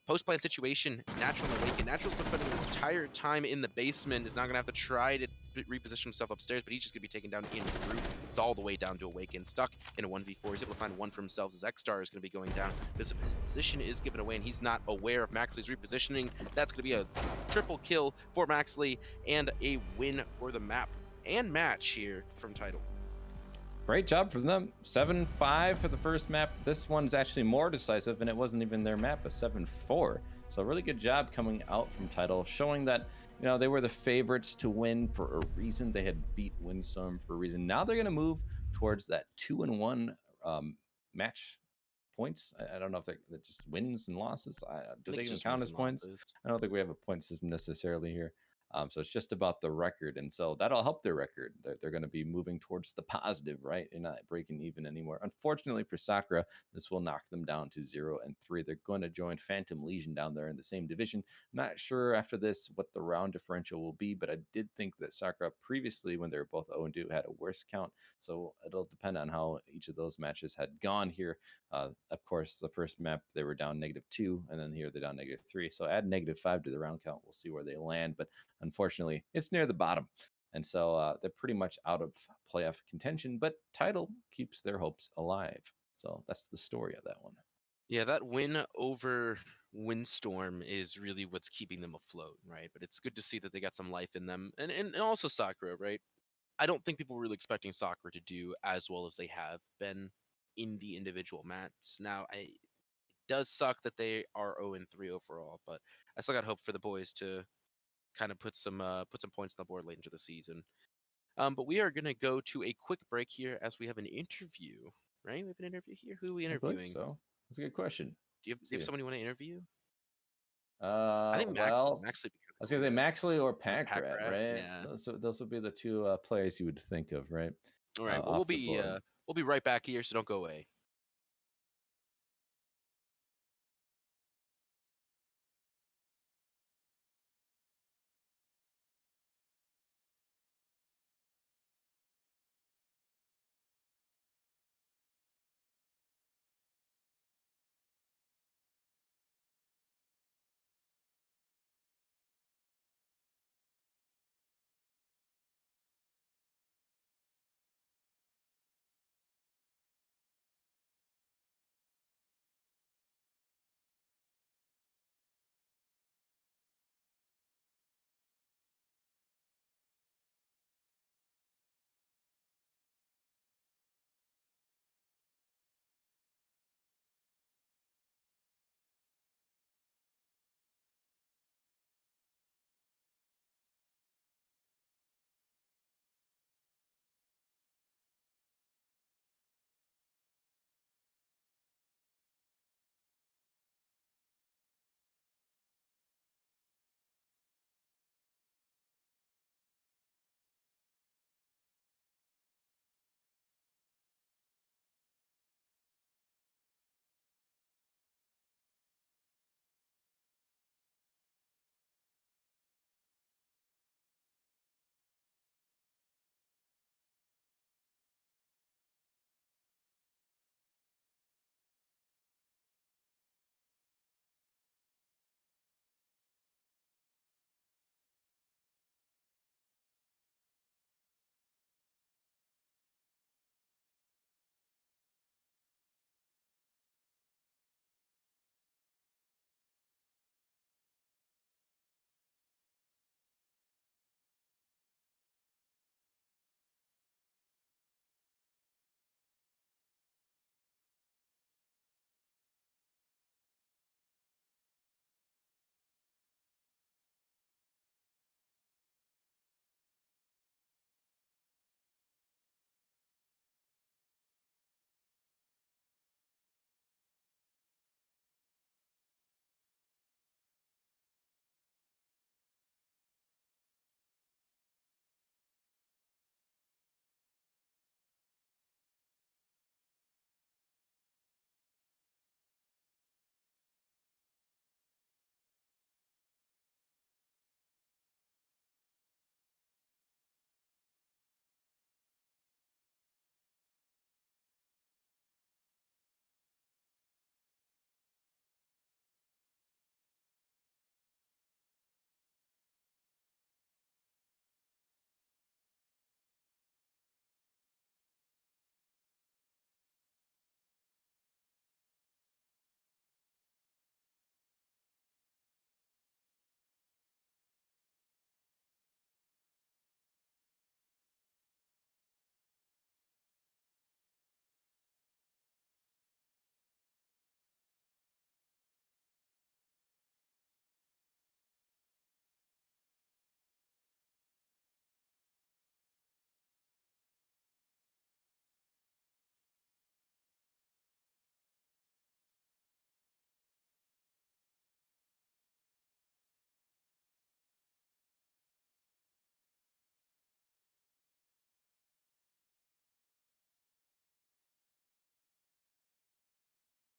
Post-plant situation, Natural and Awaken. Natural's been spending his entire time in the basement, is not going to have to try to reposition himself upstairs, but he's just going to be taken down in group. It's all the way down to Awaken, stuck in a 1v4. He's able to find one for himself. His X-Star is going to be going down. This position is given away, and he's not aware of Maxley's repositioning. That's going to be a triple kill for Maxley and a win for the map and match here from Tidal. Great job from them. 7-5 for the first map. This one's actually more decisive, and it wasn't even their map, a 7-4. So really good job coming out from Tidal, showing that they were the favorites to win for a reason. They had beat Windstorm for a reason. Now they're going to move towards that 2-1 match points. I don't know if they're just wins and losses. Do they even count as points? I don't think we have a point system necessarily here. So it's just about the record, and so that'll help their record. They're going to be moving towards the positive, right? They're not breaking even anymore. Unfortunately for Sakura, this will knock them down to 0-3. They're going to join Phantom Legion down there in the same division. Not sure after this what the round differential will be, but I did think that Sakura previously, when they were both 0-2, had a worse count. So it'll depend on how each of those matches had gone here. Of course, the first map they were down -2, and then here they're down -3. So add -5 to the round count. We'll see where they land, but unfortunately, it's near the bottom. And so they're pretty much out of playoff contention, but Tidal keeps their hopes alive. So that's the story of that one. Yeah, that win over Windstorm is really what's keeping them afloat, right? But it's good to see that they got some life in them. And also Sakura, right? I don't think people were really expecting Sakura to do as well as they have been in the individual matches. Now, it does suck that they are 0-3 overall, but I still got hope for the boys to kind of put some points on the board late into the season. But we are gonna go to a quick break here as we have an interview. Right? We have an interview here. Who are we interviewing? So that's a good question. Do you have someone you want to interview? I think Well, Maxley. I was gonna say Maxley or Packrat, Packrat, right? yeah. Those would be the two players you would think of, right? All right. Well, we'll be right back here, so don't go away.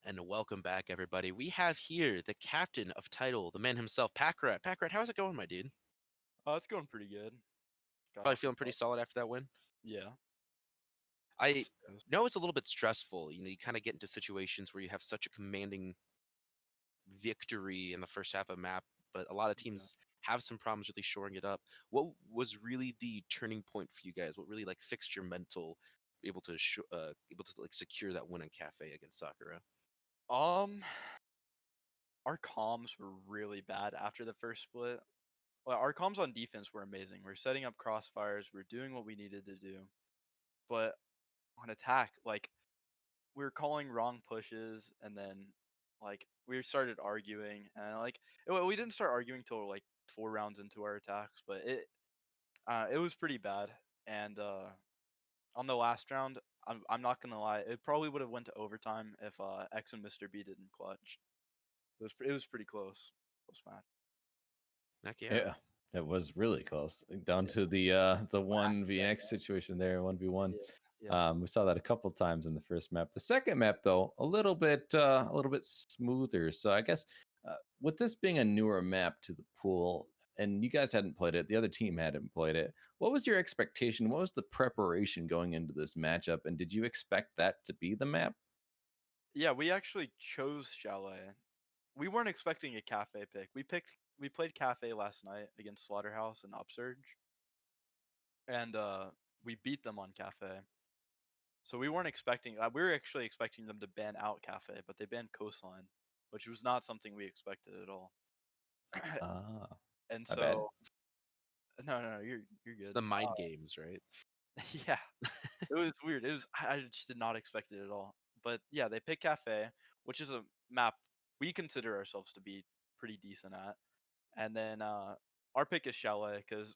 And welcome back, everybody. We have here the captain of Tidal, the man himself, Packrat. Packrat, how's it going, my dude? It's going pretty good. Got Probably off feeling pretty solid after that win. Yeah. I It was- know it's a little bit stressful. You kind of get into situations where you have such a commanding victory in the first half of a map, but a lot of teams have some problems really shoring it up. What was really the turning point for you guys? What really like fixed your mental, able to like secure that win in Cafe against Sakura? Um, our comms were really bad after the first split. Well, our comms on defense were amazing. We're setting up crossfires. We're doing what we needed to do. But on attack, like we were calling wrong pushes, and then like we started arguing, and we didn't start arguing till like 4 rounds into our attacks, but it was pretty bad. And on the last round, I'm not gonna lie, it probably would have went to overtime if X and Mr. B didn't clutch. It was pretty close match. Heck yeah. Yeah, it was really close, down Yeah. to the one VX situation there, 1v1. Yeah. We saw that a couple times in the first map. The second map, though, a little bit smoother. So I guess with this being a newer map to the pool, and you guys hadn't played it, the other team hadn't played it. What was your expectation? What was the preparation going into this matchup? And did you expect that to be the map? Yeah, we actually chose Chalet. We weren't expecting a cafe pick. We played cafe last night against Slaughterhouse and Upsurge, and we beat them on cafe. So we weren't expecting. We were actually expecting them to ban out cafe, but they banned Coastline, which was not something we expected at all. Ah, And my bad. so, no, you're It's good. the mind games, right? Yeah, it was weird. I just did not expect it at all. But yeah, they picked cafe, which is a map we consider ourselves to be pretty decent at. And then our pick is Chalet because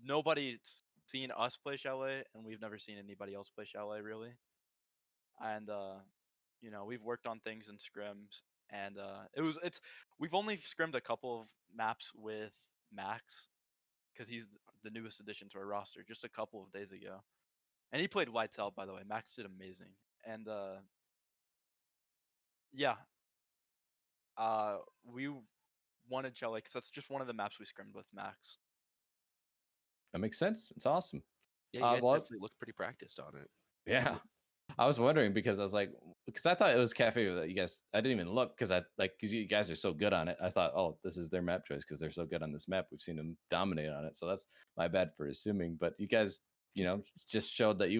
nobody's seen us play Chalet, and we've never seen anybody else play Chalet really. And we've worked on things in scrims, and we've only scrimmed a couple of maps with Max because he's the newest addition to our roster, just a couple of days ago, and he played lights out, by the way. Max did amazing, and yeah, we wanted Chalet because that's just one of the maps we scrimmed with Max. That makes sense. It's awesome. Yeah, you guys Well, definitely look pretty practiced on it. yeah. I was wondering because I was like, because I thought it was Cafe that you guys. I didn't even look because you guys are so good on it. I thought, oh, this is their map choice because they're so good on this map. We've seen them dominate on it, so that's my bad for assuming. But you guys, just showed that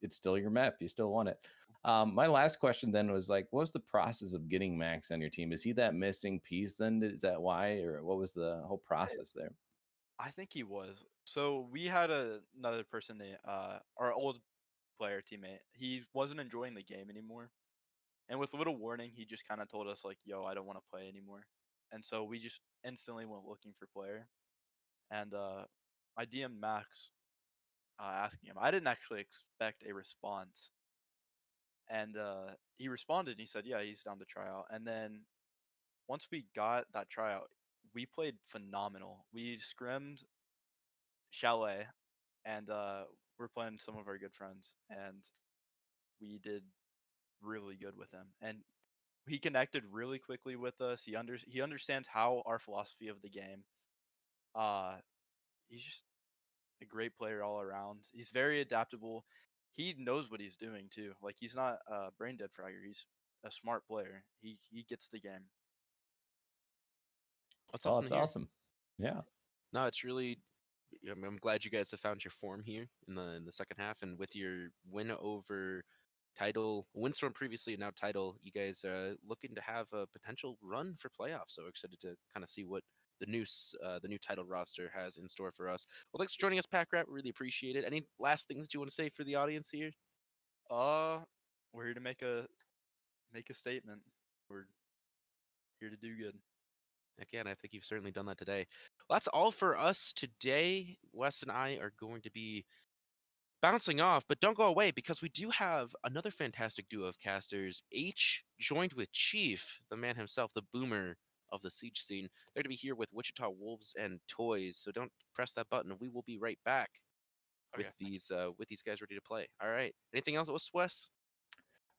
it's still your map. You still want it. My last question then was like, what was the process of getting Max on your team? Is he that missing piece then? Is that why, or what was the whole process there? I think he was. So we had another person, our old player teammate. He wasn't enjoying the game anymore, and with little warning, he just kind of told us like, "Yo, I don't want to play anymore." And so we just instantly went looking for player, and I DM'd Max asking him. I didn't actually expect a response, and he responded. And he said, "Yeah, he's down to try out." And then once we got that tryout, we played phenomenal. We scrimmed Chalet, and we're playing some of our good friends, and we did really good with him. And he connected really quickly with us. He understands how our philosophy of the game. Uh, he's just a great player all around. He's very adaptable. He knows what he's doing too. Like he's not a brain dead fragger. He's a smart player. He gets the game. That's Oh, awesome it's to hear. awesome. Yeah. No, it's really. I'm glad you guys have found your form here in the second half, and with your win over Tidal, Windstorm previously, and now Tidal, you guys are looking to have a potential run for playoffs. So excited to kind of see what the new Tidal roster has in store for us. Well, thanks for joining us, Pack Rat. Really appreciate it. Any last things do you want to say for the audience here? We're here to make a statement. We're here to do good. Again, I think you've certainly done that today. Well, that's all for us today. Wes and I are going to be bouncing off, but don't go away because we do have another fantastic duo of casters. H joined with Chief, the man himself, the boomer of the Siege scene. They're to be here with Wichita Wolves and Toys, so don't press that button. We will be right back Okay. with these guys ready to play. All right. Anything else, Wes?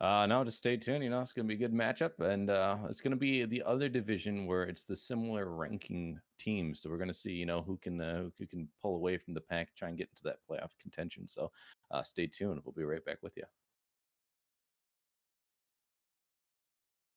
No, just stay tuned. It's going to be a good matchup, and it's going to be the other division where it's the similar ranking teams. So we're going to see, who can pull away from the pack, try and get into that playoff contention. So stay tuned. We'll be right back with you.